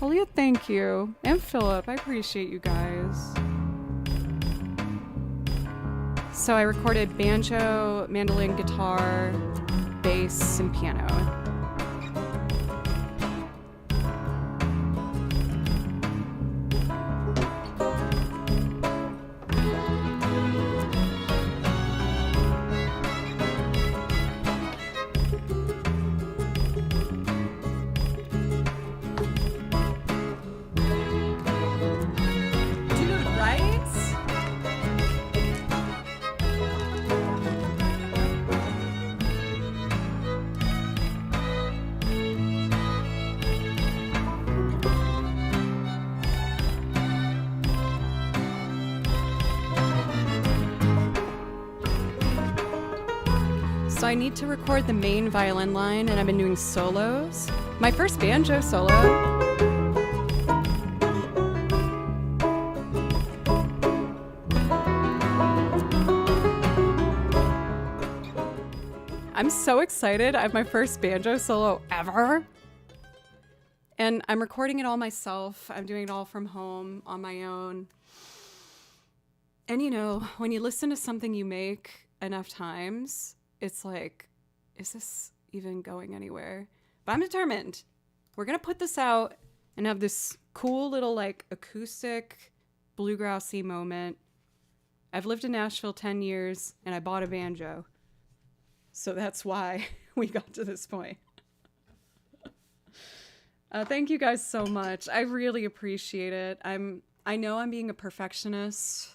Aaliyah, thank you. And Philip, I appreciate you guys. So I recorded banjo, mandolin, guitar, bass, and piano. So I need to record the main violin line, and I've been doing solos. My first banjo solo. I'm so excited. I have my first banjo solo ever. And I'm recording it all myself. I'm doing it all from home on my own. And you know, when you listen to something you make enough times, it's like, is this even going anywhere? But I'm determined. We're going to put this out and have this cool little like acoustic bluegrassy moment. I've lived in Nashville 10 years and I bought a banjo. So that's why we got to this point. Thank you guys so much. I really appreciate it. I know I'm being a perfectionist.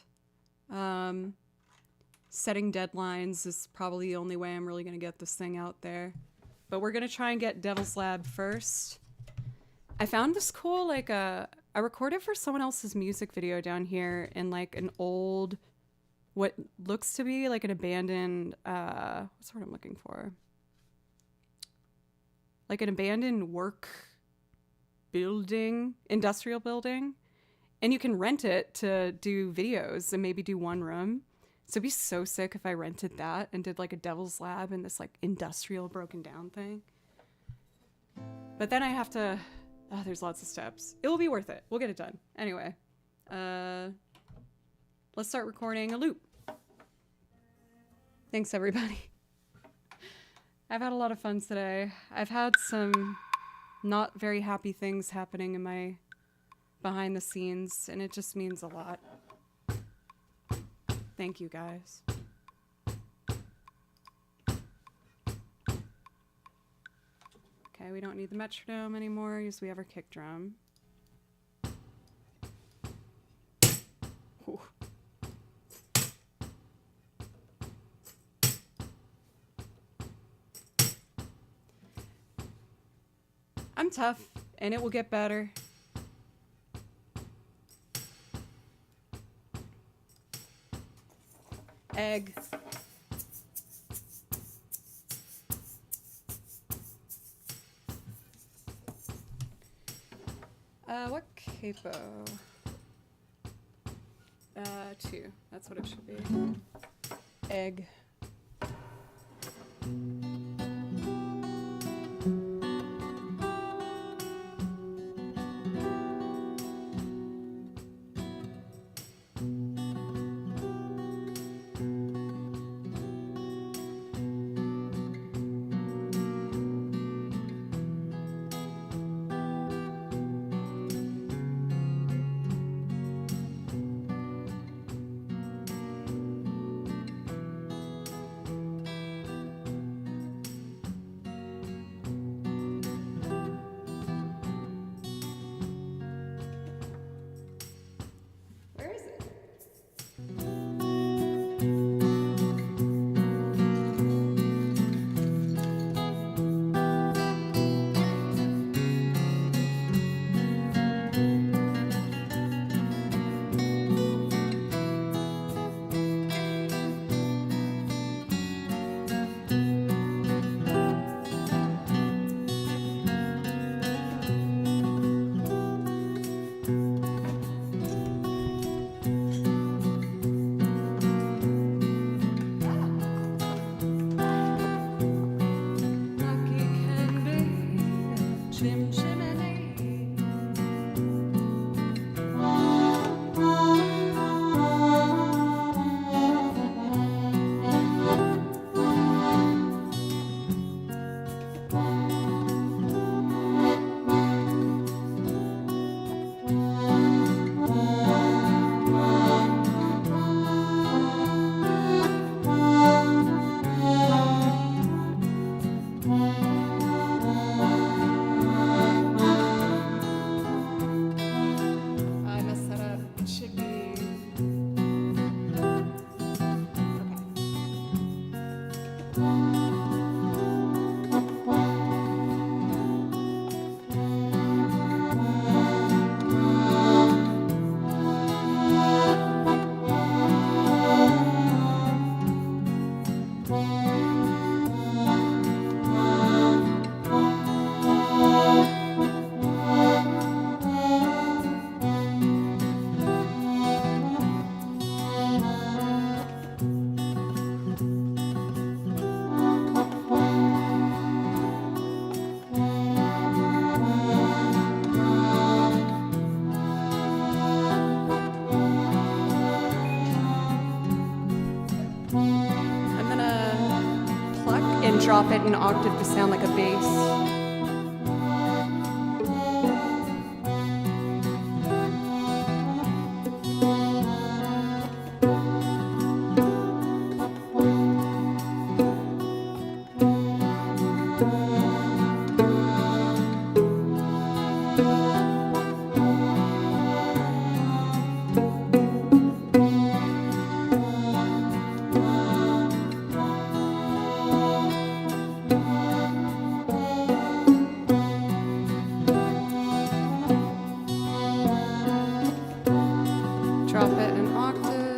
Setting deadlines is probably the only way I'm really going to get this thing out there. But we're going to try and get Devil's Lab first. I found this cool, I recorded for someone else's music video down here in like an old, what looks to be like an abandoned, what's the word I'm looking for? Like an abandoned work building, industrial building. And you can rent it to do videos and maybe do one room. So it'd be so sick if I rented that and did like a Devil's Lab in this like industrial broken down thing. But then I have to, there's lots of steps. It will be worth it. We'll get it done. Anyway, let's start recording a loop. Thanks everybody. I've had a lot of fun today. I've had some not very happy things happening in my behind the scenes, and it just means a lot. Thank you, guys. Okay, we don't need the metronome anymore because we have our kick drum. Ooh. I'm tough, and it will get better. Egg. What capo? 2. That's what it should be. Egg. then drop it an octave to sound like a bass. Drop it an octave.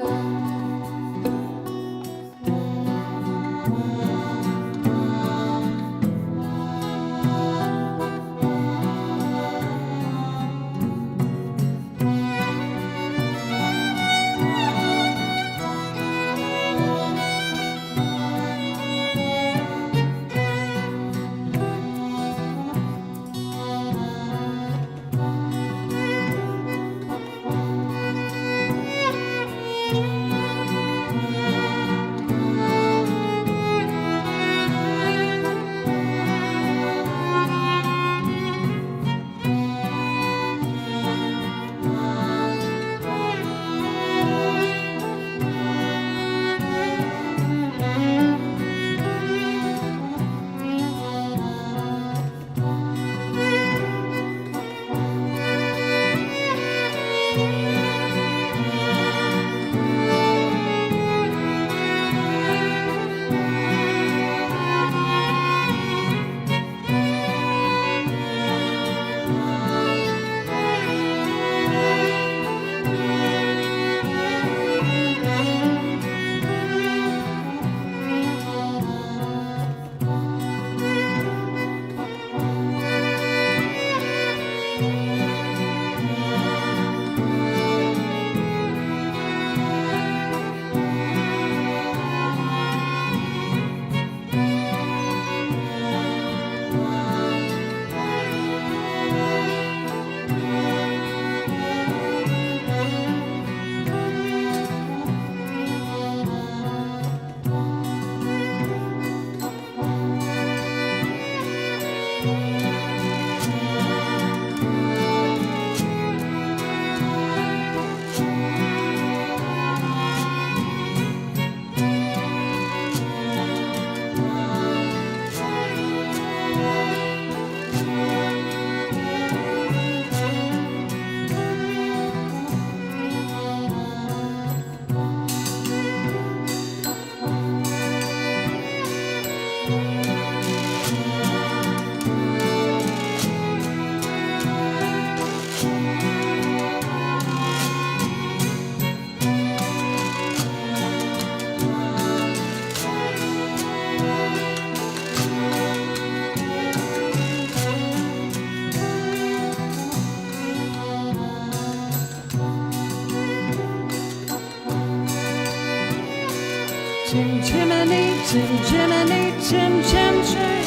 Chim chimney, chim chimney, chim chim chim.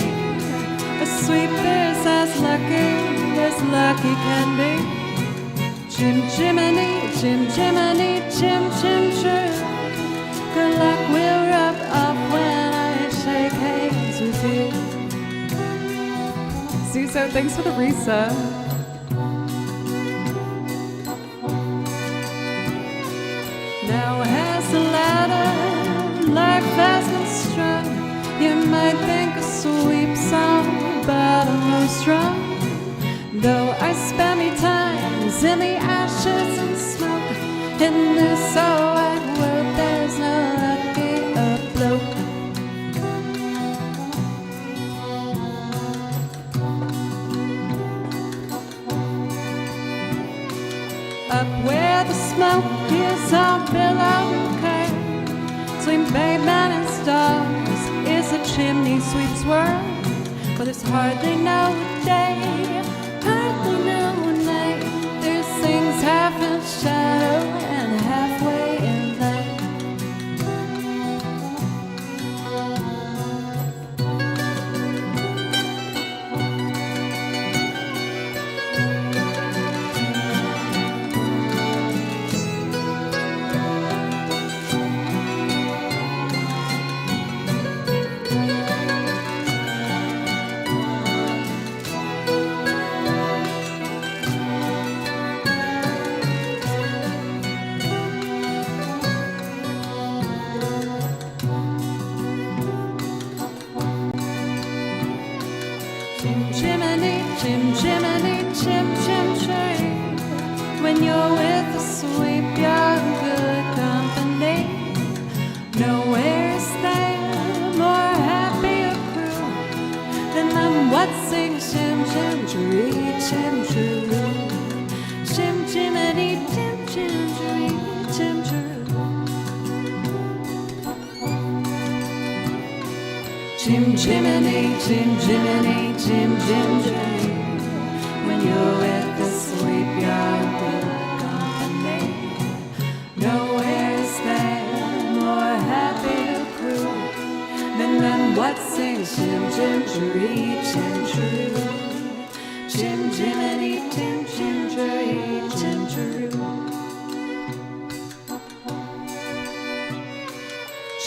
A sweeper's as lucky can be. Chim chimney, chim chimney, chim chim chim. Good luck will rub off when I shake hands with you. Zuzo, thanks for the reset. Now has the ladder like fast and strong. You might think a sweep song, but I'm no strong. Though I spend me times in the ashes and smoke, in this so wide world there's no lucky bloke. Up where the smoke is all below okay. Between Bayman and stars is a chimney sweep's world. But there's hardly no day, hardly no night. There's things half in shadow and halfway in light. Jim Jiminy, Jim Jiminy, Jim Jim Jim. When you're with the sweep, you're good company. Nowhere is there more happy crew than them what sings Jim Jim Jerry, Jim True. Jim Jiminy, Jim Jim Jerry, Jim True.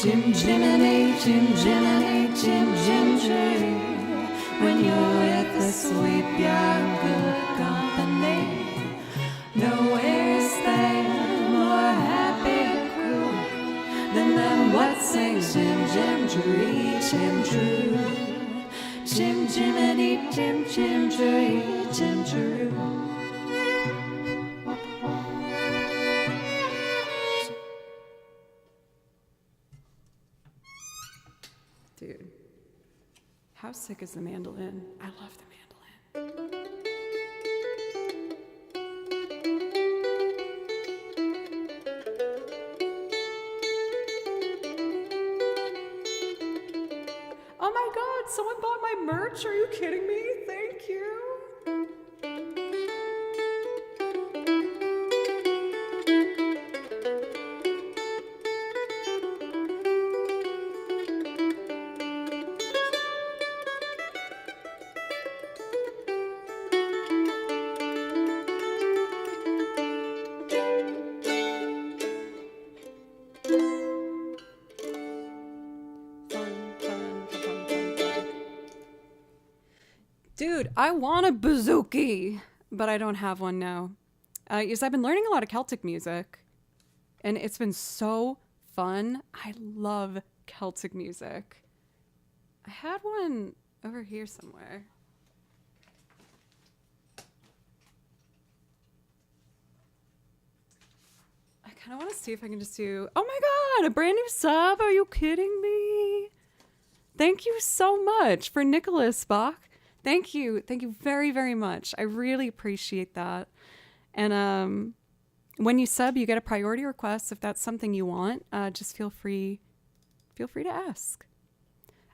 Jim Jiminy, Jim Jiminy, Jim Jim Jerry. When you're with the sweep, you're good company. Nowhere is there more happy crew than them what sings Jim Jim Jerry, Jim True. Jim Jiminy, Jim Jim Jerry, Jim True. Dude, how sick is the mandolin? I love the mandolin. Oh my god, someone bought my merch? Are you kidding me? Thank you. Dude, I want a bouzouki, but I don't have one now. Yes, I've been learning a lot of Celtic music, and it's been so fun. I love Celtic music. I had one over here somewhere. I kind of want to see if I can just do... Oh my god, a brand new sub? Are you kidding me? Thank you so much for Nicholas Bach. Thank you. Thank you very, very much. I really appreciate that. And when you sub, you get a priority request. If that's something you want, just feel free to ask.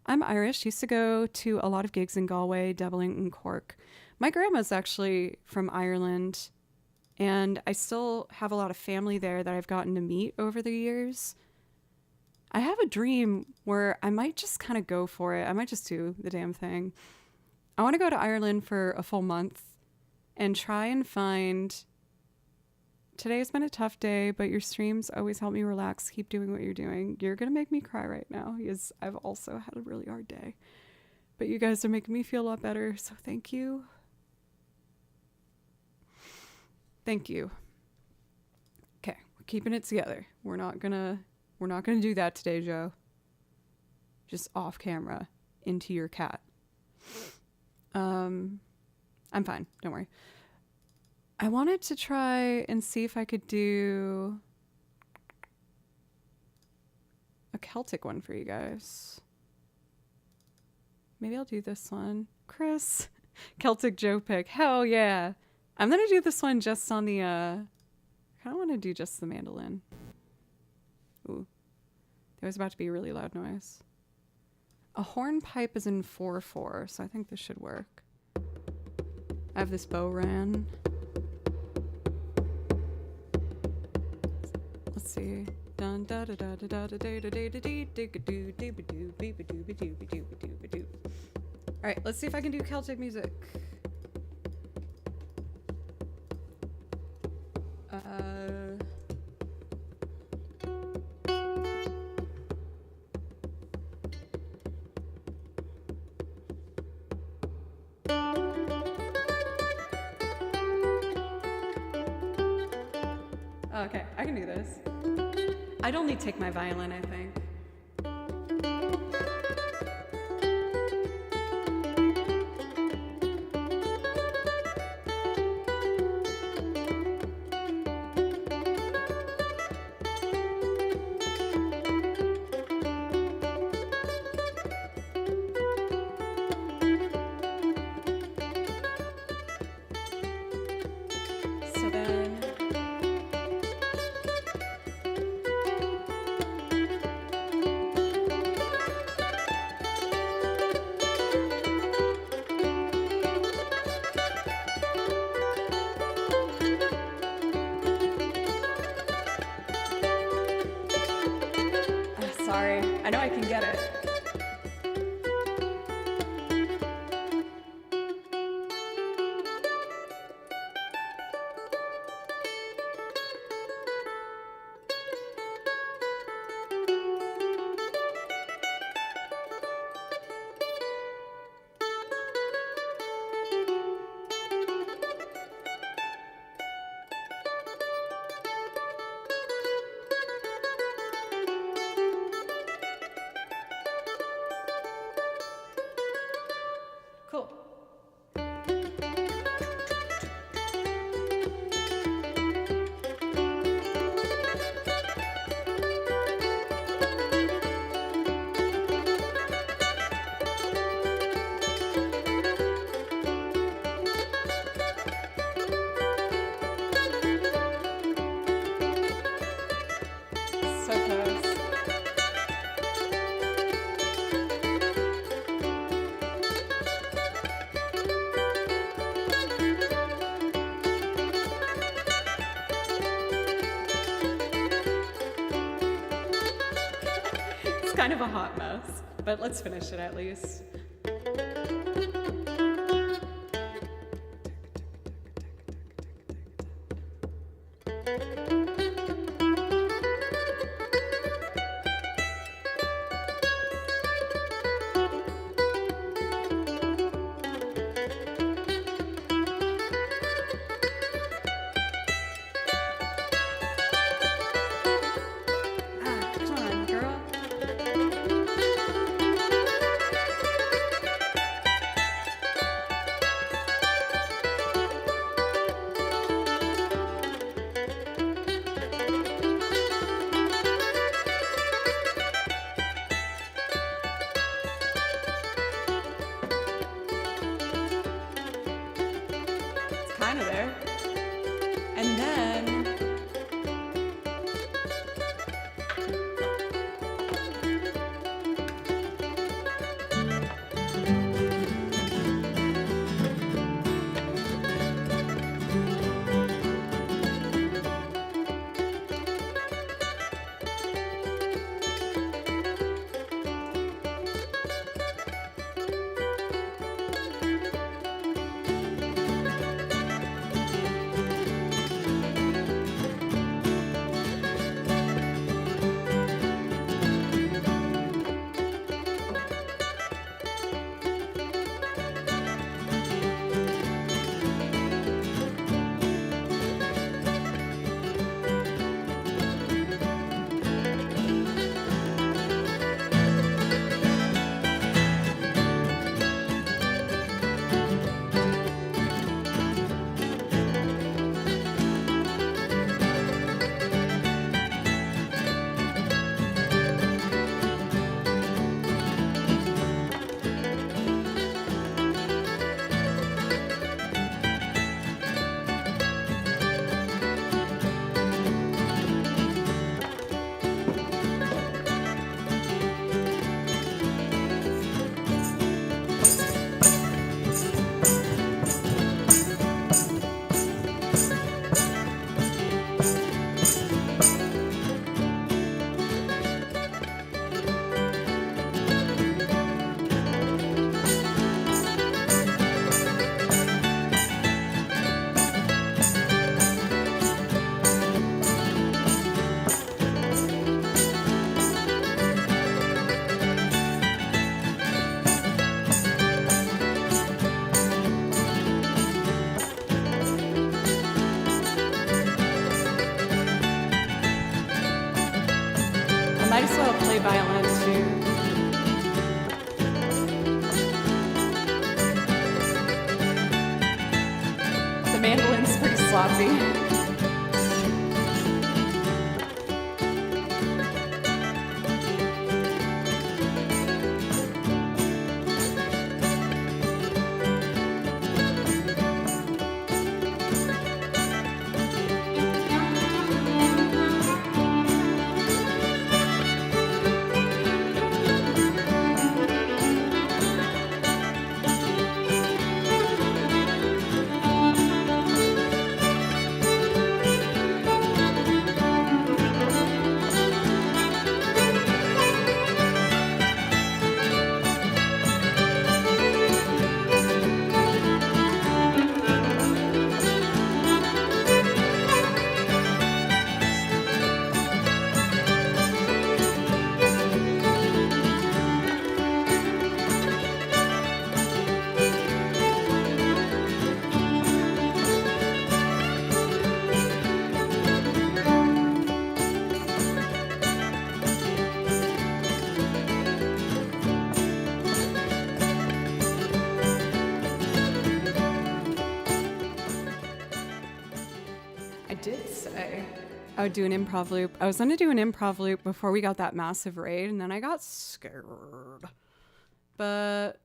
I'm Irish. Used to go to a lot of gigs in Galway, Dublin, and Cork. My grandma's actually from Ireland, and I still have a lot of family there that I've gotten to meet over the years. I have a dream where I might just kind of go for it. I might just do the damn thing. I want to go to Ireland for a full month and try and find... Today has been a tough day, but your streams always help me relax. Keep doing what you're doing. You're going to make me cry right now because I've also had a really hard day. But you guys are making me feel a lot better, so thank you. Thank you. Okay, we're keeping it together. We're not gonna do that today, Joe. Just off camera into your cat. I'm fine. Don't worry. I wanted to try and see if I could do a Celtic one for you guys. Maybe I'll do this one. Chris, Celtic Joe pick. Hell yeah. I'm going to do this one just on the, I kind of want to do just the mandolin. Ooh. There was about to be a really loud noise. A hornpipe is in 4/4, so I think this should work. I have this bow ran. Let's see. Dun da da da da da da da da da da dee dee doo dee ba doo bee ba doo ba doo ba doo ba doo ba doo. All right, let's see if I can do Celtic music. Okay, I can do this. I'd only take my violin, I think. So then... sorry. I know I can get it. Cool. So close. It's kind of a hot mess, but let's finish it at least. Come on, girl. It's kind of there. And then I might as well play violin too. The mandolin's pretty sloppy. I would do an improv loop. I was going to do an improv loop before we got that massive raid, and then I got scared. But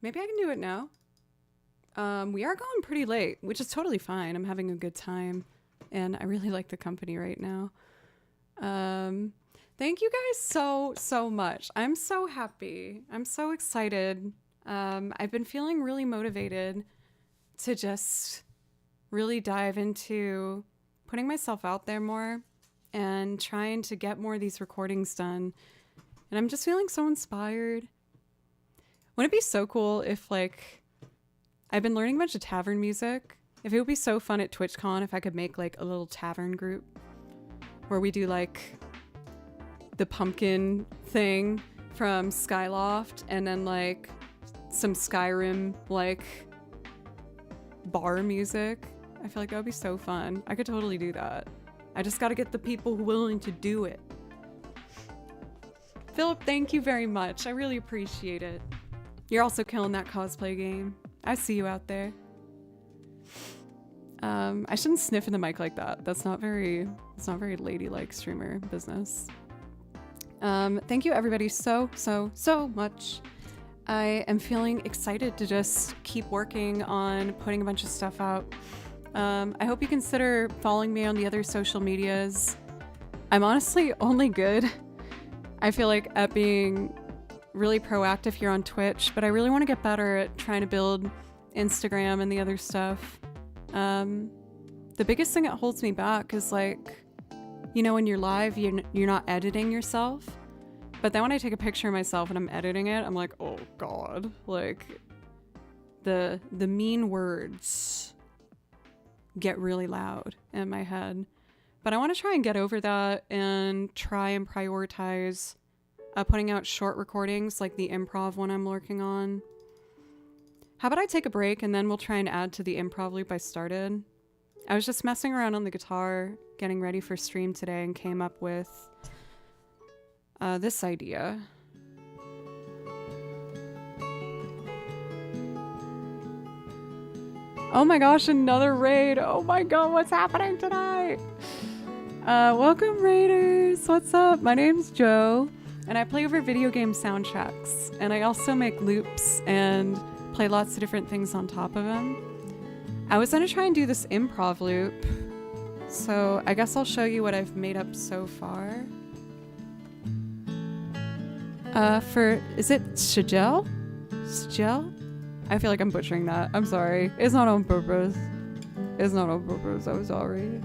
maybe I can do it now. We are going pretty late, which is totally fine. I'm having a good time, and I really like the company right now. Thank you guys so much. I'm so happy. I'm so excited. I've been feeling really motivated to just really dive into putting myself out there more and trying to get more of these recordings done. And I'm just feeling so inspired. Wouldn't it be so cool if, like, I've been learning a bunch of tavern music. If it would be so fun at TwitchCon if I could make, like, a little tavern group where we do, like, the pumpkin thing from Skyloft and then, like, some Skyrim, like, bar music. I feel like that would be so fun. I could totally do that. I just got to get the people willing to do it. Philip, thank you very much. I really appreciate it. You're also killing that cosplay game. I see you out there. I shouldn't sniff in the mic like that. It's not very ladylike streamer business. Thank you everybody so much. I am feeling excited to just keep working on putting a bunch of stuff out. I hope you consider following me on the other social medias. I'm honestly only good, I feel like, at being really proactive here on Twitch, but I really want to get better at trying to build Instagram and the other stuff. The biggest thing that holds me back is, like, you know, when you're live, you're not editing yourself. But then when I take a picture of myself and I'm editing it, I'm like, oh God, like the mean words get really loud in my head. But I want to try and get over that and try and prioritize putting out short recordings like the improv one I'm working on. How about I take a break and then we'll try and add to the improv loop I started? I was just messing around on the guitar, getting ready for stream today, and came up with this idea. Oh my gosh, another raid. Oh my God, what's happening tonight? Welcome raiders. What's up? My name's Joe and I play over video game soundtracks, and I also make loops and play lots of different things on top of them. I was gonna try and do this improv loop, so I guess I'll show you what I've made up so far. Is it Shigel? Shigel? I feel like I'm butchering that. I'm sorry. It's not on purpose. It's not on purpose. I'm sorry.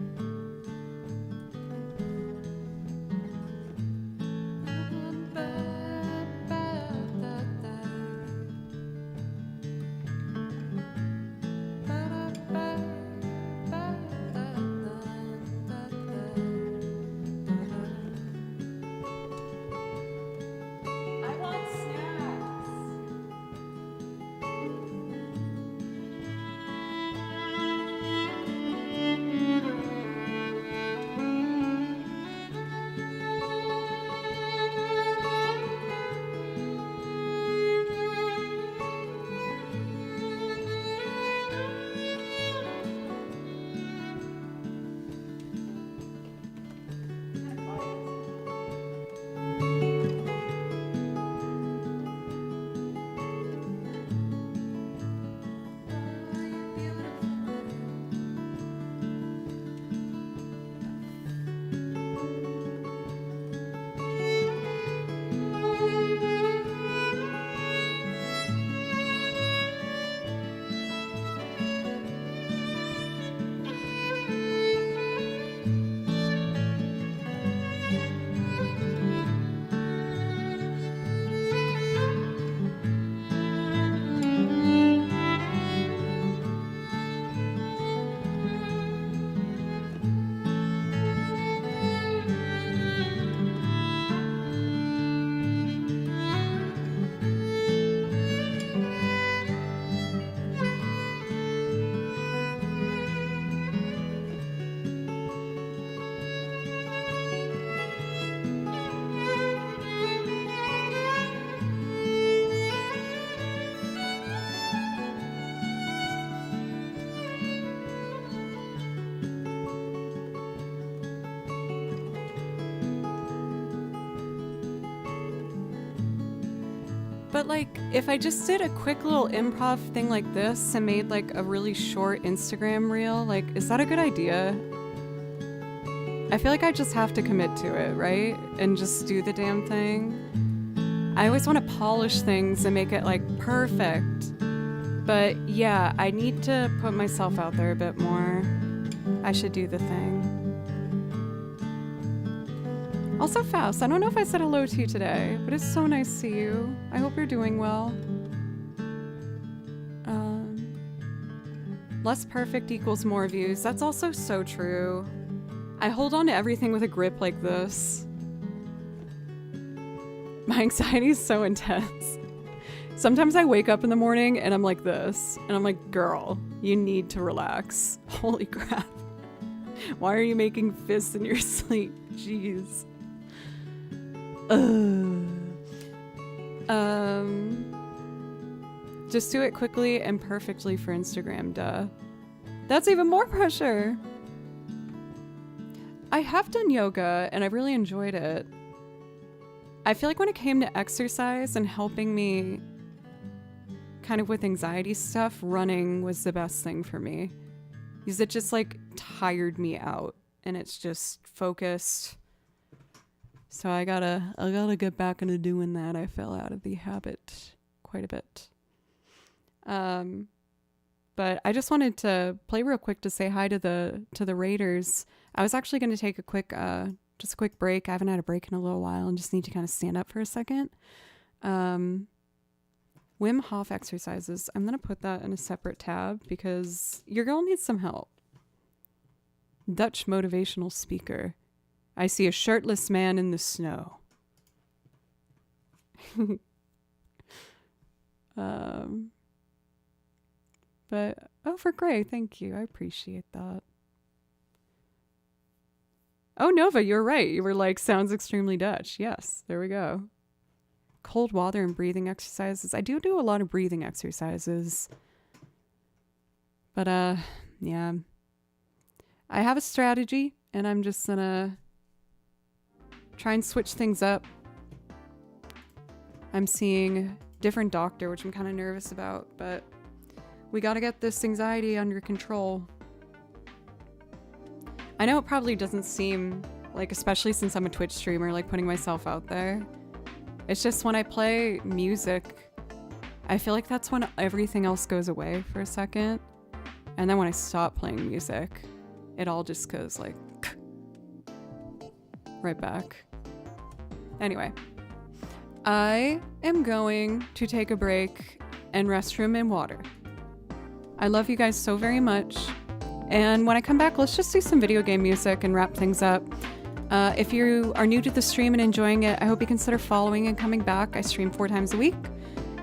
But like, if I just did a quick little improv thing like this and made like a really short Instagram reel, like, is that a good idea? I feel like I just have to commit to it, right? And just do the damn thing. I always want to polish things and make it like perfect. But yeah, I need to put myself out there a bit more. I should do the thing. Also, Faust, I don't know if I said hello to you today, but it's so nice to see you. I hope you're doing well. Less perfect equals more views. That's also so true. I hold on to everything with a grip like this. My anxiety is so intense. Sometimes I wake up in the morning and I'm like this. And I'm like, girl, you need to relax. Holy crap. Why are you making fists in your sleep? Jeez. Just do it quickly and perfectly for Instagram, duh. That's even more pressure. I have done yoga and I really enjoyed it. I feel like when it came to exercise and helping me kind of with anxiety stuff, running was the best thing for me. Because it just like tired me out and it's just focused. So I gotta get back into doing that. I fell out of the habit quite a bit. But I just wanted to play real quick to say hi to the Raiders. I was actually going to take a quick break. I haven't had a break in a little while and just need to kind of stand up for a second. Wim Hof exercises. I'm going to put that in a separate tab because your girl needs some help. Dutch motivational speaker. I see a shirtless man in the snow. But, for Gray, thank you. I appreciate that. Oh, Nova, you're right. You were like, sounds extremely Dutch. Yes, there we go. Cold water and breathing exercises. I do a lot of breathing exercises. But, yeah. I have a strategy, and I'm just gonna try and switch things up. I'm seeing a different doctor, which I'm kind of nervous about, but we gotta get this anxiety under control. I know it probably doesn't seem like, especially since I'm a Twitch streamer, like putting myself out there. It's just when I play music, I feel like that's when everything else goes away for a second. And then when I stop playing music, it all just goes like right back. Anyway, I am going to take a break and restroom and water. I love you guys so very much. And when I come back, let's just do some video game music and wrap things up. If you are new to the stream and enjoying it, I hope you consider following and coming back. I stream 4 times a week.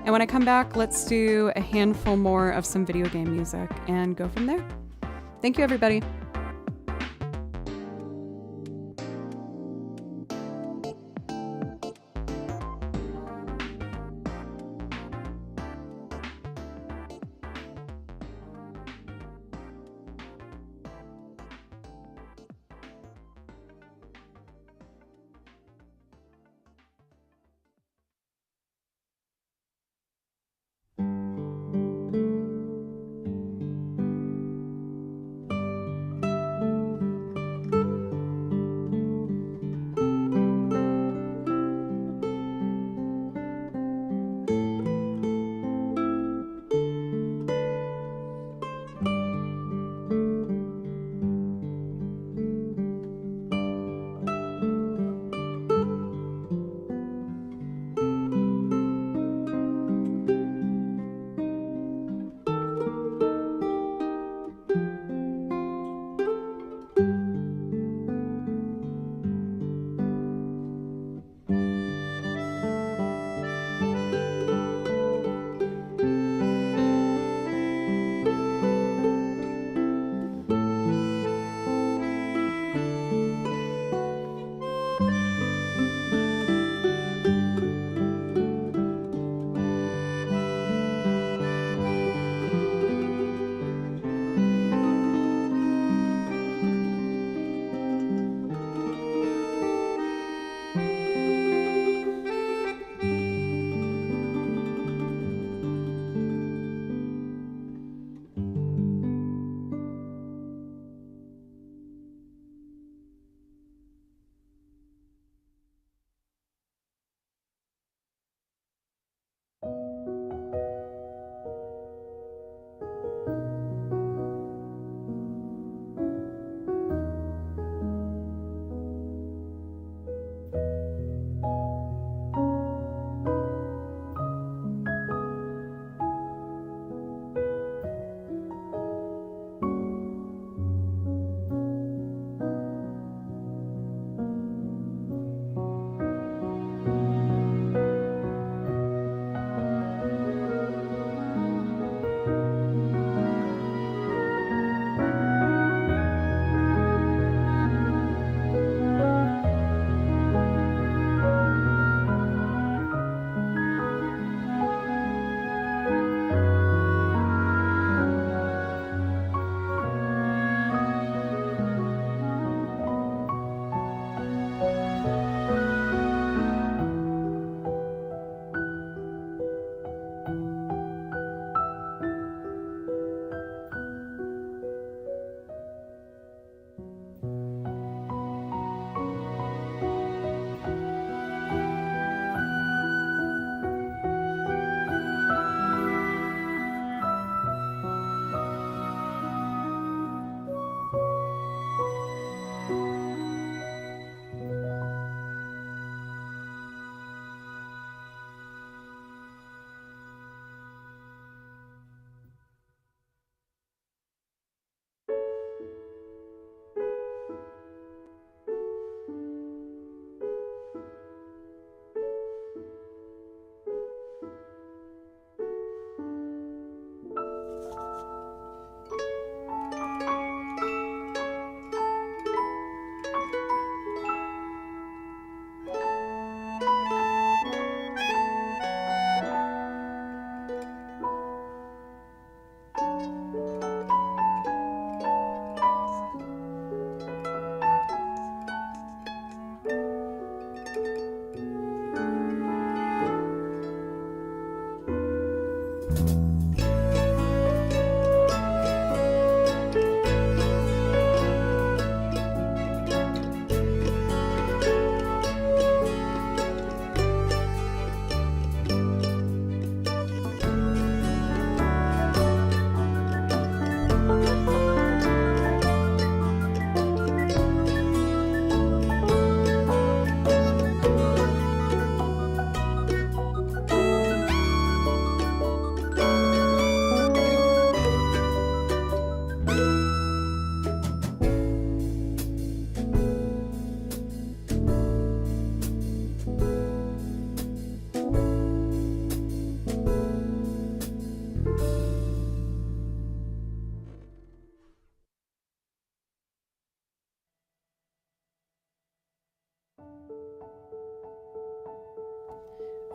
And when I come back, let's do a handful more of some video game music and go from there. Thank you, everybody.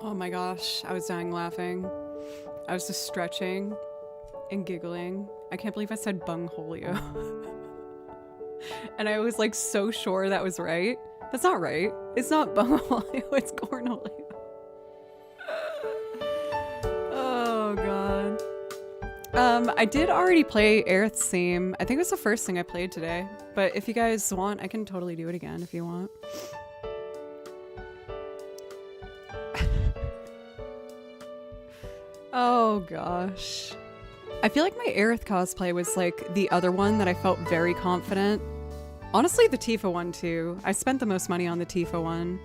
Oh my gosh, I was dying laughing. I was just stretching and giggling. I can't believe I said bungholio. And I was like so sure that was right. That's not right. It's not bungholio, it's cornholio. Oh god. I did already play Aerith's theme. I think it was the first thing I played today. But if you guys want, I can totally do it again if you want. Oh gosh. I feel like my Aerith cosplay was like the other one that I felt very confident. Honestly, the Tifa one too. I spent the most money on the Tifa one.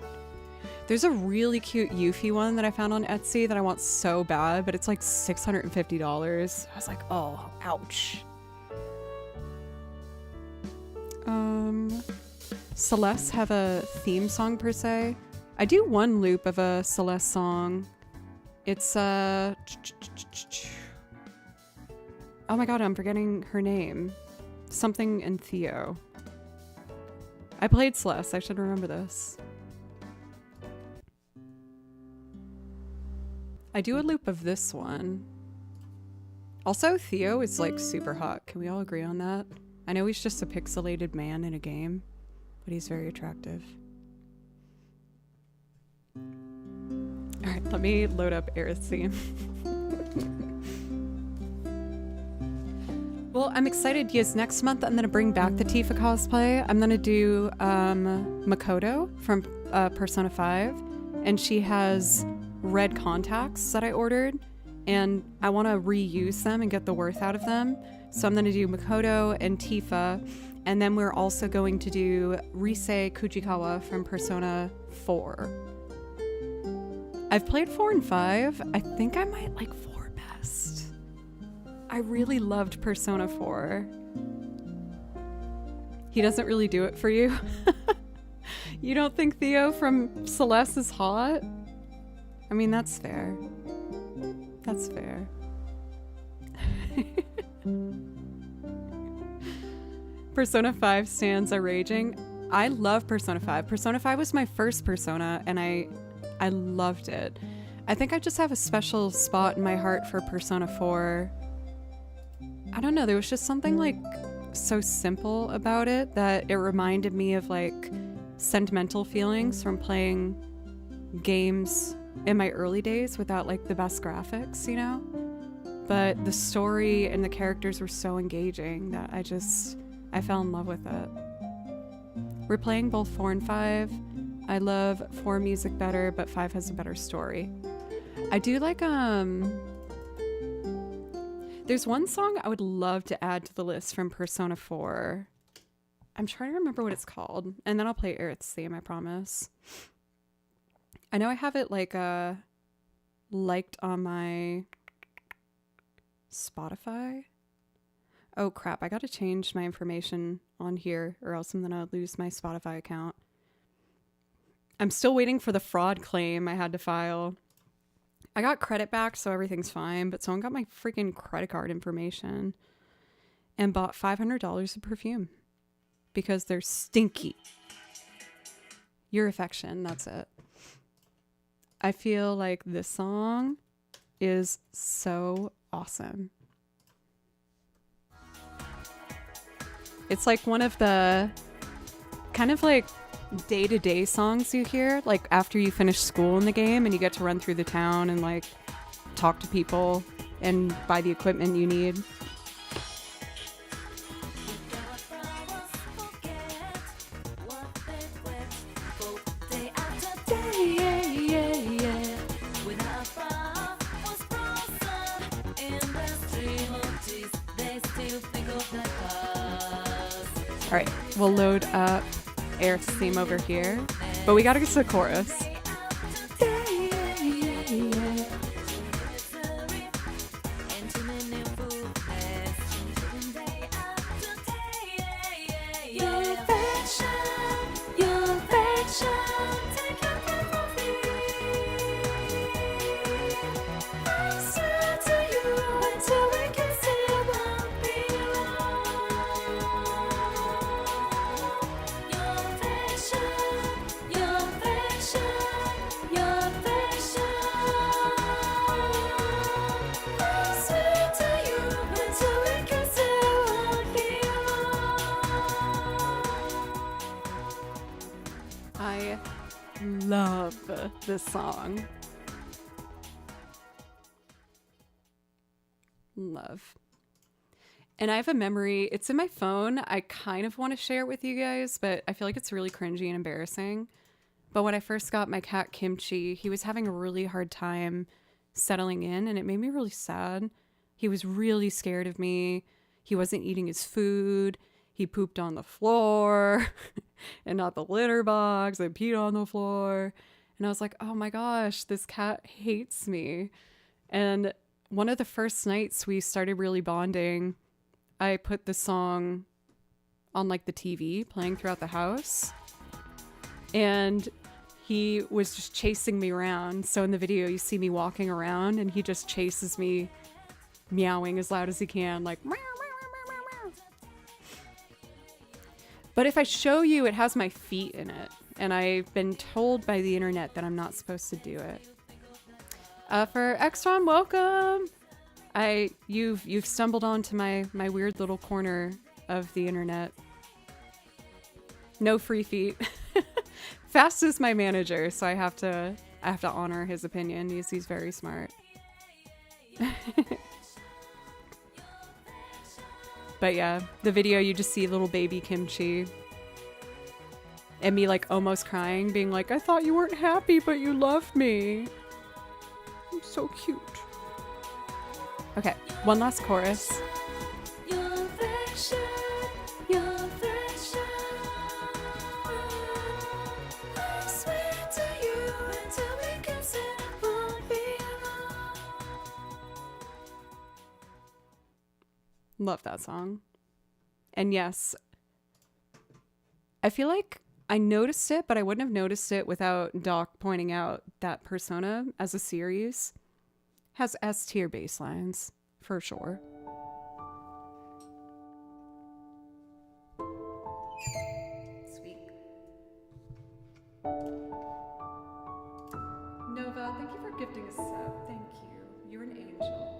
There's a really cute Yuffie one that I found on Etsy that I want so bad, but it's like $650. I was like, oh, ouch. Celeste have a theme song per se. I do one loop of a Celeste song. It's oh my god, I'm forgetting her name. Something and Theo. I played Celeste, I should remember this. I do a loop of this one. Also, Theo is like super hot. Can we all agree on that? I know he's just a pixelated man in a game, but he's very attractive. Alright, let me load up Aerith's theme. Well, I'm excited because next month I'm going to bring back the Tifa cosplay. I'm going to do Makoto from Persona 5, and she has red contacts that I ordered, and I want to reuse them and get the worth out of them. So I'm going to do Makoto and Tifa, and then we're also going to do Rise Kujikawa from Persona 4. I've played 4 and 5. I think I might like 4 best. I really loved Persona 4. He doesn't really do it for you. You don't think Theo from Celeste is hot? I mean, that's fair. That's fair. Persona 5 stands are raging. I love Persona 5. Persona 5 was my first Persona, and I loved it. I think I just have a special spot in my heart for Persona 4. I don't know, there was just something like so simple about it that it reminded me of like sentimental feelings from playing games in my early days without like the best graphics, you know? But the story and the characters were so engaging that I fell in love with it. We're playing both 4 and 5. I love 4 music better, but 5 has a better story. I do like, there's one song I would love to add to the list from Persona 4. I'm trying to remember what it's called, and then I'll play Aerith's theme, I promise. I know I have it like liked on my Spotify. Oh crap, I gotta change my information on here or else I'm gonna lose my Spotify account. I'm still waiting for the fraud claim I had to file. I got credit back, so everything's fine, but someone got my freaking credit card information and bought $500 of perfume because they're stinky. Your affection, that's it. I feel like this song is so awesome. It's like one of the kind of like day-to-day songs you hear, like after you finish school in the game and you get to run through the town and like talk to people and buy the equipment you need. All right, we'll load up Aerith's theme over here, but we gotta get to the chorus. I love this song. Love. And I have a memory, it's in my phone. I kind of want to share it with you guys, but I feel like it's really cringy and embarrassing. But when I first got my cat Kimchi, he was having a really hard time settling in, and it made me really sad. He was really scared of me. He wasn't eating his food. He pooped on the floor and not the litter box. I peed on the floor. And I was like, oh my gosh, this cat hates me. And one of the first nights we started really bonding, I put the song on like the TV playing throughout the house. And he was just chasing me around. So in the video, you see me walking around and he just chases me, meowing as loud as he can, like meow, meow, meow, meow, meow. But if I show you, it has my feet in it. And I've been told by the internet that I'm not supposed to do it. For Extron, welcome. You've stumbled onto my weird little corner of the internet. No free feet. Fast is my manager, so I have to honor his opinion. He's very smart. But yeah, the video you just see little baby Kimchi and me like almost crying, being like, I thought you weren't happy, but you love me. I'm so cute. Okay, one last chorus. Love that song. And yes, I feel like I noticed it, but I wouldn't have noticed it without Doc pointing out that Persona as a series has S-tier bass lines, for sure. Sweet. Nova, thank you for gifting a sub. Thank you. You're an angel.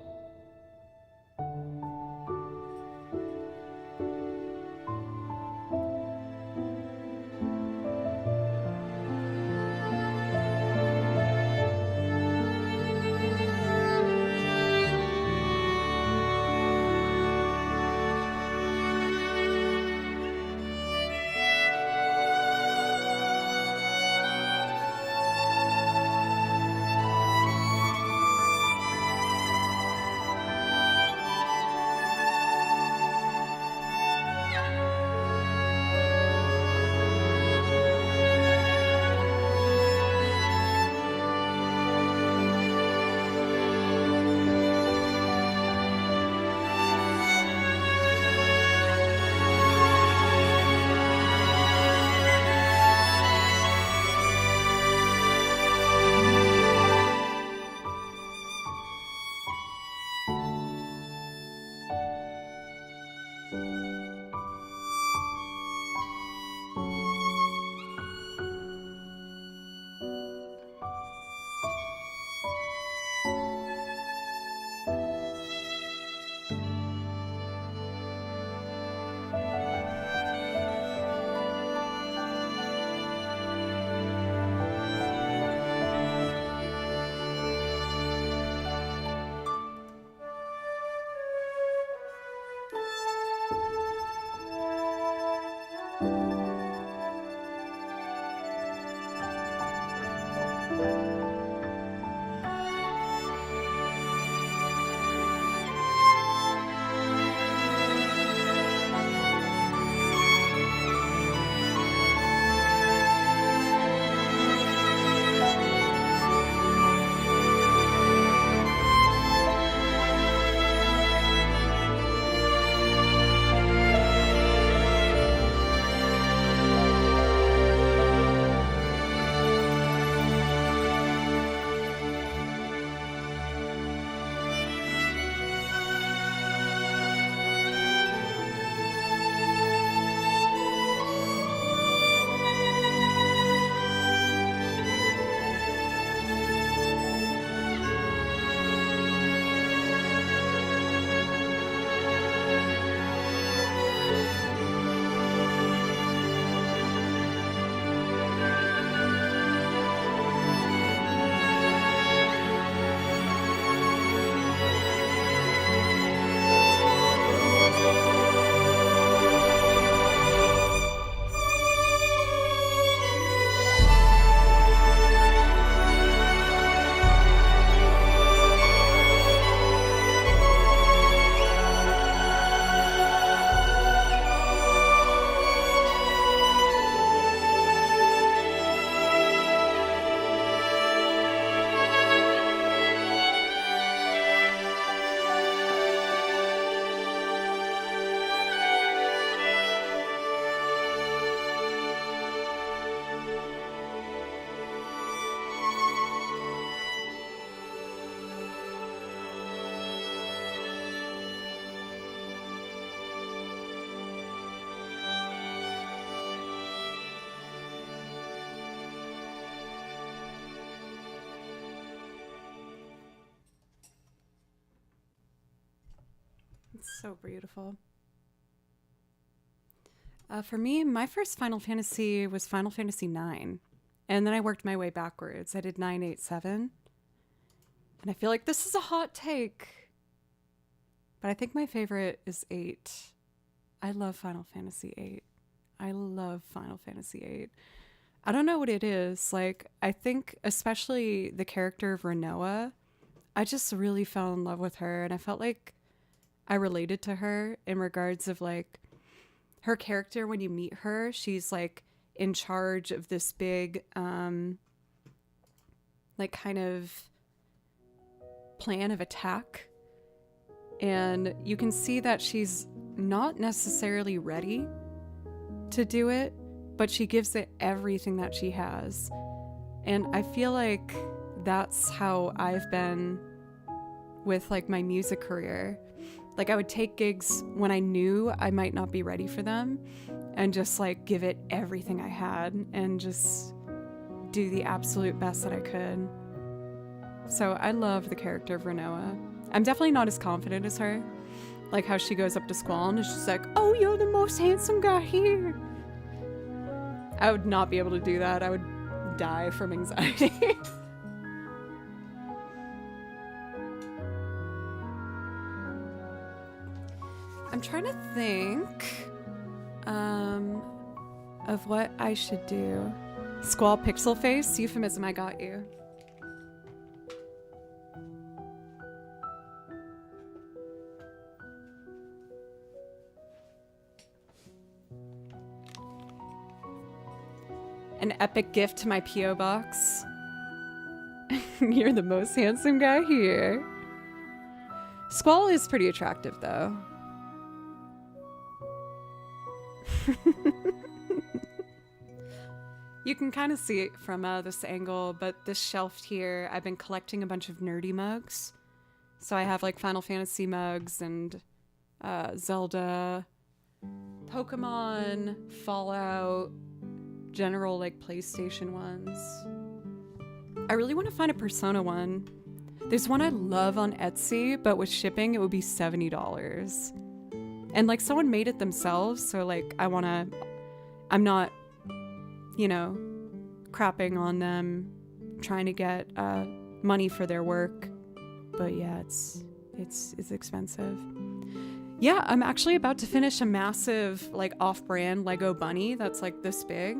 It's so beautiful. For me, my first Final Fantasy was Final Fantasy 9. And then I worked my way backwards. I did 9, 8, 7. And I feel like this is a hot take. But I think my favorite is 8. I love Final Fantasy 8. I love Final Fantasy 8. I don't know what it is. Like, I think especially the character of Renoa, I just really fell in love with her. And I felt like I related to her in regards of like her character. When you meet her, she's like in charge of this big, like kind of plan of attack. And you can see that she's not necessarily ready to do it, but she gives it everything that she has. And I feel like that's how I've been with like my music career. Like I would take gigs when I knew I might not be ready for them and just like give it everything I had and just do the absolute best that I could. So I love the character of Renoa. I'm definitely not as confident as her. Like how she goes up to Squall and is just like, oh, you're the most handsome guy here. I would not be able to do that. I would die from anxiety. I'm trying to think of what I should do. Squall pixel face, euphemism, I got you. An epic gift to my P.O. box. You're the most handsome guy here. Squall is pretty attractive, though. You can kind of see it from this angle, but this shelf here, I've been collecting a bunch of nerdy mugs. So I have like Final Fantasy mugs and Zelda, Pokemon, Fallout, general like PlayStation ones. I really want to find a Persona one. There's one I love on Etsy, but with shipping it would be $70. And like someone made it themselves, so like I'm not, you know, crapping on them, trying to get money for their work. But yeah, it's expensive. Yeah, I'm actually about to finish a massive like off-brand Lego bunny that's like this big.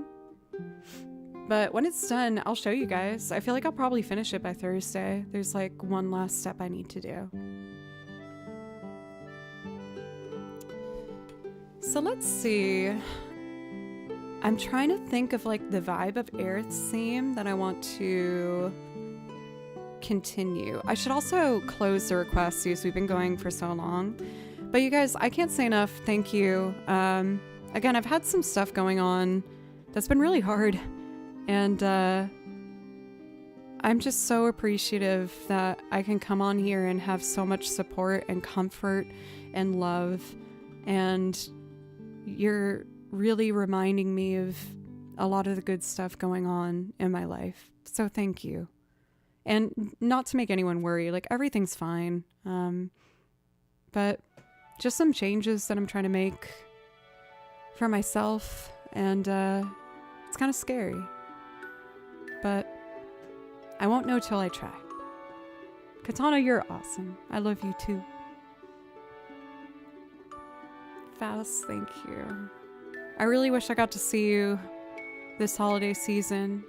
But when it's done, I'll show you guys. I feel like I'll probably finish it by Thursday. There's like one last step I need to do. So let's see. I'm trying to think of like the vibe of Aerith's theme that I want to continue. I should also close the request as we've been going for so long. But you guys, I can't say enough thank you. Again, I've had some stuff going on that's been really hard. And I'm just so appreciative that I can come on here and have so much support and comfort and love. And you're really reminding me of a lot of the good stuff going on in my life. So thank you. And not to make anyone worry, like everything's fine. But just some changes that I'm trying to make for myself. And it's kind of scary. But I won't know till I try. Katana, you're awesome. I love you too. Fast, thank you. I really wish I got to see you this holiday season.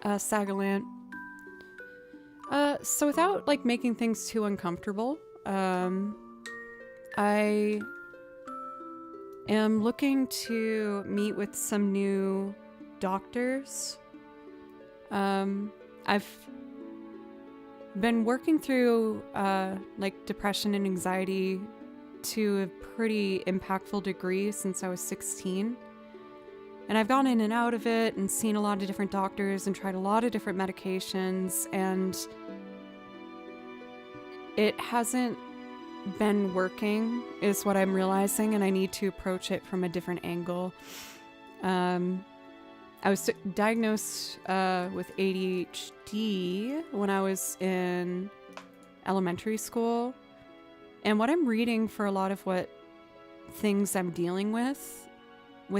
Sagalant. So without like making things too uncomfortable, I am looking to meet with some new doctors. I've been working through like depression and anxiety to a pretty impactful degree since I was 16. And I've gone in and out of it and seen a lot of different doctors and tried a lot of different medications, and it hasn't been working is what I'm realizing, and I need to approach it from a different angle. I was diagnosed with ADHD when I was in elementary school. And what I'm reading for a lot of what things I'm dealing with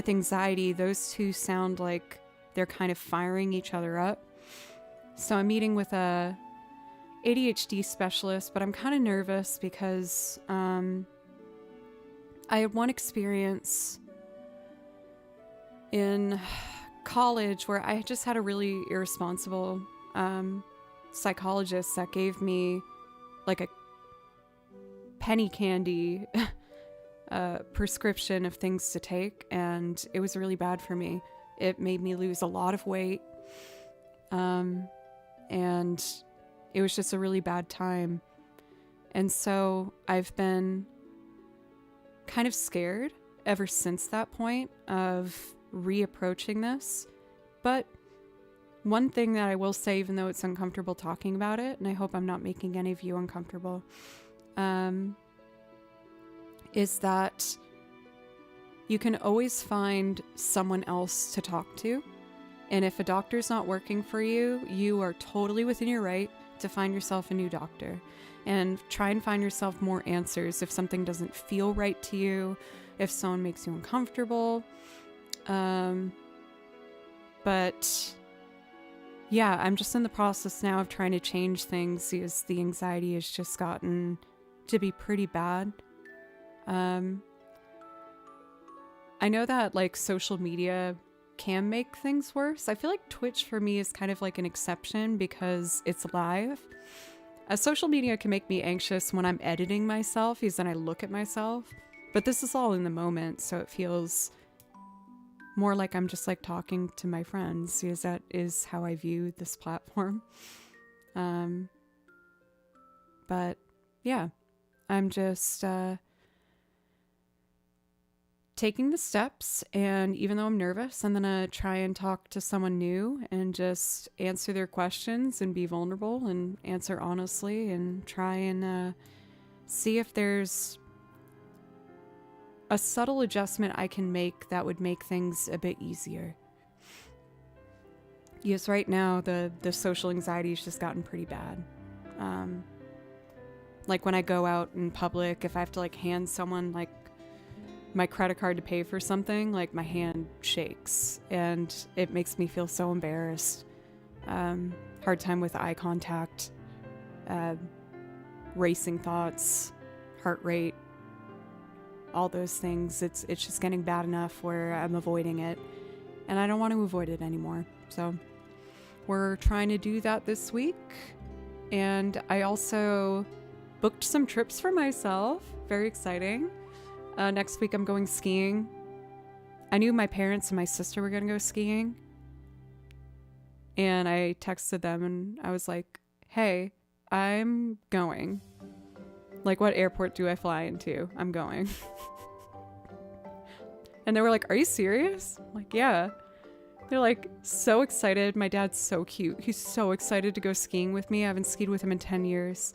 anxiety, those two sound like they're kind of firing each other up. So I'm meeting with a ADHD specialist, but I'm kind of nervous because I had one experience in college where I just had a really irresponsible psychologist that gave me like a penny candy prescription of things to take, and it was really bad for me. It made me lose a lot of weight, and it was just a really bad time. And so I've been kind of scared ever since that point of reapproaching this. But one thing that I will say, even though it's uncomfortable talking about it, and I hope I'm not making any of you uncomfortable, is that you can always find someone else to talk to. And if a doctor's not working for you, you are totally within your right to find yourself a new doctor and try and find yourself more answers if something doesn't feel right to you, if someone makes you uncomfortable. But yeah, I'm just in the process now of trying to change things because the anxiety has just gotten to be pretty bad. I know that like social media can make things worse. I feel like Twitch for me is kind of like an exception because it's live. Social media can make me anxious when I'm editing myself because then I look at myself. But this is all in the moment, so it feels more like I'm just like talking to my friends because that is how I view this platform. But yeah, I'm just taking the steps, and even though I'm nervous, I'm gonna try and talk to someone new and just answer their questions and be vulnerable and answer honestly and try and see if there's a subtle adjustment I can make that would make things a bit easier. Yes, right now the social anxiety has just gotten pretty bad. Like when I go out in public, if I have to like hand someone like my credit card to pay for something, like my hand shakes and it makes me feel so embarrassed. Hard time with eye contact, racing thoughts, heart rate, all those things. It's just getting bad enough where I'm avoiding it, and I don't want to avoid it anymore. So we're trying to do that this week. And I also booked some trips for myself. Very exciting. Next week I'm going skiing. I knew my parents and my sister were going to go skiing. And I texted them and I was like, hey, I'm going. Like, what airport do I fly into? I'm going. And they were like, are you serious? I'm like, yeah. They're like so excited. My dad's so cute. He's so excited to go skiing with me. I haven't skied with him in 10 years.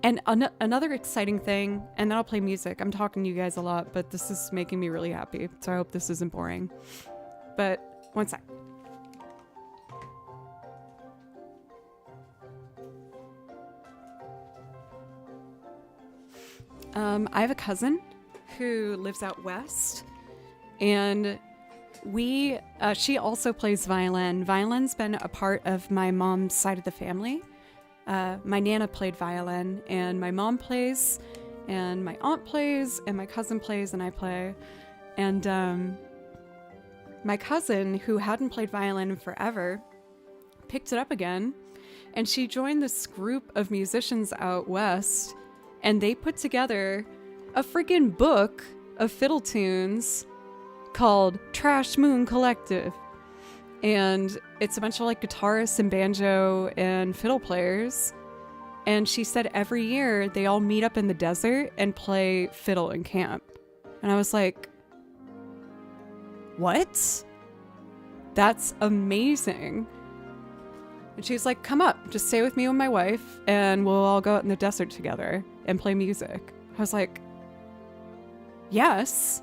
And another exciting thing, and then I'll play music. I'm talking to you guys a lot, but this is making me really happy. So I hope this isn't boring. But one sec. I have a cousin who lives out west, and she also plays violin. Violin's been a part of my mom's side of the family. My Nana played violin, and my mom plays, and my aunt plays, and my cousin plays, and I play. And my cousin, who hadn't played violin in forever, picked it up again, and she joined this group of musicians out west, and they put together a freaking book of fiddle tunes called Trash Moon Collective. And it's a bunch of like guitarists and banjo and fiddle players. And she said every year they all meet up in the desert and play fiddle in camp. And I was like, what? That's amazing. And she was like, come up, just stay with me and my wife, and we'll all go out in the desert together and play music. I was like, yes.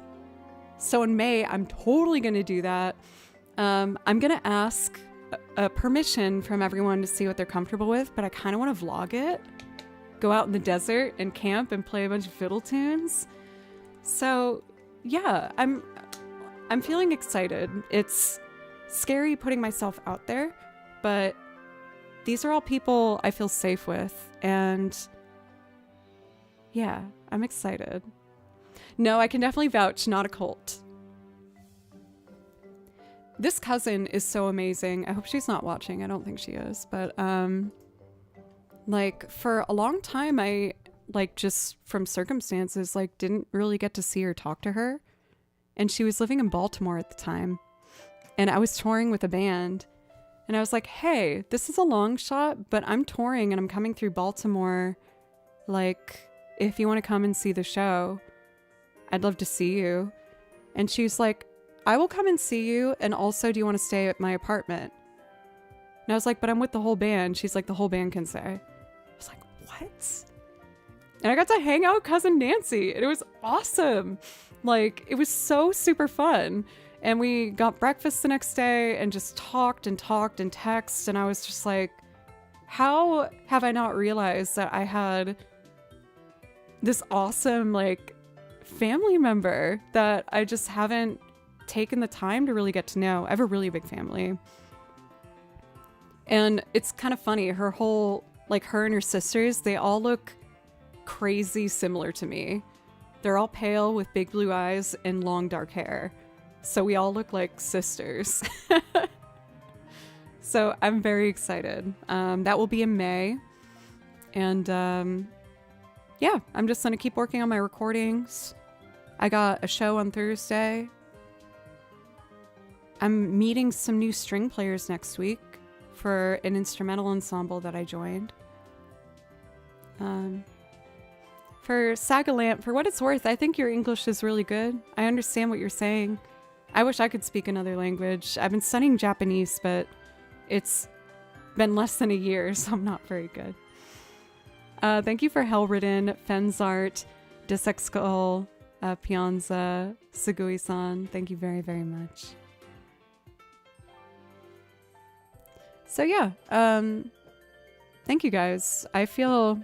So in May, I'm totally going to do that. I'm going to ask a permission from everyone to see what they're comfortable with, but I kind of want to vlog it. Go out in the desert and camp and play a bunch of fiddle tunes. So, yeah, I'm feeling excited. It's scary putting myself out there, but these are all people I feel safe with, and yeah, I'm excited. No, I can definitely vouch, not a cult. This cousin is so amazing. I hope she's not watching. I don't think she is, but like for a long time I like just from circumstances like didn't really get to see or talk to her. And she was living in Baltimore at the time. And I was touring with a band. And I was like, hey, this is a long shot, but I'm touring and I'm coming through Baltimore. Like, if you want to come and see the show, I'd love to see you. And she's like, I will come and see you. And also, do you want to stay at my apartment? And I was like, but I'm with the whole band. She's like, the whole band can stay. I was like, what? And I got to hang out with Cousin Nancy. And it was awesome. Like, it was so super fun. And we got breakfast the next day and just talked and texted. And I was just like, how have I not realized that I had this awesome, like, family member that I just haven't taken the time to really get to know. I have a really big family. And it's kind of funny. Her whole, like, her and her sisters, they all look crazy similar to me. They're all pale with big blue eyes and long dark hair. So we all look like sisters. So I'm very excited. That will be in May. And yeah, I'm just going to keep working on my recordings. I got a show on Thursday. I'm meeting some new string players next week for an instrumental ensemble that I joined. For Sagalant, for what it's worth, I think your English is really good. I understand what you're saying. I wish I could speak another language. I've been studying Japanese, but it's been less than a year, so I'm not very good. Thank you for Hellridden, Fenzart, Disexkull, Pianza, Sugui-san. Thank you very, very much. So yeah, thank you guys. I feel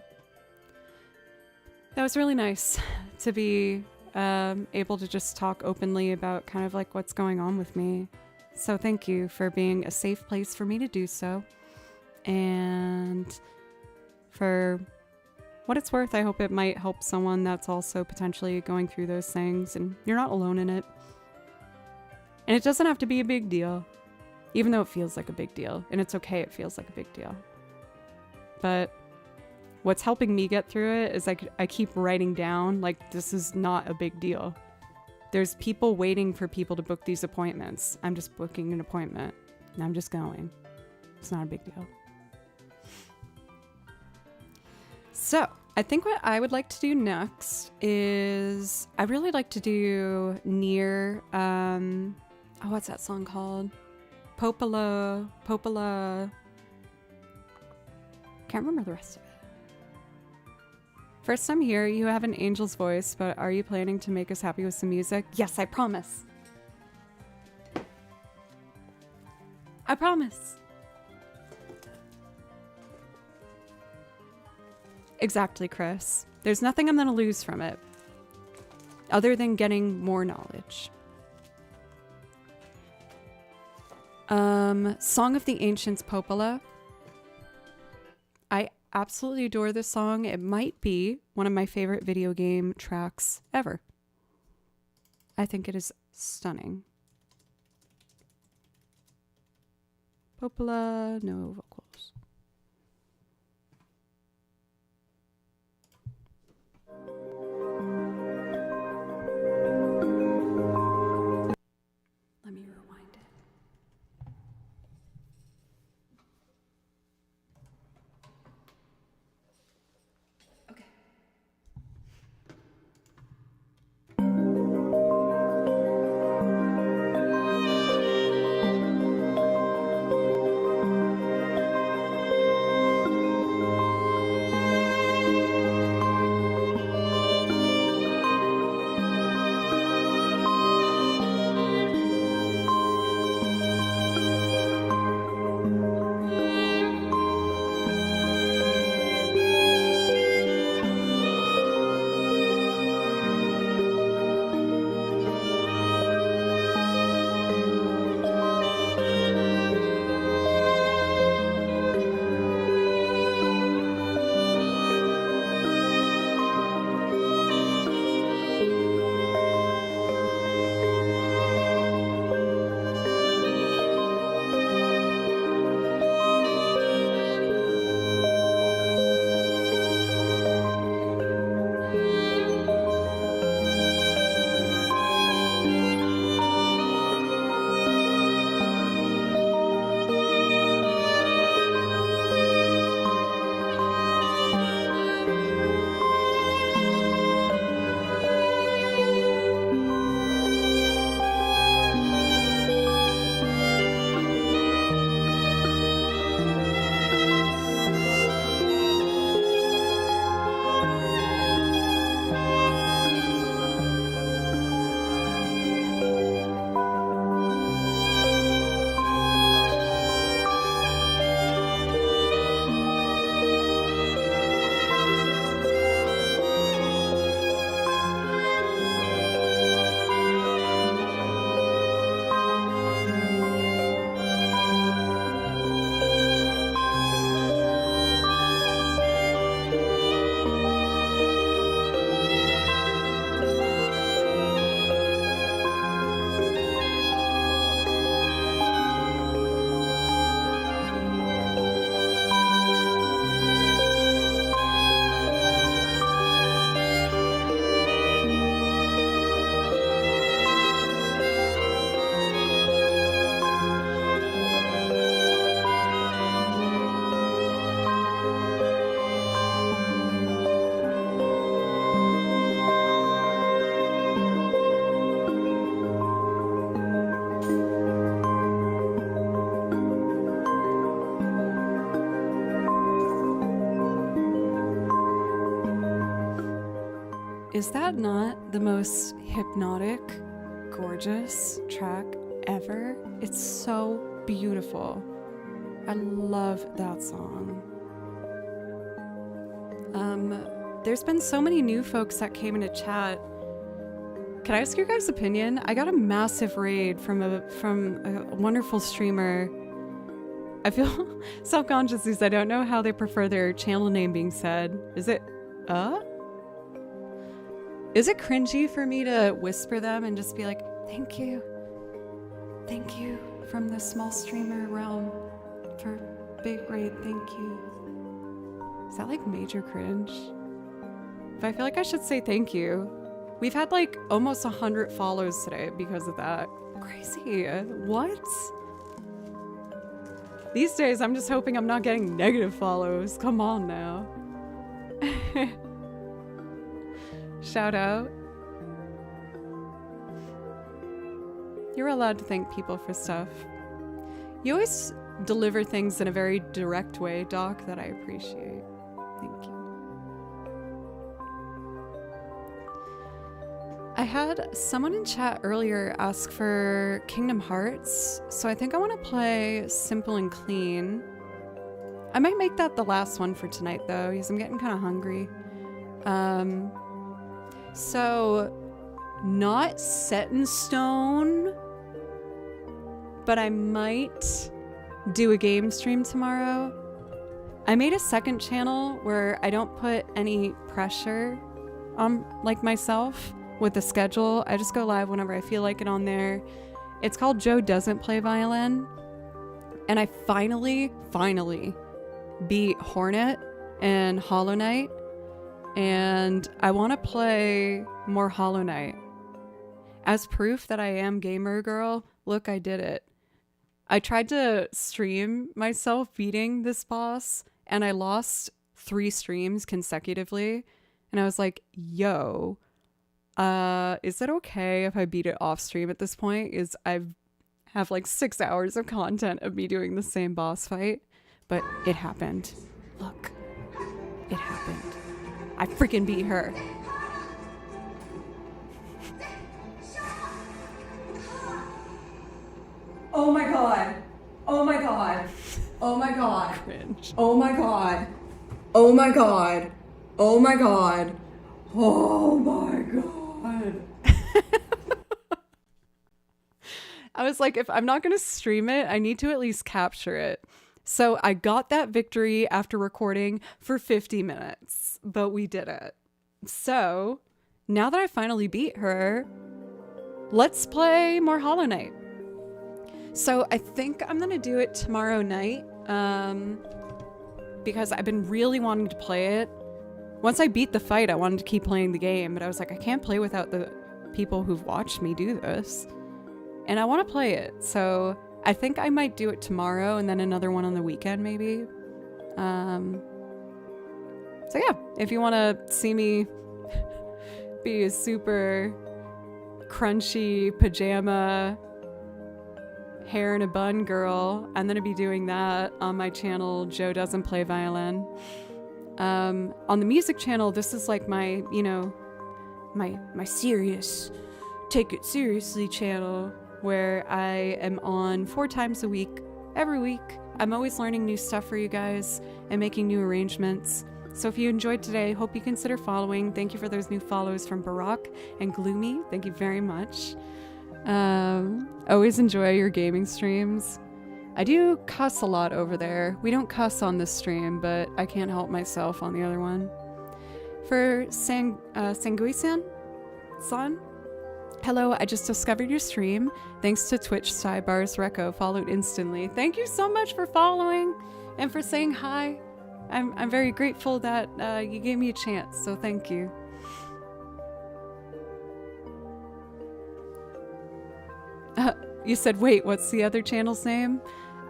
that was really nice to be able to just talk openly about kind of like what's going on with me. So thank you for being a safe place for me to do so. And for what it's worth, I hope it might help someone that's also potentially going through those things, and you're not alone in it. And it doesn't have to be a big deal, even though it feels like a big deal. And it's okay, it feels like a big deal. But what's helping me get through it is I keep writing down, like, this is not a big deal. There's people waiting for people to book these appointments. I'm just booking an appointment, and I'm just going. It's not a big deal. So, I think what I would like to do next is, I really like to do near, what's that song called? Popola. Can't remember the rest of it. First time here, you have an angel's voice, but are you planning to make us happy with some music? Yes, I promise. I promise. Exactly, Chris. There's nothing I'm gonna lose from it, other than getting more knowledge. Song of the Ancients, Popola. I absolutely adore this song. It might be one of my favorite video game tracks ever. I think it is stunning. Popola, no vocals. Let me rewind it. Okay. Is that not the most hypnotic, gorgeous track ever? It's so beautiful. I love that song. There's been so many new folks that came into chat. Can I ask your guys' opinion? I got a massive raid from a wonderful streamer. I feel self-conscious because I don't know how they prefer their channel name being said. Is it cringy for me to whisper them and just be like, thank you from the small streamer realm for big raid, thank you. Is that like major cringe? But I feel like I should say thank you. We've had like almost 100 follows today because of that. Crazy. What? These days I'm just hoping I'm not getting negative follows. Come on now. Shout out. You're allowed to thank people for stuff. You always deliver things in a very direct way, Doc, that I appreciate. Thank you. I had someone in chat earlier ask for Kingdom Hearts, so I think I want to play Simple and Clean. I might make that the last one for tonight, though, because I'm getting kind of hungry. So, not set in stone, but I might do a game stream tomorrow. I made a second channel where I don't put any pressure on like myself with the schedule. I just go live whenever I feel like it on there. It's called Joe Doesn't Play Violin. And I finally beat Hornet and Hollow Knight. And I want to play more Hollow Knight. As proof that I am gamer girl, look, I did it. I tried to stream myself beating this boss, and I lost 3 streams consecutively. And I was like, yo, is it okay if I beat it off stream at this point? I have like 6 hours of content of me doing the same boss fight, but it happened. Look, it happened. I freaking beat her. Oh my god. Oh my god. Oh my god. Cringe. Oh my god. Oh my god. Oh my god. Oh my god. I was like, if I'm not going to stream it, I need to at least capture it. So I got that victory after recording for 50 minutes, but we did it. So now that I finally beat her, let's play more Hollow Knight. So I think I'm going to do it tomorrow night because I've been really wanting to play it. Once I beat the fight, I wanted to keep playing the game, but I was like, I can't play without the people who've watched me do this. And I want to play it. So I think I might do it tomorrow and then another one on the weekend maybe. So yeah, if you want to see me be a super crunchy pajama hair in a bun girl, I'm gonna be doing that on my channel, Joe Doesn't Play Violin. On the music channel, this is like my, you know, my serious, take it seriously channel, where I am on 4 times a week, every week. I'm always learning new stuff for you guys and making new arrangements. So if you enjoyed today, hope you consider following. Thank you for those new follows from Barack and Gloomy. Thank you very much. Always enjoy your gaming streams. I do cuss a lot over there. We don't cuss on this stream, but I can't help myself on the other one. For Sanguisan, son, hello, I just discovered your stream. Thanks to Twitch Sidebars Reco, followed instantly. Thank you so much for following and for saying hi. I'm very grateful that you gave me a chance, so thank you. You said, wait, what's the other channel's name?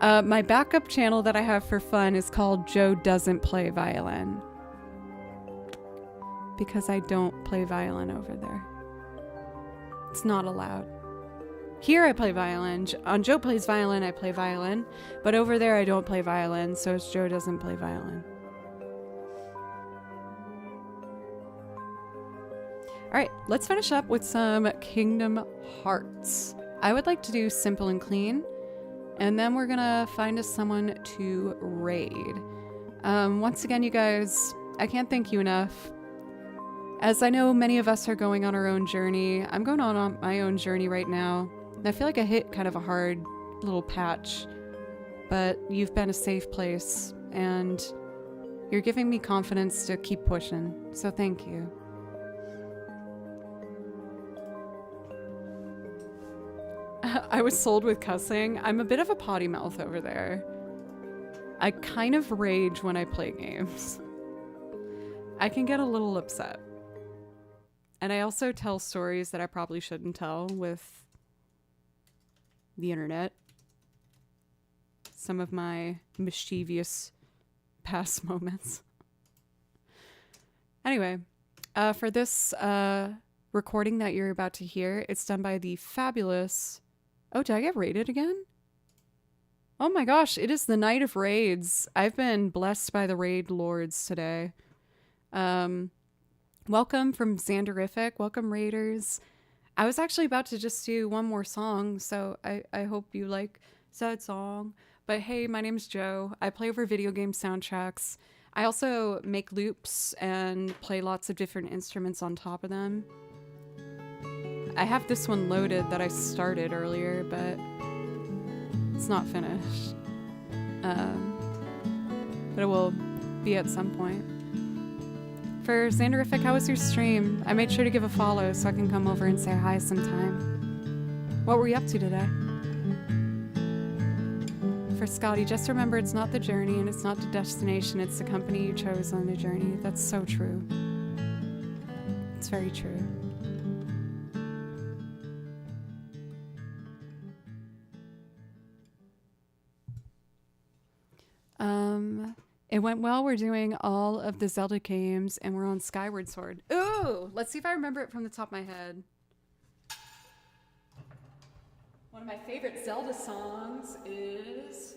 My backup channel that I have for fun is called Joe Doesn't Play Violin. Because I don't play violin over there. It's not allowed. Here I play violin. On Joe Plays Violin, I play violin. But over there I don't play violin, so it's Joe Doesn't Play Violin. All right, let's finish up with some Kingdom Hearts. I would like to do Simple and Clean, and then we're gonna find us someone to raid. Once again, you guys, I can't thank you enough. As I know many of us are going on our own journey, I'm going on my own journey right now. And I feel like I hit kind of a hard little patch, but you've been a safe place, and you're giving me confidence to keep pushing, so thank you. I was sold with cussing. I'm a bit of a potty mouth over there. I kind of rage when I play games. I can get a little upset. And I also tell stories that I probably shouldn't tell with the internet. Some of my mischievous past moments. Anyway, for this recording that you're about to hear, it's done by the fabulous... Oh, did I get raided again? Oh my gosh, it is the night of raids. I've been blessed by the raid lords today. Welcome from Xanderific. Welcome, raiders. I was actually about to just do one more song, so I hope you like said song. But hey, my name's Joe. I play over video game soundtracks. I also make loops and play lots of different instruments on top of them. I have this one loaded that I started earlier, but it's not finished. But it will be at some point. For Xanderific, how was your stream? I made sure to give a follow so I can come over and say hi sometime. What were you up to today? For Scotty, just remember it's not the journey and it's not the destination, it's the company you chose on the journey. That's so true. It's very true. It went well. We're doing all of the Zelda games and we're on Skyward Sword. Ooh, let's see if I remember it from the top of my head. One of my favorite Zelda songs is...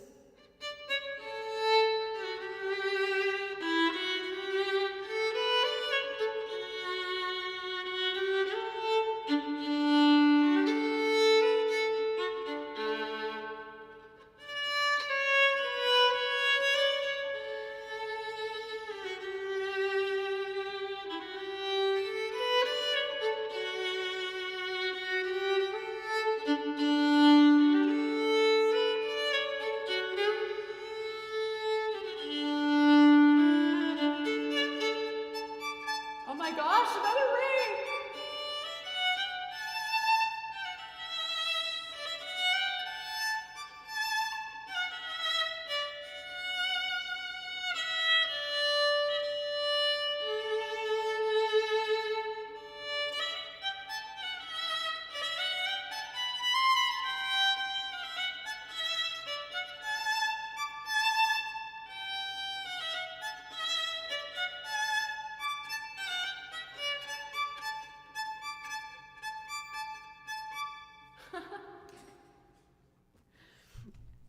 Oh my gosh, another raid!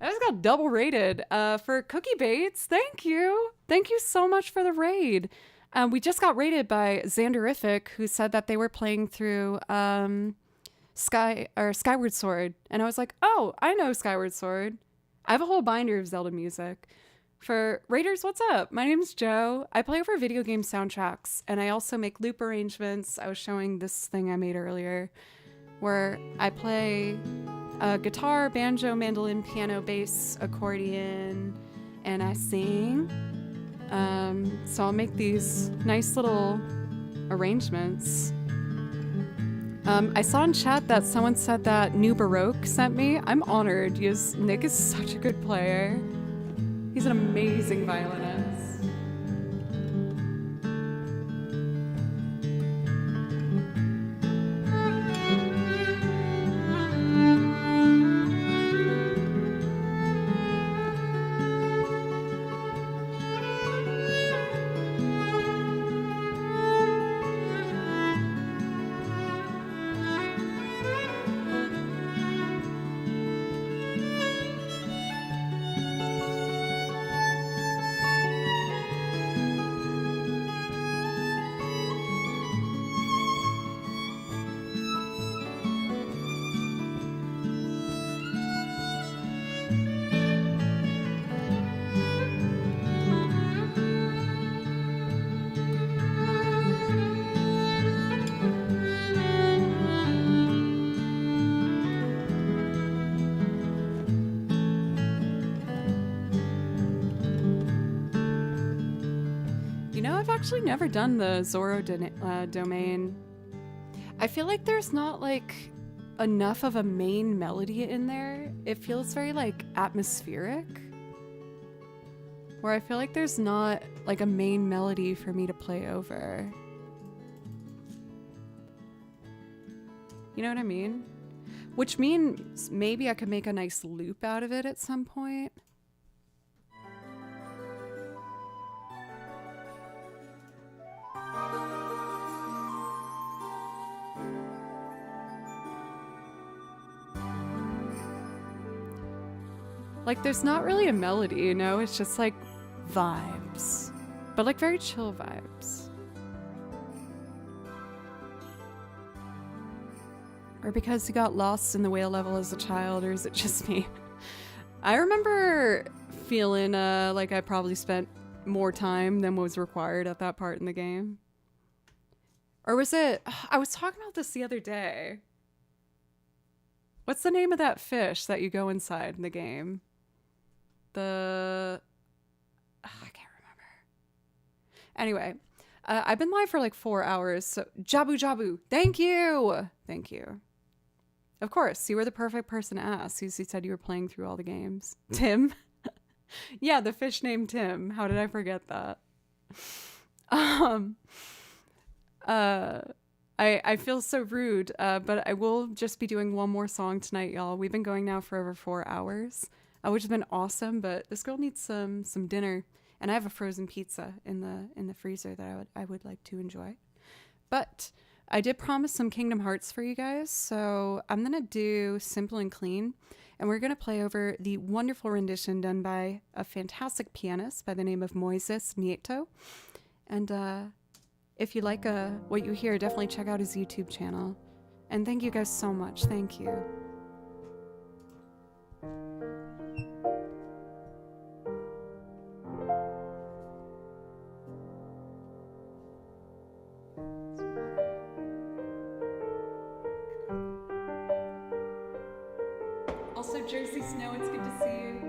I just got double rated for Cookie Bates. Thank you. Thank you so much for the raid. We just got raided by Xanderific, who said that they were playing through Skyward Sword. And I was like, oh, I know Skyward Sword. I have a whole binder of Zelda music. For raiders, what's up? My name's Joe. I play over video game soundtracks, and I also make loop arrangements. I was showing this thing I made earlier, where I play guitar, banjo, mandolin, piano, bass, accordion, and I sing. So I'll make these nice little arrangements. I saw in chat that someone said that New Baroque sent me. I'm honored because Nick is such a good player. He's an amazing violinist. actually never done the Zorro domain. I feel like there's not like enough of a main melody in there. It feels very like atmospheric. Where I feel like there's not like a main melody for me to play over. You know what I mean? Which means maybe I could make a nice loop out of it at some point. Like, there's not really a melody, you know? It's just like vibes. But like very chill vibes. Or because you got lost in the whale level as a child, or is it just me? I remember feeling like I probably spent more time than was required at that part in the game. Or was it... I was talking about this the other day. What's the name of that fish that you go inside in the game? I can't remember. Anyway, I've been live for like 4 hours, so Jabu Jabu, thank you! Thank you. Of course, you were the perfect person to ask. You said you were playing through all the games. Tim? Yeah, the fish named Tim. How did I forget that? I feel so rude, but I will just be doing one more song tonight, y'all. We've been going now for over 4 hours, which has been awesome, but this girl needs some dinner, and I have a frozen pizza in the freezer that I would like to enjoy. But I did promise some Kingdom Hearts for you guys, so I'm going to do Simple and Clean, and we're going to play over the wonderful rendition done by a fantastic pianist by the name of Moises Nieto. And if you like what you hear, definitely check out his YouTube channel. And thank you guys so much. Thank you. Also, Jersey Snow, it's good to see you.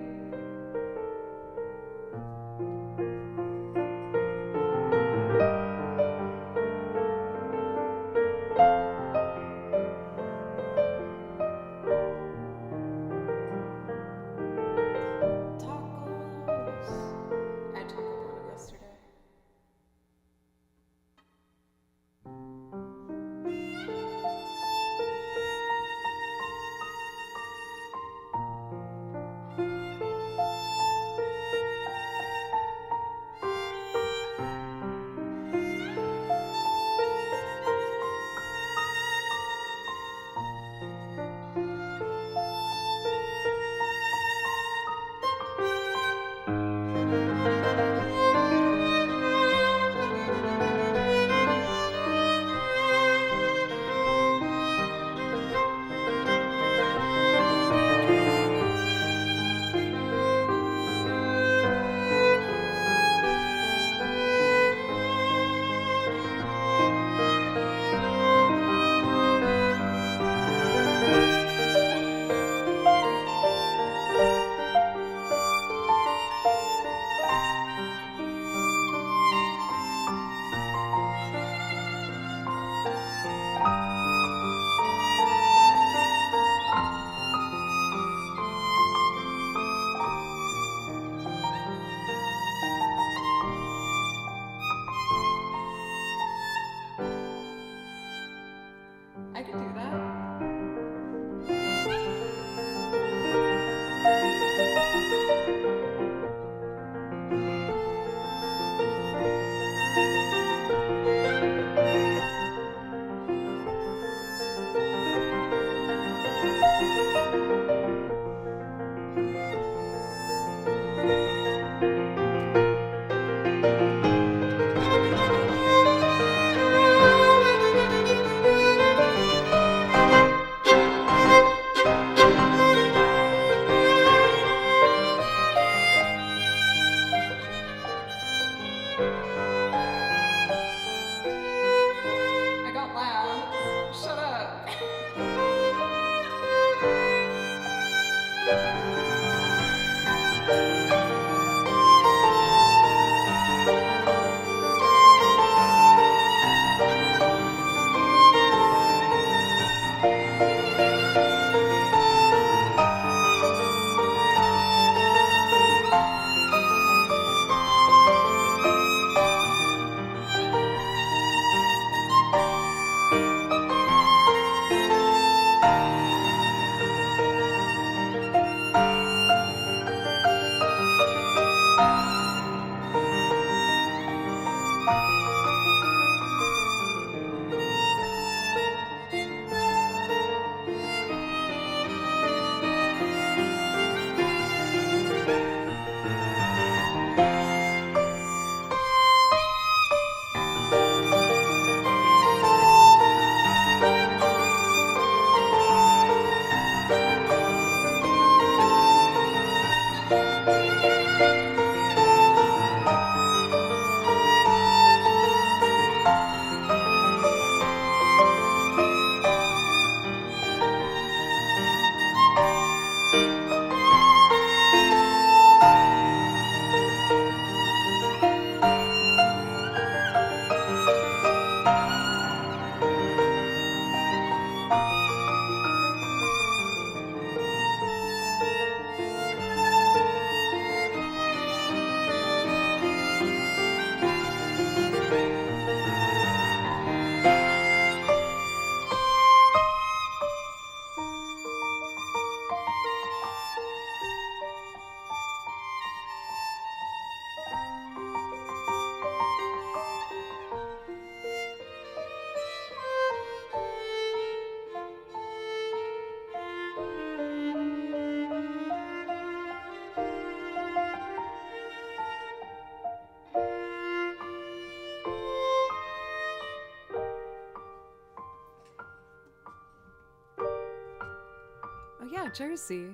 Oh yeah, Jersey.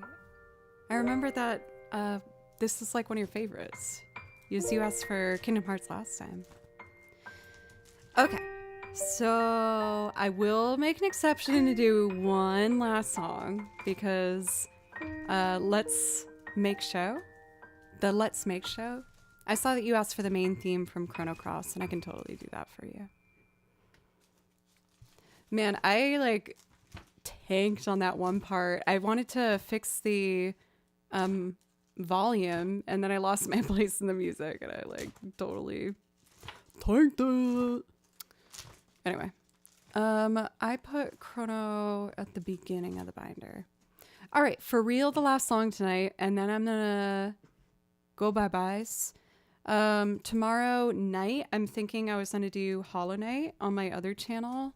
I remember that this is like one of your favorites. You asked for Kingdom Hearts last time. Okay, so I will make an exception to do one last song because Let's Make Show. The Let's Make Show. I saw that you asked for the main theme from Chrono Cross, and I can totally do that for you. Man, I like tanked on that one part. I wanted to fix the volume, and then I lost my place in the music, and I like totally tanked it. Anyway, I put Chrono at the beginning of the binder. All right, for real, the last song tonight, and then I'm gonna go bye-byes. Tomorrow night, I'm thinking I was gonna do Hollow Knight on my other channel,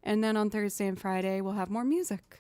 and then on Thursday and Friday, we'll have more music.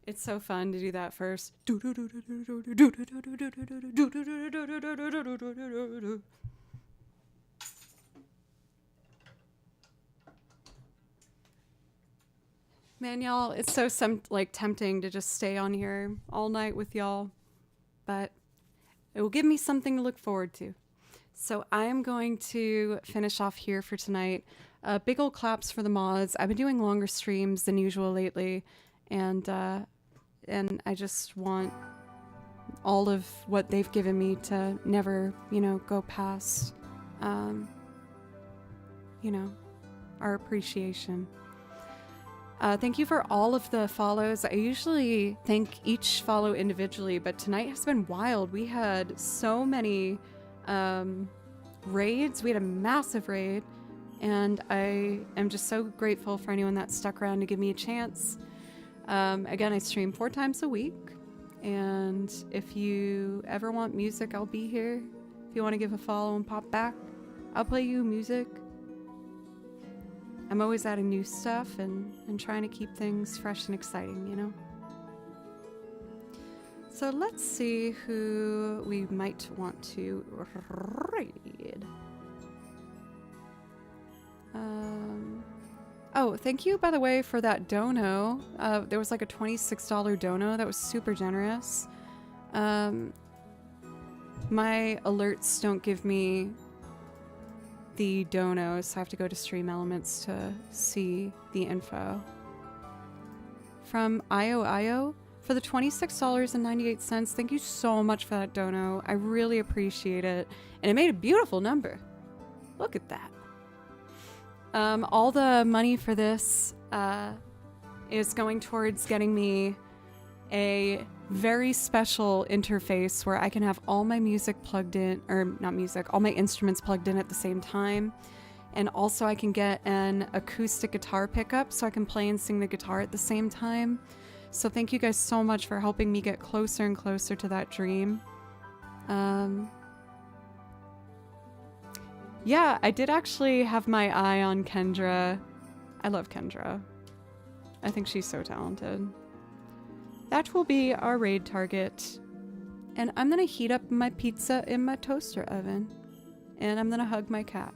It's so fun to do that first. Man, y'all, it's so tempting to just stay on here all night with y'all, but it will give me something to look forward to. So I am going to finish off here for tonight. Big ol' claps for the mods. I've been doing longer streams than usual lately, and I just want all of what they've given me to never, go past, our appreciation. Thank you for all of the follows. I usually thank each follow individually, but tonight has been wild. We had so many raids. We had a massive raid, and I am just so grateful for anyone that stuck around to give me a chance. Again, I stream 4 times a week, and if you ever want music, I'll be here. If you want to give a follow and pop back, I'll play you music. I'm always adding new stuff and trying to keep things fresh and exciting, So let's see who we might want to raid. Oh, thank you, by the way, for that dono. There was like a $26 dono. That was super generous. My alerts don't give me the dono, so I have to go to Stream Elements to see the info. From IO for the $26.98. Thank you so much for that dono. I really appreciate it. And it made a beautiful number. Look at that. All the money for this is going towards getting me a very special interface where I can have all my music plugged in, or not music, all my instruments plugged in at the same time. And also I can get an acoustic guitar pickup so I can play and sing the guitar at the same time. So thank you guys so much for helping me get closer and closer to that dream. Yeah, I did actually have my eye on Kendra. I love Kendra. I think she's so talented. That will be our raid target. And I'm gonna heat up my pizza in my toaster oven. And I'm gonna hug my cat.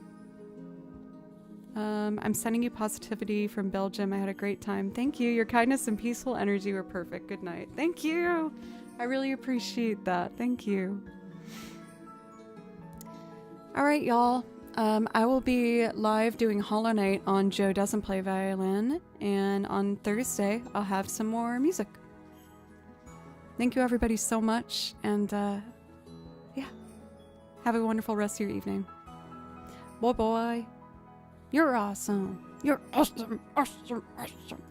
I'm sending you positivity from Belgium. I had a great time. Thank you. Your kindness and peaceful energy were perfect. Good night. Thank you. I really appreciate that. Thank you. All right, y'all. I will be live doing Hollow Knight on Joe Doesn't Play Violin. And on Thursday, I'll have some more music. Thank you, everybody, so much. And, yeah. Have a wonderful rest of your evening. Boy, boy. You're awesome. You're awesome, awesome, awesome.